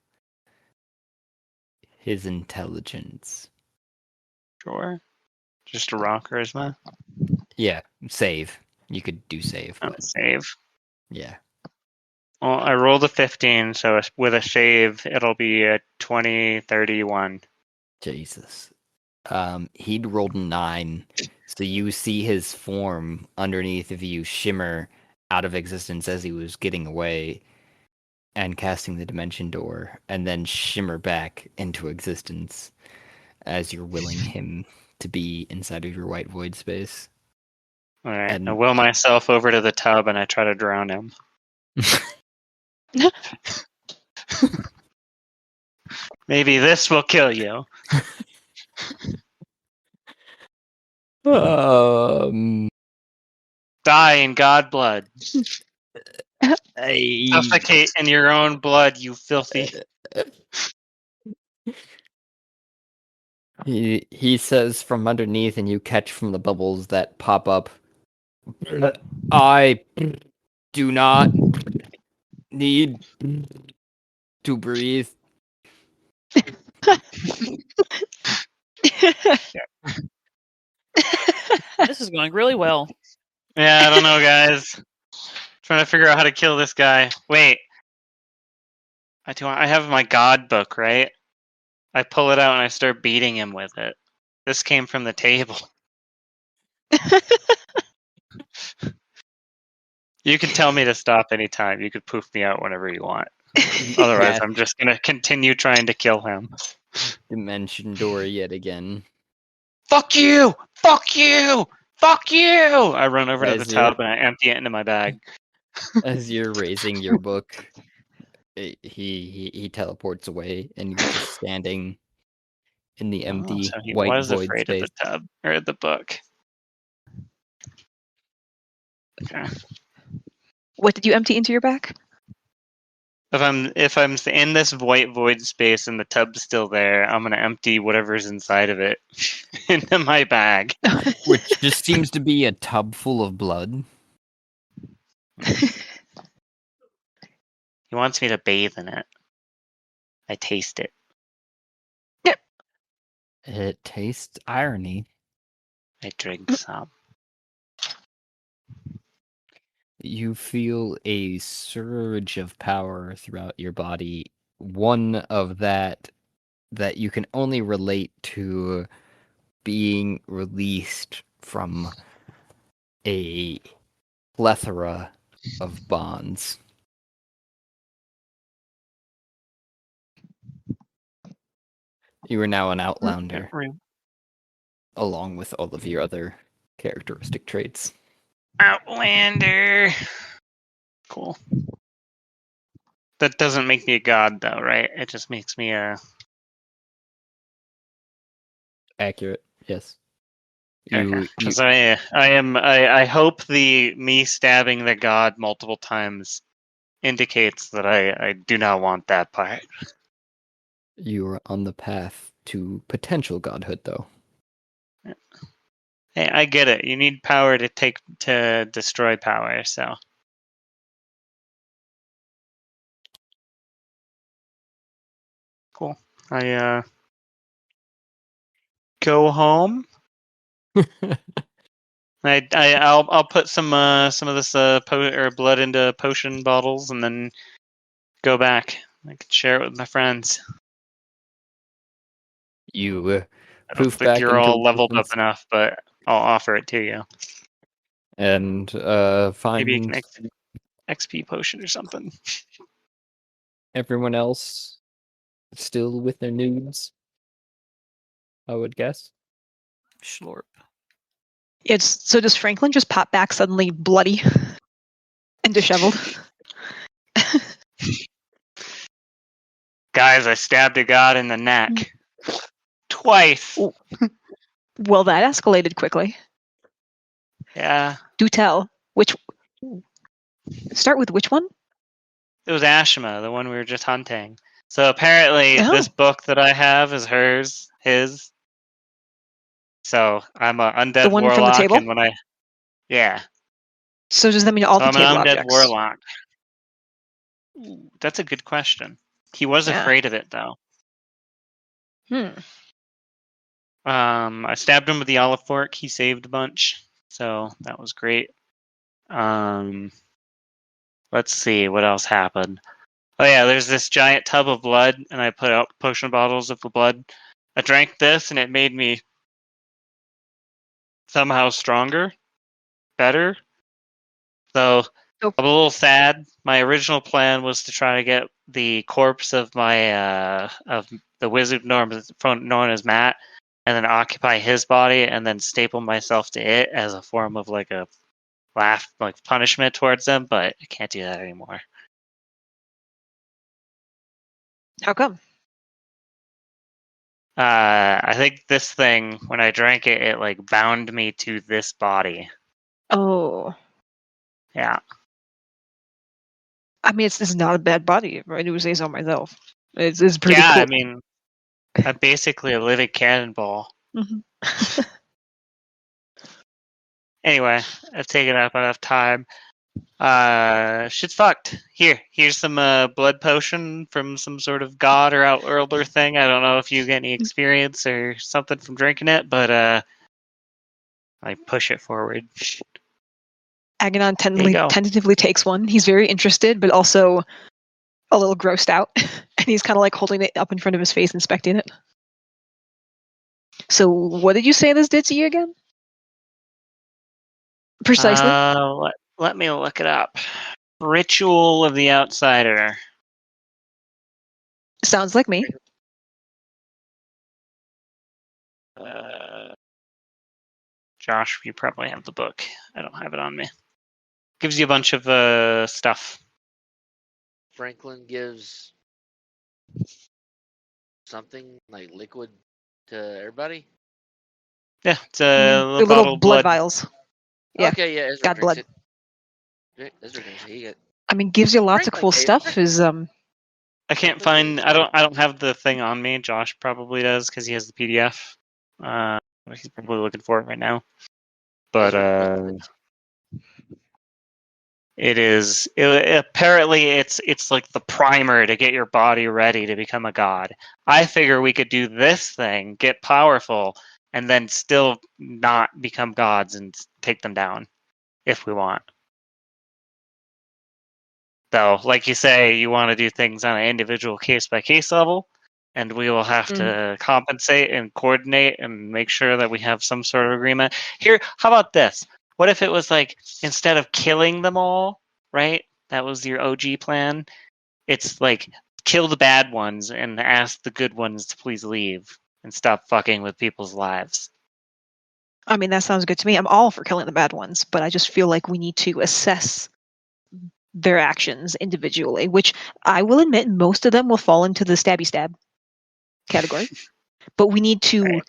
his intelligence. Sure. Just a raw charisma. Yeah, save. You could do save, Oh, but save. yeah. Well, I rolled a 15, so with a shave, it'll be a 20, 31. Jesus. He'd rolled a 9, so you see his form underneath of you shimmer out of existence as he was getting away and casting the dimension door, and then shimmer back into existence as you're willing him to be inside of your white void space. Alright, I And will myself over to the tub and I try to drown him. Maybe this will kill you. um, Die in God blood. I- Suffocate in your own blood, you filthy. he says from underneath, and you catch from the bubbles that pop up. I do not need to breathe. This is going really well. Yeah, I don't know, guys. Trying to figure out how to kill this guy. Wait. I have my God book, right? I pull it out and I start beating him with it. This came from the table. You can tell me to stop anytime. You could poof me out whenever you want. Otherwise, Yeah, I'm just gonna continue trying to kill him. dimension door yet again. Fuck you! Fuck you! Fuck you! I run over to the As you're tub and I empty it into my bag. as you're raising your book, he teleports away, and you're just standing in the Oh, empty so he white was void afraid of space. the tub or the book. Okay. What did you empty into your bag? If I'm in this white void space and the tub's still there, I'm gonna empty whatever's inside of it into my bag. Which just seems to be a tub full of blood. He wants me to bathe in it. I taste it. It tastes irony. I drink some. You feel a surge of power throughout your body. One of that you can only relate to being released from a plethora of bonds. You are now an Outlander, along with all of your other characteristic traits. Outlander. Cool. That doesn't make me a god, though, right? It just makes me a. Accurate, yes. Because I hope the me stabbing the god multiple times indicates that I do not want that part. You are on the path to potential godhood, though. Hey, I get it. You need power to destroy power, so. Cool. I go home. I'll put some of this blood into potion bottles and then go back. I could share it with my friends. You I don't poof think back you're into all leveled up existence enough, but I'll offer it to you. and Maybe you find can XP potion or something. everyone else still with their nudes, I would guess. Schlorp. So does Franklin just pop back suddenly bloody and disheveled? Guys, I stabbed a god in the neck. Twice. Ooh. Well, that escalated quickly. Yeah. Do tell. Start with which one? It was Ashima, the one we were just hunting. So apparently this book that I have is his. So I'm an undead The one warlock, from the table? and yeah. So does that mean all So the I'm an table undead objects? warlock. Ooh, that's a good question. He was Yeah. afraid of it though. Hmm. I stabbed him with the olive fork. He saved a bunch, so that was great. Let's see what else happened. Oh yeah, there's this giant tub of blood, and I put out potion bottles of the blood. I drank this, and it made me somehow stronger, better. So Oh. I'm a little sad. My original plan was to try to get the corpse of of the wizard known as Matt, and then occupy his body, and then staple myself to it as a form of like a punishment towards them. But I can't do that anymore. How come? I think this thing, when I drank it, it like bound me to this body. Oh. Yeah. I mean, it's not a bad body. I do say so myself. It's pretty Yeah, cool. I mean, I'm basically a living cannonball. Mm-hmm. Anyway, I've taken up enough time. Shit's fucked. Here's some blood potion from some sort of god or outworlder thing. I don't know if you get any experience or something from drinking it, but I push it forward. Aganon There you go. tentatively takes one. He's very interested, but also a little grossed out. And he's kind of like holding it up in front of his face, inspecting it. So, what did you say this did to you again? Precisely. Let me look it up. Ritual of the Outsider. Sounds like me. Josh, you probably have the book. I don't have it on me. Gives you a bunch of stuff. Franklin gives something like liquid to everybody. Yeah, it's The a little bottle of blood vials. Yeah. Okay, yeah, Ezra God drinks blood. it. Ezra drinks it. He got I mean, gives you lots of Franklin cool gave stuff. I can't find. I don't have the thing on me. Josh probably does because he has the PDF. He's probably looking for it right now. But apparently it's like the primer to get your body ready to become a god. I figure we could do this thing, get powerful, and then still not become gods and take them down if we want. So, like you say, you want to do things on an individual case-by-case level, and we will have to compensate and coordinate and make sure that we have some sort of agreement. Here, how about this? What if it was like, instead of killing them all, right? That was your OG plan. It's like, kill the bad ones and ask the good ones to please leave and stop fucking with people's lives. I mean, that sounds good to me. I'm all for killing the bad ones, but I just feel like we need to assess their actions individually, which I will admit most of them will fall into the stabby stab category. But we need to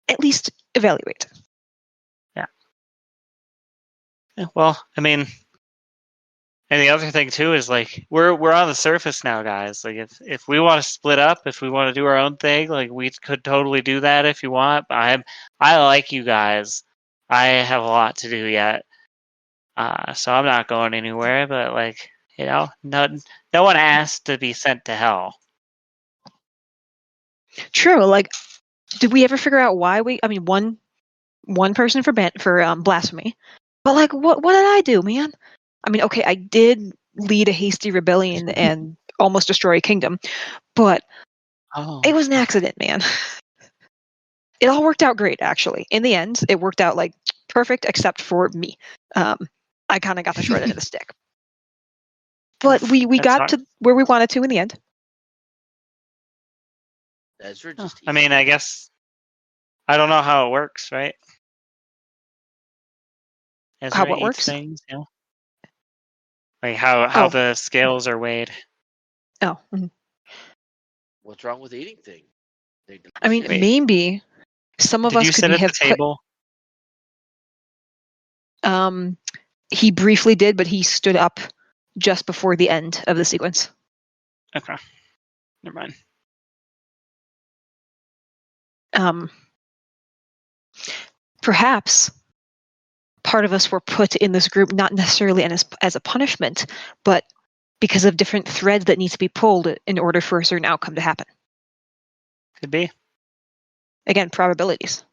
at least evaluate. Yeah. Well, I mean, and the other thing too is like we're on the surface now, guys. Like if we want to split up, if we want to do our own thing, like we could totally do that if you want. I like you guys. I have a lot to do yet. So I'm not going anywhere, but like, you know, no one asked to be sent to hell. True. Like, did we ever figure out why I mean, one person for blasphemy, but like, what did I do, man? I mean, okay, I did lead a hasty rebellion and almost destroy a kingdom. But Oh. it was an accident, man. It all worked out great, actually. In the end, it worked out like perfect, except for me. I kind of got the short end of the stick. But we That's got hard. to where we wanted to in the end. Ezra Huh. just I mean, I guess I don't know how it works, right? Ezra what eats works? things, you know? Like how Oh. the scales are weighed. Oh. Mhm. What's wrong with eating things? I mean, Wait. maybe some of Did us you could sit be at have the table? put. He briefly did, but he stood up just before the end of the sequence. Okay. Never mind. Perhaps part of us were put in this group not necessarily as a punishment, but because of different threads that need to be pulled in order for a certain outcome to happen. Could be. Again, probabilities.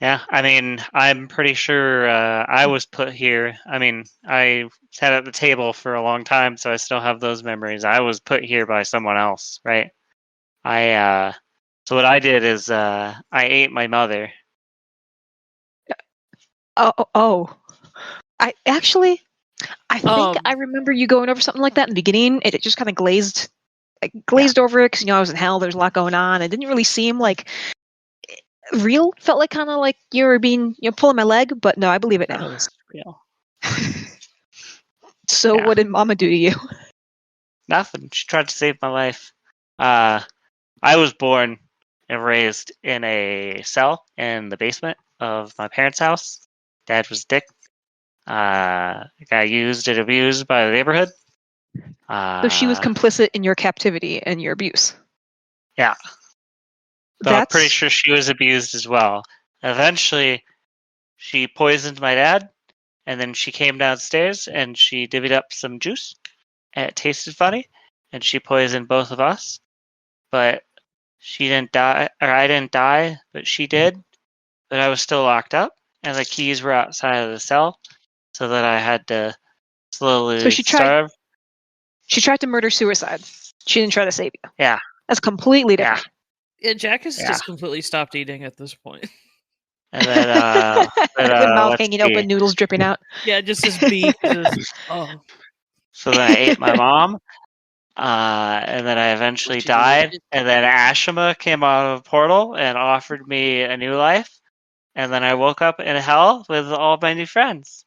Yeah, I mean, I'm pretty sure I was put here. I mean, I sat at the table for a long time, so I still have those memories. I was put here by someone else, right? So what I did is I ate my mother. Oh. I think I remember you going over something like that in the beginning, and it just kind of glazed over it because I was in hell. There's a lot going on. It didn't really seem like real. Felt like kind of like you were being pulling my leg, but no, I believe it That now. was real. So Yeah. what did Mama do to you? Nothing. She tried to save my life. I was born and raised in a cell in the basement of my parents' house. Dad was a dick. Got used and abused by the neighborhood. So she was complicit in your captivity and your abuse. Yeah. But I'm pretty sure she was abused as well. Eventually, she poisoned my dad, and then she came downstairs and she divvied up some juice, and it tasted funny, and she poisoned both of us. But she didn't die, or I didn't die, but she did. But I was still locked up, and the keys were outside of the cell, so that I had to slowly So she tried. starve. She tried to murder suicide. She didn't try to save you. Yeah. That's completely different. Yeah, Jack has Yeah. just completely stopped eating at this point. And then, The mouth let's hanging see. open, noodles dripping out. Yeah, just his beak. So then I ate my mom, and then I eventually Was she died. delicious? And then Ashima came out of a portal and offered me a new life. And then I woke up in hell with all my new friends.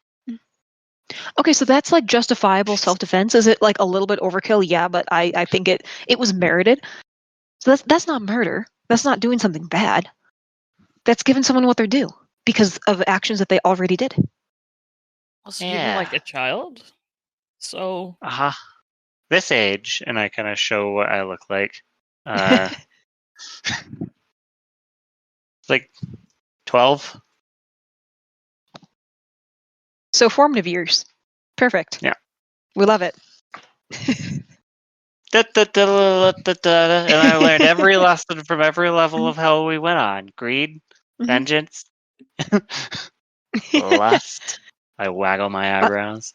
Okay, so that's like justifiable self-defense. Is it like a little bit overkill? Yeah, but I think it was merited. So that's not murder. That's not doing something bad. That's giving someone what they're due because of actions that they already did. Also, you're like a child, so This age, and I kind of show what I look like. Like 12. So formative years. Perfect. Yeah. We love it. And I learned every lesson from every level of hell we went on. Greed, vengeance, lust. I waggle my eyebrows.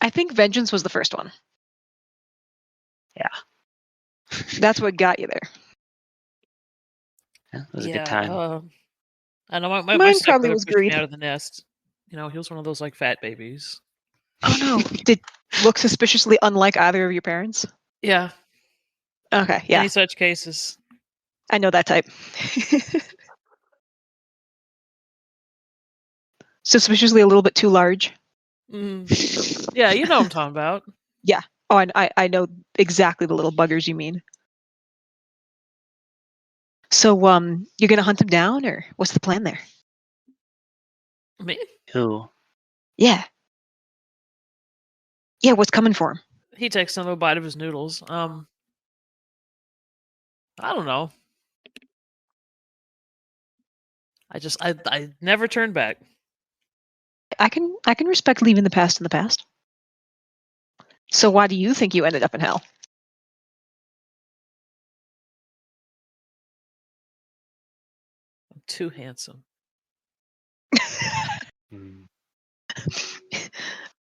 I think vengeance was the first one. Yeah. That's what got you there. Yeah, it was a good time. I know my Mine probably stepbrother was pushed me greed. out of the nest. He was one of those like fat babies. Oh no! Did look suspiciously unlike either of your parents? Yeah. Okay, yeah. Any such cases. I know that type. Suspiciously a little bit too large. Yeah, you know what I'm talking about. Yeah. Oh, I know exactly the little buggers you mean. So, you're gonna hunt him down, or what's the plan there? Me? Who? Yeah. Yeah, what's coming for him? He takes another bite of his noodles. I don't know. I never turned back. I can respect leaving the past in the past. So why do you think you ended up in hell? I'm too handsome.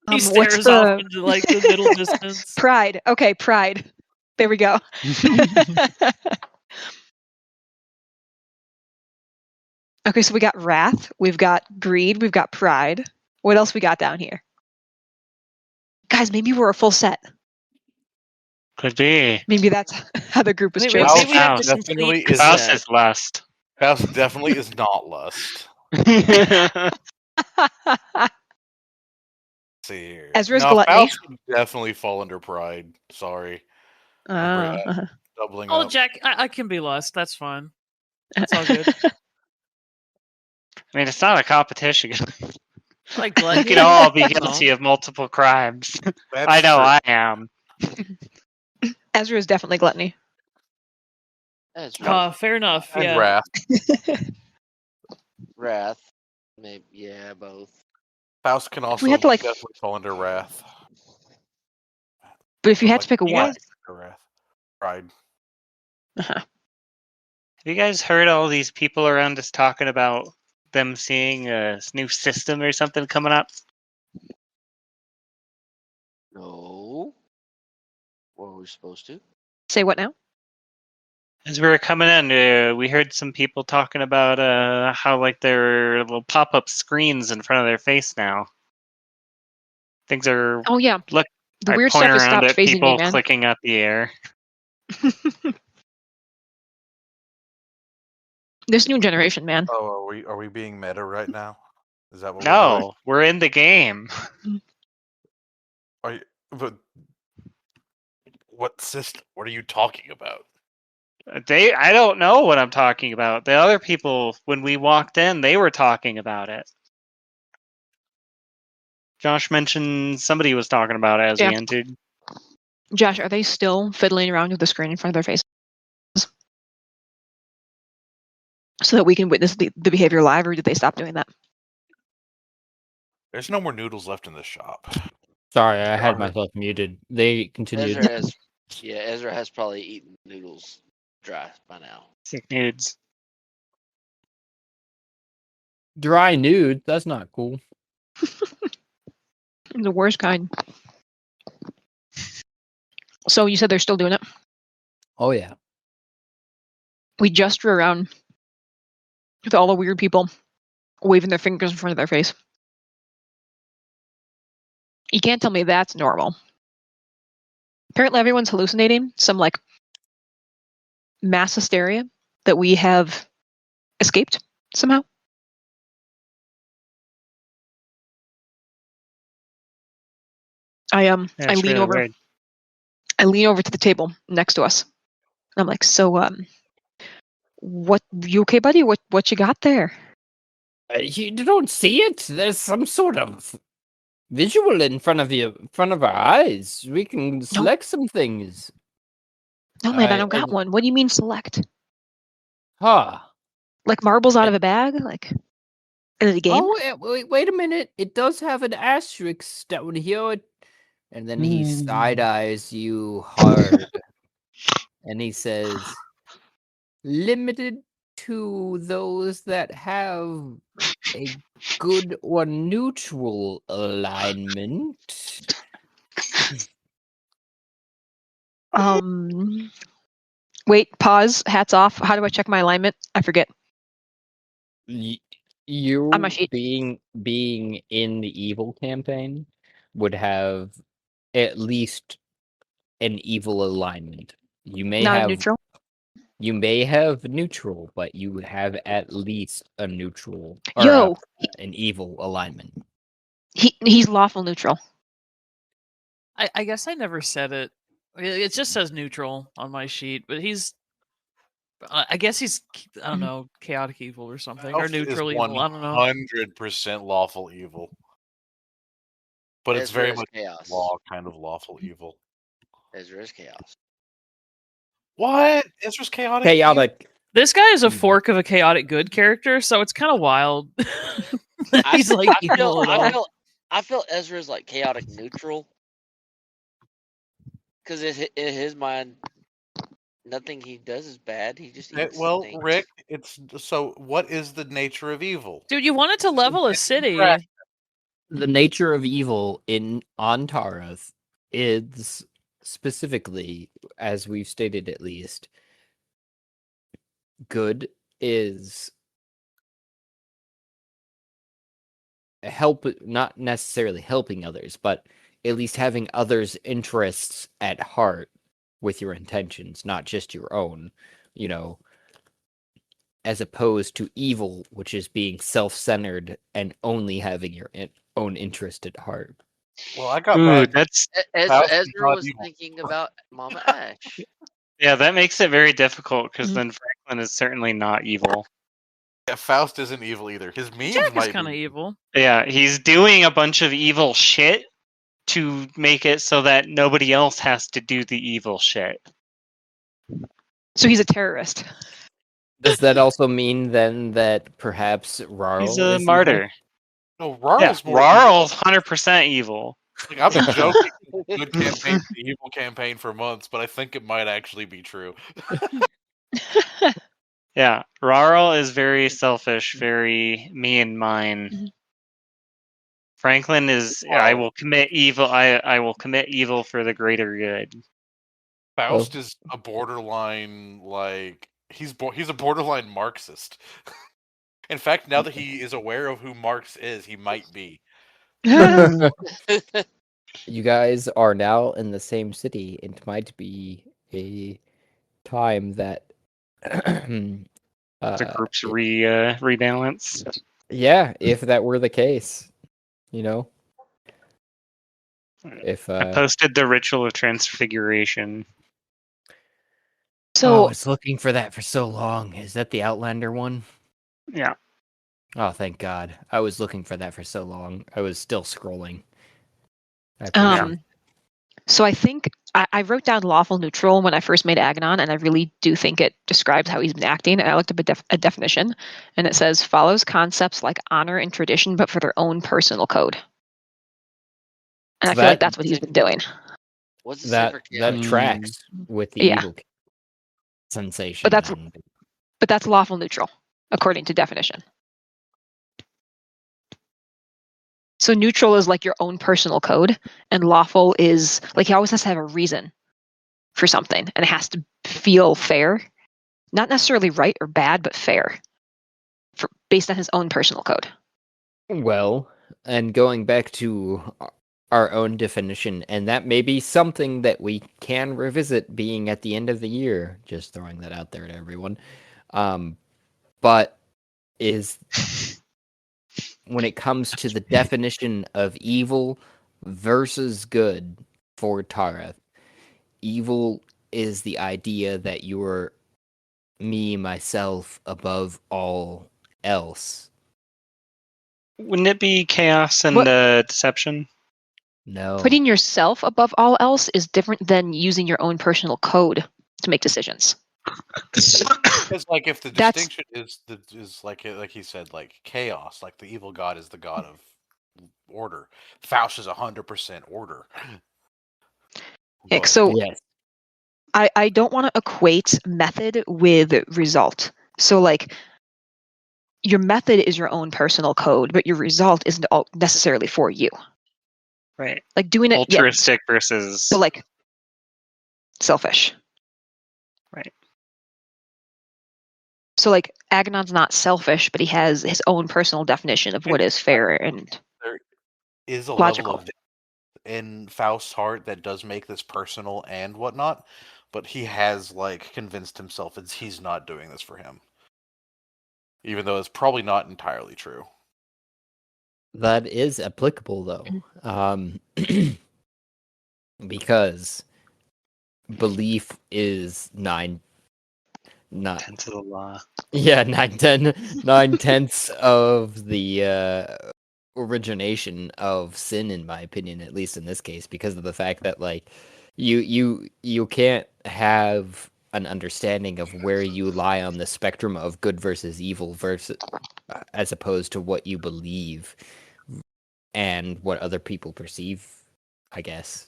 He what's stares off the into like the middle distance. pride? Okay, pride. There we go. Okay, so we got wrath, we've got greed, we've got pride. What else we got down here? Guys, maybe we're a full set. Could be. Maybe that's how the group was Maybe chosen. we have the Faust definitely complete is Faust set. is lust. Faust definitely is not lust. See here. Ezra's No, gluttony. Faust would definitely fall under pride. Sorry. Doubling Oh, up. Jack, I can be lust. That's fine. It's all good. I mean, it's not a competition. Like We gluttony. can all be No. guilty of multiple crimes. That's I know true. I am. Ezra is definitely gluttony. Ezra. Fair enough. And Yeah. wrath. Wrath. Maybe, yeah, both. Faust can also had to, like- definitely fall under wrath. But if you But, had to pick a you one, guys- Wrath. Pride. uh-huh. Have you guys heard all these people around us talking about them seeing a new system or something coming up? No. What were we supposed to? Say what now? As we were coming in, we heard some people talking about how like there are little pop-up screens in front of their face now. Things are. Oh yeah, Look, the I weird point stuff has around stopped at phasing people me, man. clicking at the air. This new generation, man. Oh, are we being meta right now? Is that what we're doing? No, we're in the game. Are you, but what system? What are you talking about? I don't know what I'm talking about. The other people, when we walked in, they were talking about it. Josh mentioned somebody was talking about it as Yeah. we entered. Josh, are they still fiddling around with the screen in front of their faces so that we can witness the behavior live, or did they stop doing that? There's no more noodles left in this shop. Sorry, I had Darn it. myself muted. They continued. Ezra has probably eaten noodles dry by now. Sick nudes. Dry nude. That's not cool. The worst kind. So you said they're still doing it? Oh yeah. We just drew around with all the weird people waving their fingers in front of their face. You can't tell me that's normal. Apparently everyone's hallucinating some like mass hysteria that we have escaped somehow. I That's lean really over. weird. I lean over to the table next to us. I'm like, so what, you okay, buddy? What you got there? You don't see it. There's some sort of visual in front of you, in front of our eyes. We can select some things. No, man, I I- don't got I- one. What do you mean select? Huh. Like marbles out of a bag? Like in a game? Oh, wait a minute. It does have an asterisk down here. And then he side eyes you hard. And he says, limited to those that have a good or neutral alignment. Wait, pause, hats off. How do I check my alignment? I forget. You On my sheet. being in the evil campaign would have at least an evil alignment. You may Not a have neutral. You may have neutral, but you have at least a neutral or Yo, an evil alignment. he's lawful neutral. I guess I never said it. It just says neutral on my sheet, but he's. I guess he's. I don't know, chaotic evil or something, or Faust is neutral evil. I don't know. 100% lawful evil. But it's Ezra very is much chaos. law kind of lawful evil. Ezra is chaos. What? Ezra's chaotic? Chaotic. This guy is a evil. fork of a chaotic good character, so it's kind of wild. He's like evil at all. I feel Ezra is like chaotic neutral. Because in his mind, nothing he does is bad. He just eats Well, things. Rick, it's so. What is the nature of evil? Dude, you wanted to level a city. the nature of evil on Tarath is specifically, as we've stated at least, good is not necessarily helping others, but at least having others' interests at heart with your intentions, not just your own, as opposed to evil, which is being self-centered and only having your own interest at heart. Well, I got Ooh, mad. that's Ezra was thinking about Mama Ash. yeah, that makes it very difficult because then Franklin is certainly not evil. Yeah, Faust isn't evil either. His memes Jack is might kind of be. evil. Yeah, he's doing a bunch of evil shit to make it so that nobody else has to do the evil shit. So he's a terrorist. Does that also mean then that perhaps He's Rarl a is martyr. No, Yeah, Rarl's more Rarl's 100% evil. Like, I've been joking. Good campaign, the evil campaign for months, but I think it might actually be true. Yeah, Rarl is very selfish, very me and mine. Franklin is I will commit evil. I will commit evil for the greater good. Faust is a borderline he's a borderline Marxist. In fact, now that he is aware of who Marx is, he might be. You guys are now in the same city. It might be a time that The group's rebalance. yeah, if that were the case, if I posted the ritual of transfiguration. I So was looking for that for so long. Is that the Outlander one? Yeah. Oh, thank God. I was looking for that for so long. I was still scrolling. I appreciate it. So I think I wrote down lawful neutral when I first made Aghanon, and I really do think it describes how he's been acting. And I looked up a definition, and it says follows concepts like honor and tradition, but for their own personal code. And So I feel like that's what he's been doing. What's the that super that tracks with the Yeah. evil sensation. But that's lawful neutral, according to definition. So neutral is like your own personal code, and lawful is like he always has to have a reason for something, and it has to feel fair, not necessarily right or bad, but fair, based on his own personal code. Well, and going back to our own definition, and that may be something that we can revisit being at the end of the year, just throwing that out there to everyone. But is when it comes to the definition of evil versus good for Tarath, evil is the idea that you're me, myself, above all else. Wouldn't it be chaos and deception? No. Putting yourself above all else is different than using your own personal code to make decisions. Because if the distinction is like he said, like chaos, like the evil god is the god of order. Faust is 100% order. So yes. I don't want to equate method with result. So your method is your own personal code, but your result isn't necessarily for you. Right. Like doing it altruistic versus selfish. Right. So Aghanon's not selfish, but he has his own personal definition of what is fair and there is a logical. level of in Faust's heart that does make this personal and whatnot, but he has convinced himself he's not doing this for him, even though it's probably not entirely true. That is applicable though, because belief is 9 tenths of the law. Yeah, 9/10 of the origination of sin, in my opinion, at least in this case, because of the fact that you can't have an understanding of where you lie on the spectrum of good versus evil versus as opposed to what you believe and what other people perceive, I guess.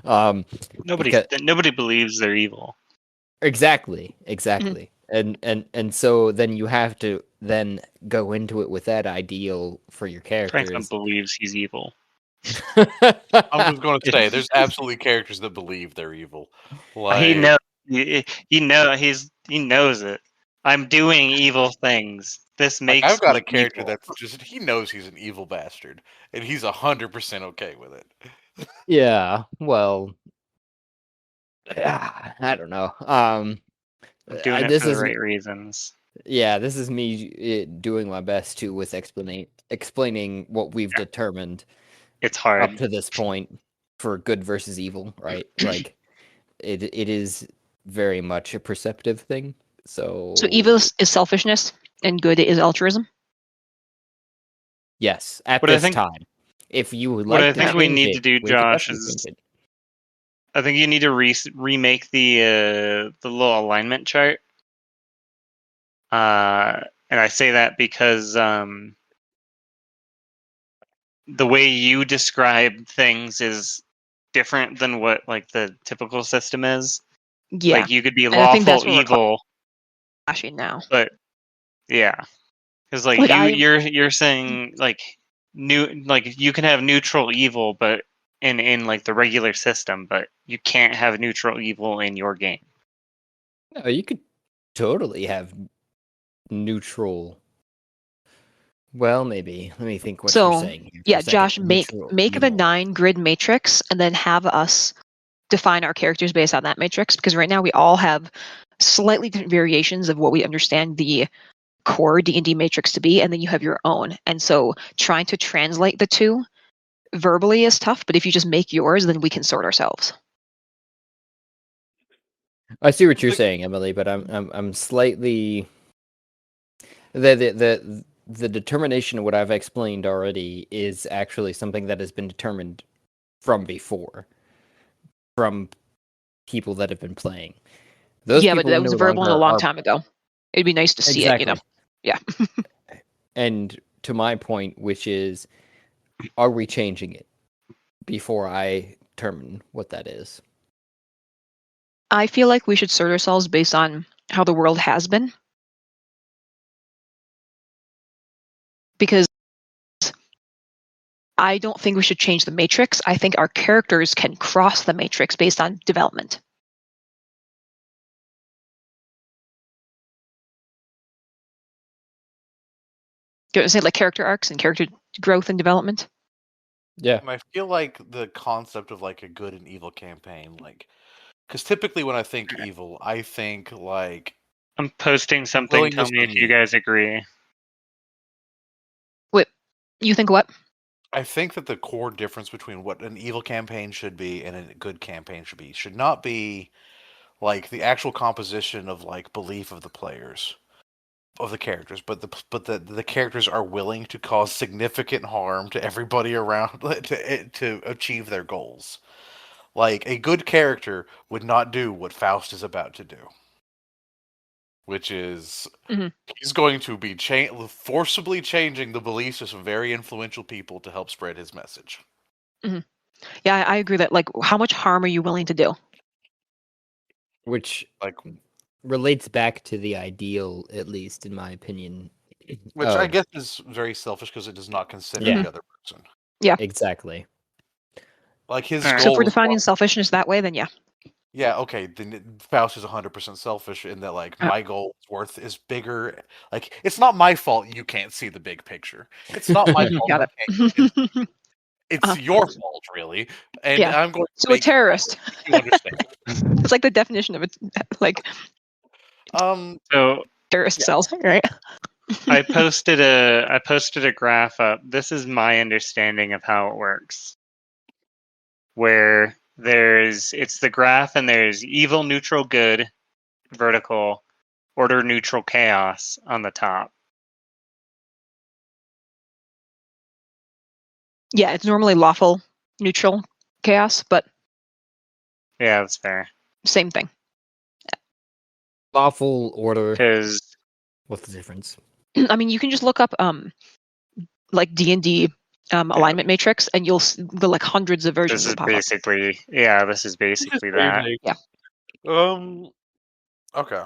Nobody believes they're evil. Exactly. And so then you have to then go into it with that ideal for your Franklin characters. believes he's evil. I'm just going to say, there's absolutely characters that believe they're evil. He knows. He knows it. I'm doing evil things. This makes I've got me a character evil. that's just, he knows he's an evil bastard, and he's 100% okay with it. Yeah, well, I don't know. I'm doing it This for the is right reasons. yeah, this is me doing my best to with explaining what we've determined It's up hard. to this point for good versus evil, right? Like it is very much a perceptive thing. So evil is selfishness, and good is altruism. yes, at What I this think- time. If you would what like I to think we change need it, to do, we could Josh, definitely is- change it. I think you need to remake the little alignment chart. And I say that because the way you describe things is different than what like the typical system is. Yeah, Like you could be and I think that's lawful what we're evil, clashing now. but yeah, because like Like, you're saying like you can have neutral evil, but in like the regular system, but you can't have neutral evil in your game. No, you could totally have neutral. Well, maybe. Let me think what you're saying here. For a second. Josh, make Neutral the evil. 9 grid matrix, and then have us define our characters based on that matrix. Because right now we all have slightly different variations of what we understand the core D&D matrix to be, and then you have your own. And so trying to translate the two verbally is tough, but if you just make yours, then we can sort ourselves. I see what you're saying, Emily, but I'm slightly the determination of what I've explained already is actually something that has been determined from before, from people that have been playing. Those Yeah, but people that was no verbal longer a long are- time ago. It'd be nice to see it, you know. Yeah. And to my point, which is, are we changing it before I determine what that is? I feel like we should sort ourselves based on how the world has been. Because I don't think we should change the matrix. I think our characters can cross the matrix based on development. Do you want to say like character arcs and character growth and development? Yeah. And I feel like the concept of like a good and evil campaign, like, because typically when I think evil, I think like I'm posting something. willingness Tell me to if you meet. guys agree. Wait, you think what? I think that the core difference between what an evil campaign should be and a good campaign should not be like the actual composition of like belief of the players, of the characters, but the characters are willing to cause significant harm to everybody around to achieve their goals. Like a good character would not do what Faust is about to do, which is he's going to be forcibly changing the beliefs of some very influential people to help spread his message. Yeah, I agree that like how much harm are you willing to do? Which Like, relates back to the ideal, at least in my opinion. which I guess is very selfish because it does not consider Yeah. the other person. Yeah. Exactly. Like his Alright. goal. So if we're was defining what? selfishness that way, then yeah. Yeah, okay. Then Faust is 100% selfish in that, like, my goal's worth is bigger. Like, it's not my fault you can't see the big picture. It's not my fault. Got you can't- it. It's your fault, really. And Yeah. I'm going to So a make terrorist. you understand. It's like the definition of it, like So terrorist cells, right? I posted a graph up. This is my understanding of how it works. Where it's the graph and there's evil, neutral, good, vertical, order, neutral, chaos on the top. Yeah, it's normally lawful, neutral, chaos, but Yeah, that's fair. same thing. Lawful order. Because What's the difference? I mean, you can just look up like D&D alignment matrix, and you'll the like hundreds of versions this is will pop up. basically that. Yeah. Okay.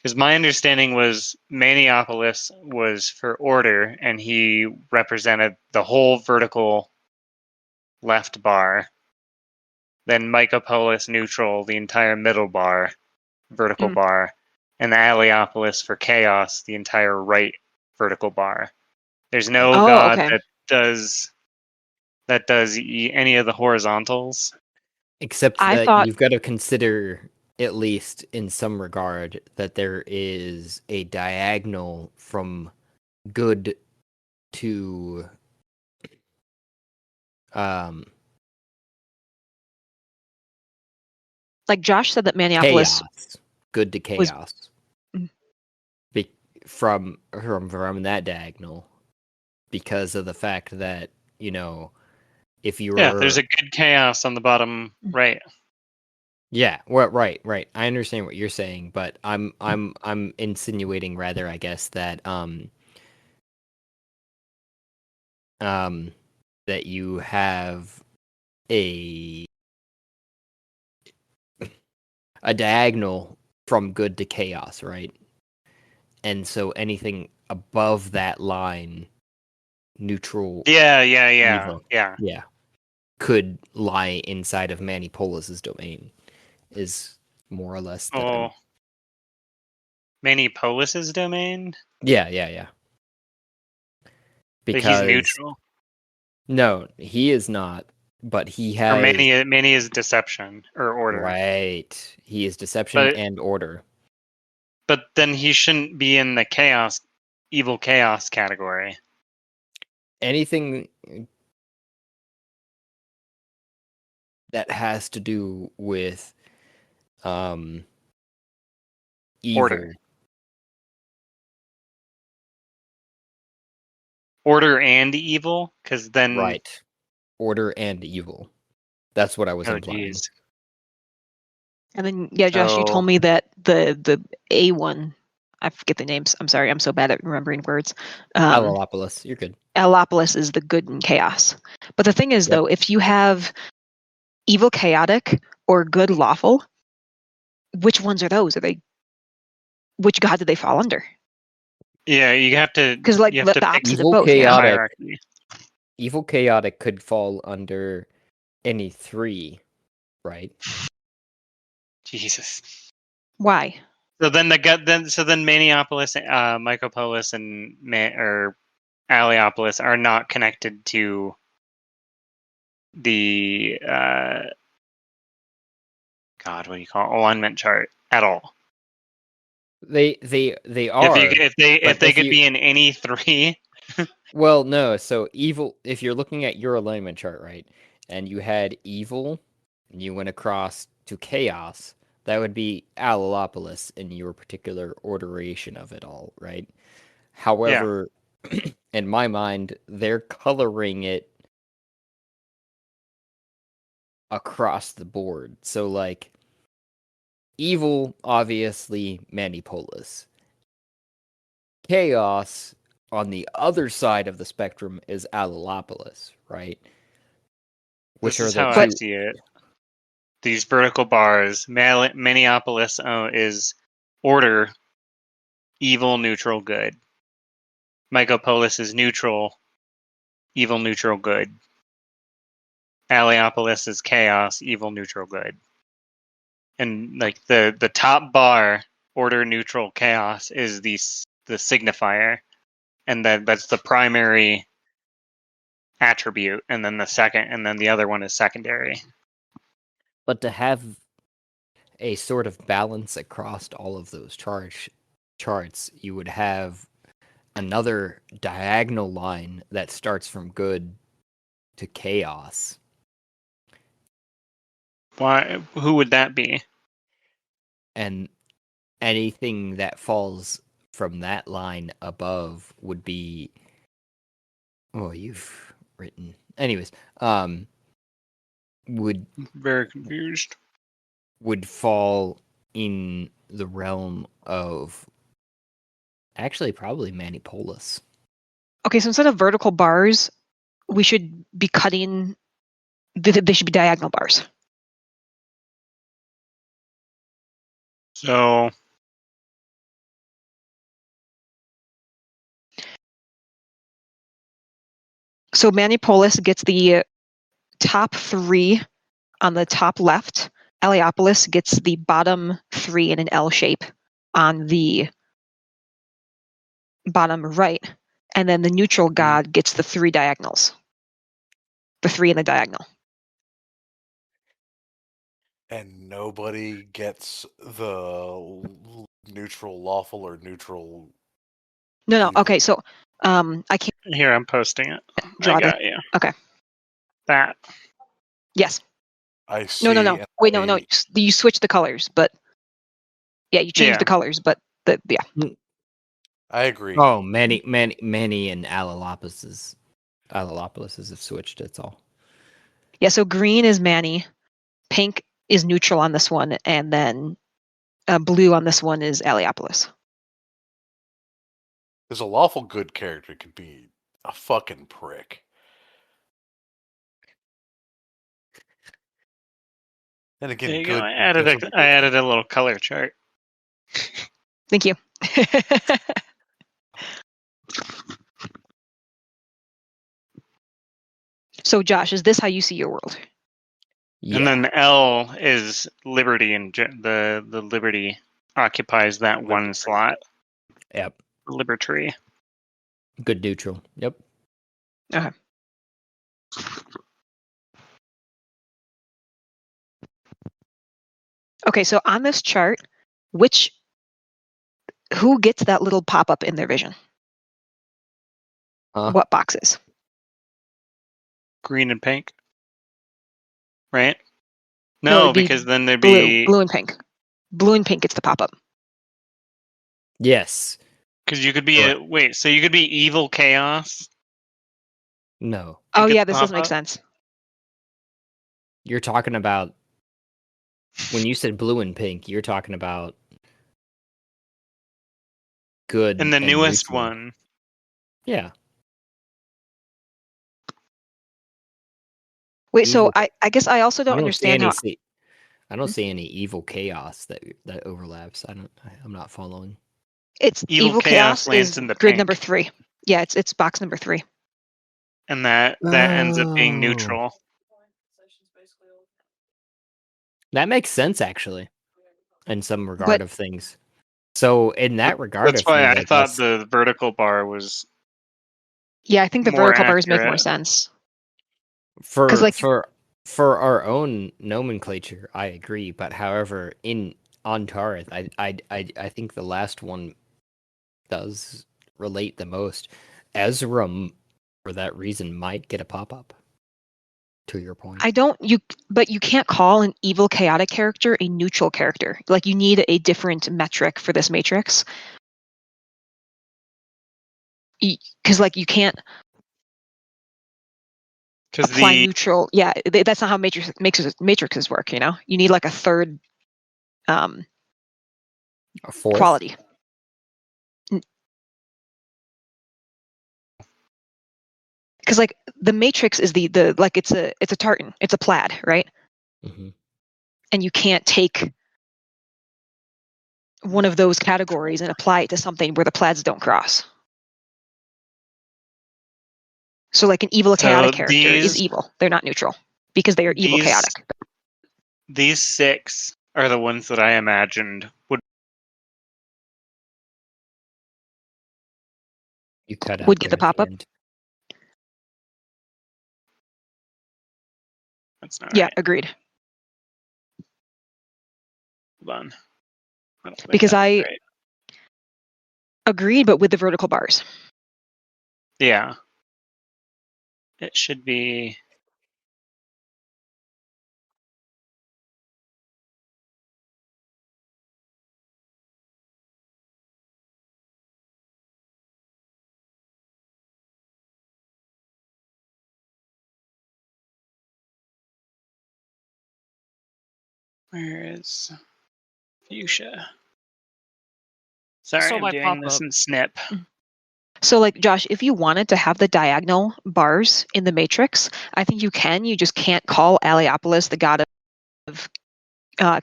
Because my understanding was Maniopolis was for order, and he represented the whole vertical left bar. Then Mycopolis neutral, the entire middle bar, vertical bar, and the Aliopolis for chaos, the entire right vertical bar. There's no Oh, god okay. that does any of the horizontals. Except I that thought you've got to consider, at least in some regard, that there is a diagonal from good to like Josh said that Maniopolis chaos. Good to was chaos. From that diagonal, because of the fact that, you know, if you Yeah, were there's a good chaos on the bottom right. Yeah, well, right. I understand what you're saying, but I'm insinuating rather, I guess, that that you have a diagonal from good to chaos, right? And so anything above that line, neutral, Yeah. evil, yeah, could lie inside of Manipolus's domain. Is more or less that I'm. Oh, Maniopolis's domain? Yeah. But he's Because neutral. no, he is not. But he Or has Mani is deception or order. right. He is deception and order. But then he shouldn't be in the chaos, evil chaos category. Anything that has to do with evil. Order and evil, because then Right. Order and evil. That's what I was oh implying. geez. And then Josh, you told me that the A1, I forget the names. I'm sorry, I'm so bad at remembering words. Alalopolis, you're good. Allopolis is the good and chaos. But the thing is, though, if you have evil chaotic or good lawful, which ones are those? Which god do they fall under? Yeah, you have to Because like you have to the pick opposite evil of both. chaotic. hierarchy. Evil chaotic could fall under any three, right? Jesus. Why? So then Maniopolis, Mycopolis, and or Aliopolis are not connected to the God, what do you call it? Alignment chart at all. They are. If they could be in any three. Well, no. So evil. If you're looking at your alignment chart, right, and you had evil, and you went across to chaos, that would be Alalopolis in your particular orderation of it all, right? However, in my mind, they're coloring it across the board. So, like, evil, obviously, Manipulus. Chaos, on the other side of the spectrum, is Alalopolis, right? Which This are is the how two. I see it. These vertical bars. Maniopolis is order, evil, neutral, good. Mycopolis is neutral, evil, neutral, good. Aliopolis is chaos, evil, neutral, good. And like the top bar, order, neutral, chaos, is the signifier, and that's the primary attribute, and then the other one is secondary. But to have a sort of balance across all of those charts, you would have another diagonal line that starts from good to chaos. Why? Who would that be? And anything that falls from that line above would be you've written anyways Very confused. would fall in the realm of actually probably Manipulus. Okay, so instead of vertical bars, we should be cutting. They should be diagonal bars. So So Manipolis gets the top 3 on the top left. Eleopolis gets the bottom 3 in an L shape on the bottom right. And then the neutral god gets the 3 diagonals. The 3 in the diagonal. And nobody gets the neutral lawful or neutral. No. evil. Okay, so I can't Here, I'm posting it. draw I this. got you. Okay. That. Yes. I see. No. Wait, no. I- You switch the colors, but yeah, you change Yeah. the colors, but yeah. I agree. Oh, Manny and Alalopolis have switched. That's all. Yeah, so green is Manny, pink is neutral on this one, and then blue on this one is Eleopolis. Because a lawful good character could be a fucking prick. And again, There you good. go. I added a little color chart. Thank you. So Josh, is this how you see your world? Yeah. And then L is Liberty, and the Liberty occupies that one slot. Yep. Liberty. Good neutral. Yep. Okay. Okay, so on this chart, who gets that little pop-up in their vision? Huh? What boxes? Green and pink. Right? No, No, it'd be because then there'd be Blue and pink. Blue and pink gets the pop-up. Yes. because you could be so you could be evil chaos. No. Oh get yeah, the this doesn't make pop-up? sense. You're talking about when you said blue and pink. You're talking about good And the newest neutral. one. Yeah. Wait, so Evil- I guess I also don't I don't see understand how. I don't see any evil chaos that overlaps. I'm not following. It's Evil evil chaos chaos lands is in the grid pink. number 3. Yeah, it's box number 3. And that ends up being Oh. neutral. That makes sense, actually, in some regard of things. So, in that regard That's of why things, I thought guess the vertical bar was Yeah, I think the more vertical bars make more accurate. sense. for 'Cause, like- for our own nomenclature, I agree. But however, on Tarth, I think the last one does relate the most. Ezra, for that reason, might get a pop up. To your point, But you can't call an evil chaotic character a neutral character. Like, you need a different metric for this matrix. Because like you can't apply neutral. Yeah, that's not how matrices work. You know, you need like a third a fourth quality. Because like the matrix is the like it's a tartan, it's a plaid, right? Mm-hmm. And you can't take one of those categories and apply it to something where the plaids don't cross. So like an evil chaotic character is evil. They're not neutral because they are evil chaotic. These 6 are the ones that I imagined would get the pop-up. That's not Yeah, right. agreed. Hold on. I don't think Because that was I right. agreed, but with the vertical bars. Yeah. It should be. Where is Fuchsia? Sorry, So I'm my doing this pop-up. in Snip. So like Josh, if you wanted to have the diagonal bars in the matrix, I think you can. You just can't call Eleopolis the god of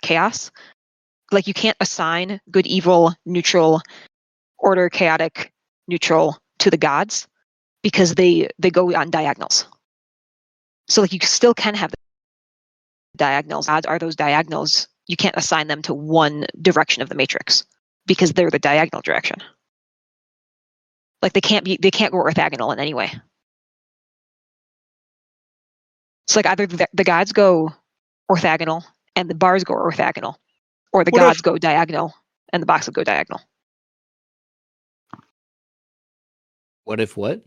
chaos. Like you can't assign good, evil, neutral, order, chaotic, neutral to the gods because they go on diagonals. So like you still can have diagonals. Odds are those diagonals, you can't assign them to one direction of the matrix because they're the diagonal direction. Like they can't go orthogonal in any way. So like either the gods go orthogonal and the bars go orthogonal, or the gods go diagonal and the boxes go diagonal. What if what?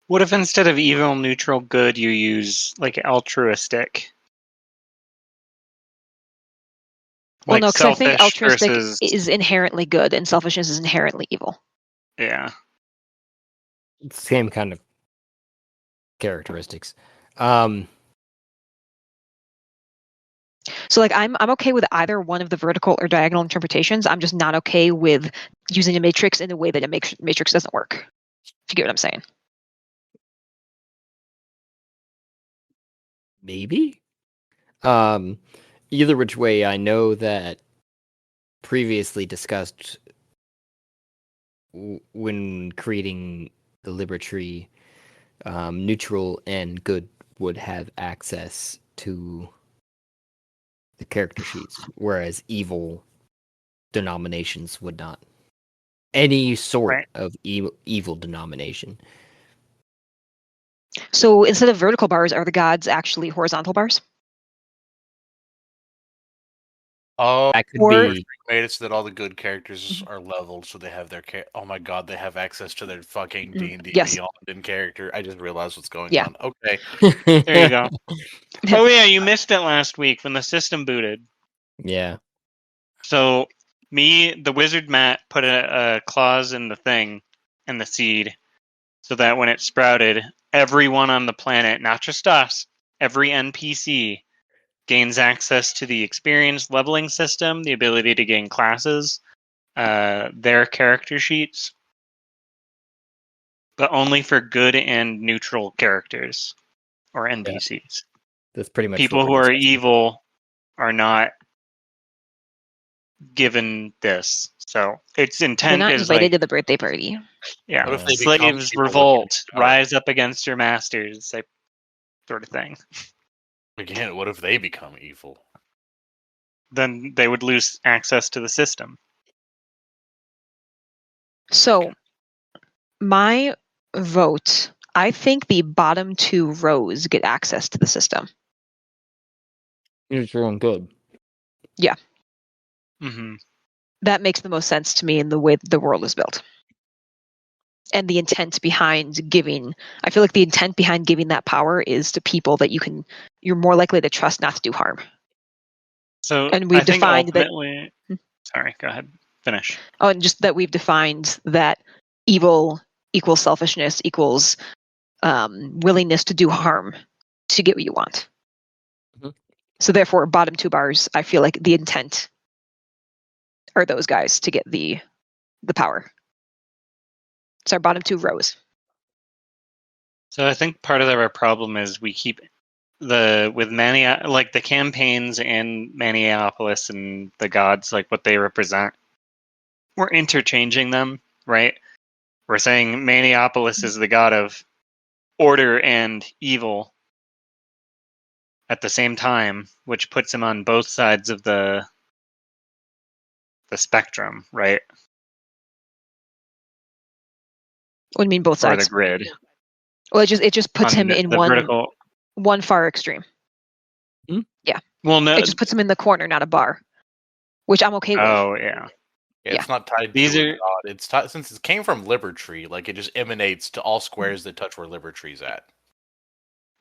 What if instead of evil, neutral, good, you use like altruistic? Well, Like no, because I think selfish altruistic versus is inherently good and selfishness is inherently evil. yeah. Same kind of characteristics. Um, So like I'm okay with either one of the vertical or diagonal interpretations. I'm just not okay with using a matrix in a way that a matrix doesn't work. If you get what I'm saying. maybe. Either which way, I know that previously discussed when creating the Libertree, neutral and good would have access to the character sheets, whereas evil denominations would not. Any sort Right. of evil denomination. So instead of vertical bars, are the gods actually horizontal bars? Oh, That could Or- be. made it so that all the good characters are leveled, so they have their oh my god, they have access to their fucking D&D Yes. Beyond in character. I just realized what's going Yeah. on. Okay. There you go. Oh yeah, you missed it last week when the system booted. Yeah. So the wizard Matt, put a clause in the thing, in the seed, so that when it sprouted, everyone on the planet, not just us, every NPC gains access to the experience leveling system, the ability to gain classes, their character sheets, but only for good and neutral characters or NPCs. That's pretty much People what who we're are discussing. evil are not given this. So its They're intent not is invited like, to the birthday party. yeah, What if they become slaves evil revolt, when they get rise up against your masters, that sort of thing. Again, what if they become evil? Then they would lose access to the system. So my vote, I think the bottom two rows get access to the system. Neutral and good. Mm-hmm. That makes the most sense to me in the way that the world is built. And the intent behind giving, I feel like the intent behind giving that power is to people that you're more likely to trust not to do harm. So And we've I think defined that. ultimately, sorry, go ahead, finish. Oh, and just that we've defined that evil equals selfishness equals willingness to do harm to get what you want. Mhm. So therefore, bottom two bars, I feel like the intent are those guys to get the power. It's our bottom two rows. So I think part of our problem is we keep with like the campaigns in Minneapolis and the gods, like what they represent. We're interchanging them, right? We're saying Minneapolis is the god of order and evil at the same time, which puts him on both sides of the spectrum, right? What do you mean both Or the sides? grid. Well, it just puts On him in the vertical. one far extreme. Hmm? Yeah. Well, no. It just puts him in the corner, not a bar, which I'm okay with. Oh yeah. Yeah, Yeah. it's not tied These to are- a god. It's tied, since it came from Libertree, like it just emanates to all squares that touch where Libertree's at.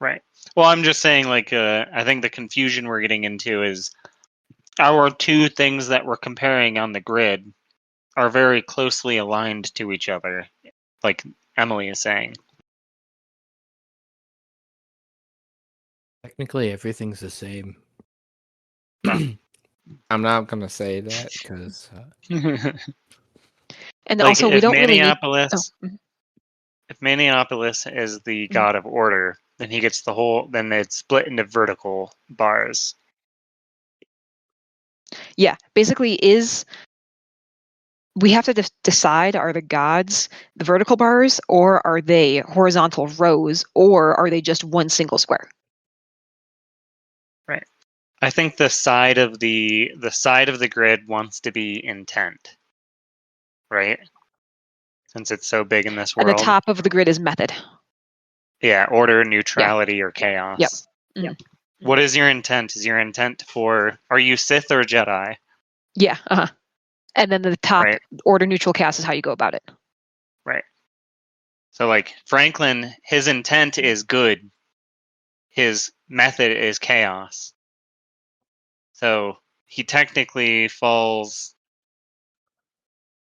Right. Well, I'm just saying, like, I think the confusion we're getting into is our two things that we're comparing on the grid are very closely aligned to each other, like Emily is saying. Technically, everything's the same. I'm not gonna say that because And Like, also, we if don't really need. Minneapolis, Oh, mhm. if Minneapolis is the Mhm. god of order, then he gets the whole. Then it's split into vertical bars. Yeah, basically, is we have to decide, are the gods the vertical bars, or are they horizontal rows, or are they just one single square? Right. I think the side of the grid wants to be intent, right? Since it's so big in this And world. the top of the grid is method. Yeah, order, neutrality, or chaos. Yep. Mhm. What is your intent? Is your intent are you Sith or Jedi? Yeah. And then the top Right. order, neutral, chaos is how you go about it. Right. So like Franklin, his intent is good. His method is chaos. So he technically falls,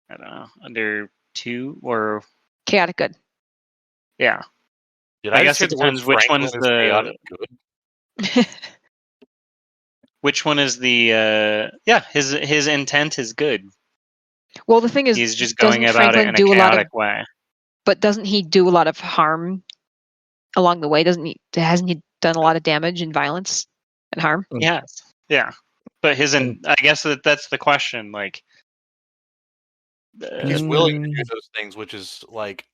I don't know, under 2 or Chaotic good. yeah. Did I I guess just say it the words depends which Franklin one's is the chaotic good? which one is the his intent is good. Well, the thing is, He's just doesn't going about it Franklin in a do a lot of, chaotic way. but doesn't he do a lot of harm along the way? Hasn't he done a lot of damage and violence and harm? Yes. Yeah. But I guess that's the question. Like, He's willing to do those things, which is like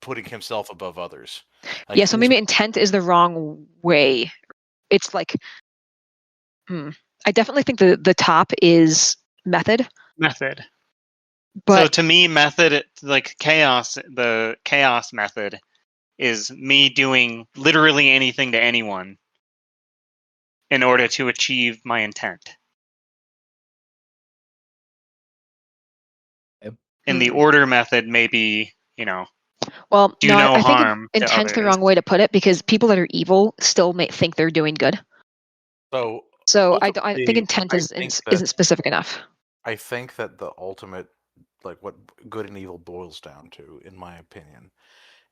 putting himself above others. Like, yeah, so maybe intent is the wrong way. It's like, I definitely think the top is method. Method. But so to me, method, like chaos, the chaos method is me doing literally anything to anyone in order to achieve my intent. In the order method, maybe, well, do no, no I think harm to intent's the others. wrong way to put it, because people that are evil still may think they're doing good. So I think intent isn't specific enough. I think that the ultimate, like what good and evil boils down to, in my opinion,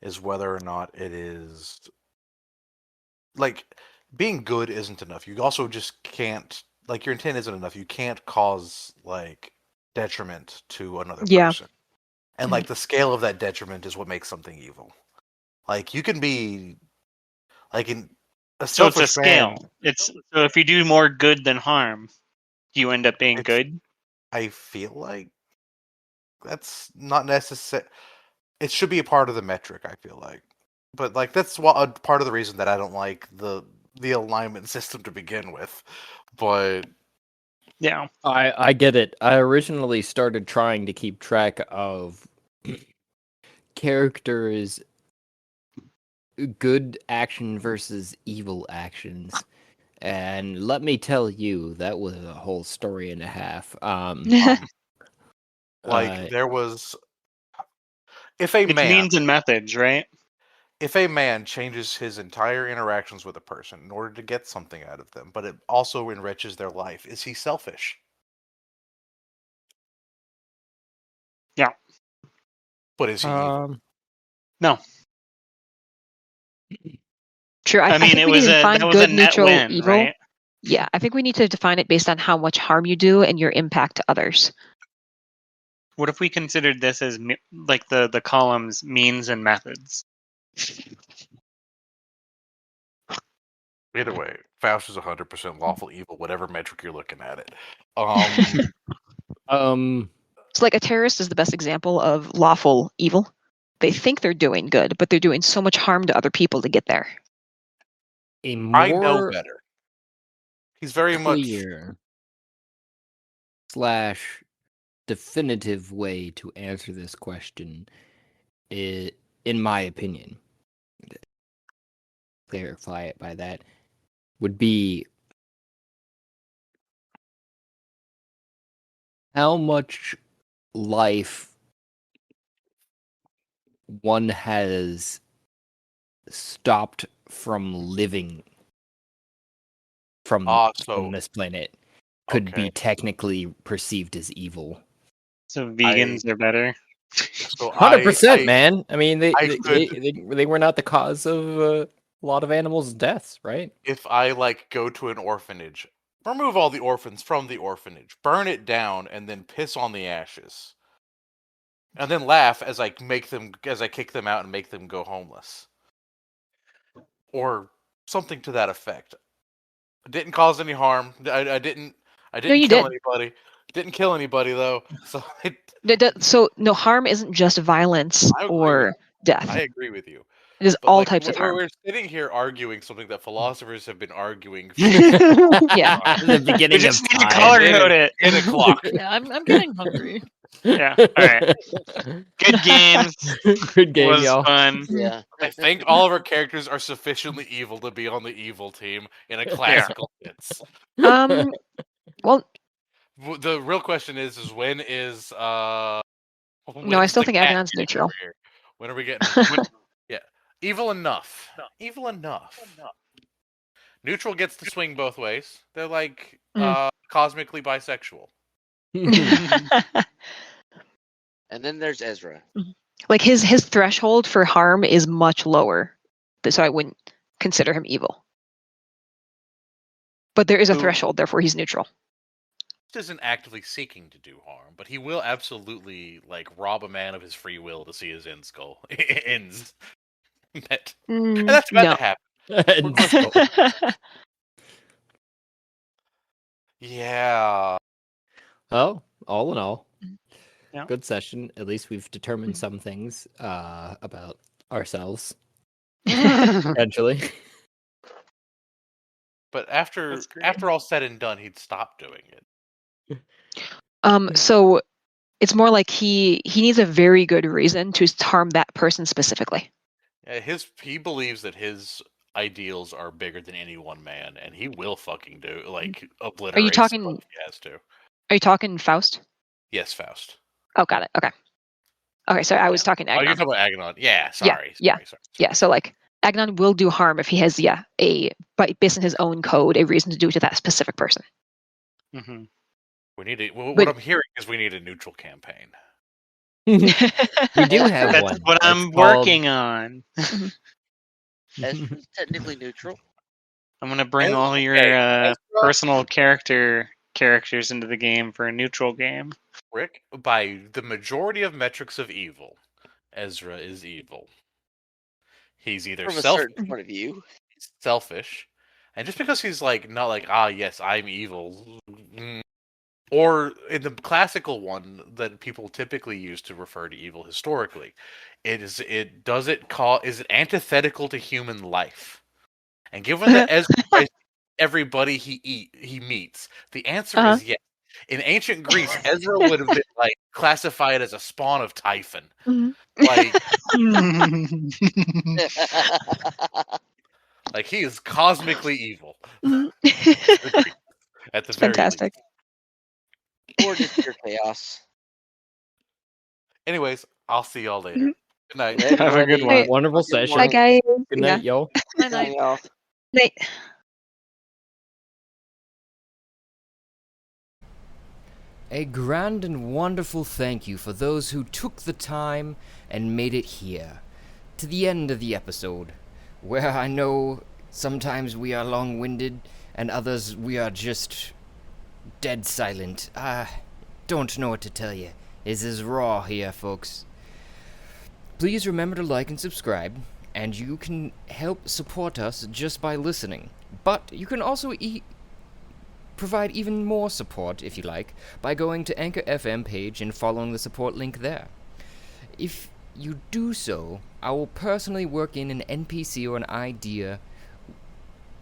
is whether or not it is like being good isn't enough. You also just can't, like, your intent isn't enough. You can't cause like detriment to another person. And like the scale of that detriment is what makes something evil. Like you can be like in a So it's a selfish man. scale. So if you do more good than harm, do you end up being good? I feel like that's not necessary. It should be a part of the metric, I feel like. But like that's part of the reason that I don't like the alignment system to begin with. But yeah, I get it. I originally started trying to keep track of characters' good action versus evil actions. And let me tell you, that was a whole story and a half. there was if a it's man means and methods, right? If a man changes his entire interactions with a person in order to get something out of them, but it also enriches their life, is he selfish? Yeah. But is he evil? No. True. I mean, think we need to define good, neutral, win, evil. right? Yeah, I think we need to define it based on how much harm you do and your impact to others. What if we considered this as like the columns means and methods? Either way, Faust is 100% lawful evil, whatever metric you're looking at it. So like a terrorist is the best example of lawful evil. They think they're doing good, but they're doing so much harm to other people to get there. A more I know better. He's very clear / definitive way to answer this question, in my opinion, clarify it by that, would be how much life one has stopped from living from this planet could be technically perceived as evil. So vegans are better. So 100%, man. I mean, they were not the cause of a lot of animals' deaths, right? If I like go to an orphanage, remove all the orphans from the orphanage, burn it down, and then piss on the ashes, and then laugh as I kick them out and make them go homeless, or something to that effect. It didn't cause any harm. I didn't kill anybody. Didn't kill anybody though, so So no, harm isn't just violence I agree or death. I agree with you. It is But all like types of harm. we're sitting here arguing something that philosophers have been arguing. Yeah. At the beginning We just of need to time. color It code is it. 10 o'clock. Yeah, I'm getting hungry. Yeah. All right. Good games. Good game, Was y'all. fun. Yeah. I think all of our characters are sufficiently evil to be on the evil team in a classical sense. Well, The real question is when is no, I when's still the think cat Agnon's getting neutral. over here? When are we getting? Yeah, evil enough. Evil enough. Neutral gets to swing both ways. They're like cosmically bisexual. And then there's Ezra. Like his threshold for harm is much lower, so I wouldn't consider him evil. But there is a Who- threshold, therefore he's neutral. Isn't actively seeking to do harm, but he will absolutely like rob a man of his free will to see his ends goal ends met. And that's about to happen. Yeah. Well, all in all, Yeah. good session. At least we've determined some things about ourselves. Potentially. But after That's great. after all said and done, he'd stop doing it. So it's more like he needs a very good reason to harm that person specifically. He believes that his ideals are bigger than any one man, and he will fucking do obliterate talking- someone if he has to. Are you talking Faust? Yes, Faust. Oh, got it. Okay, so I was talking Oh, you're Agnon. talking about Agnon. Yeah, Yeah, sorry. yeah. Yeah, so like Agnon will do harm if he has based on his own code, a reason to do it to that specific person. Mhm. We need it. What But- I'm hearing is we need a neutral campaign. We do have That's one. what I'm It's called- working on. Ezra's technically neutral. I'm gonna bring all your Ezra- personal characters into the game for a neutral game. Rick, by the majority of metrics of evil, Ezra is evil. He's either From a certain point of view. selfish, and just because he's like not like yes, I'm evil, or in the classical one that people typically use to refer to evil historically, is it antithetical to human life? And given that Ezra is everybody he meets, the answer is yes. In ancient Greece, Ezra would have been like classified as a spawn of Typhon. Like like he is cosmically evil. At the very Fantastic. least. Or just pure chaos. Anyways, I'll see y'all later. Good night. Ready, Have a good ready. one. Wonderful Good session. Bye, morning. guys. Good night, y'all. Night, night. Signing off. Night. A grand and wonderful thank you for those who took the time and made it here, to the end of the episode, where I know sometimes we are long-winded and others we are just dead silent. I don't know what to tell you. This is raw here, folks. Please remember to like and subscribe, and you can help support us just by listening. But you can also provide even more support, if you like, by going to Anchor FM page and following the support link there. If you do so, I will personally work in an NPC or an idea,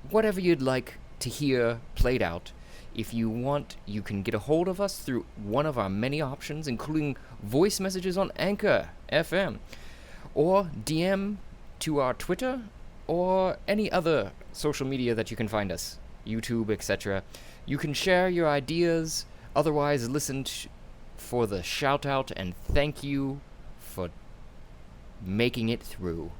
whatever you'd like to hear played out. If you want, you can get a hold of us through one of our many options, including voice messages on Anchor FM, or DM to our Twitter, or any other social media that you can find us, YouTube, etc. You can share your ideas, otherwise listen for the shout out and thank you for making it through.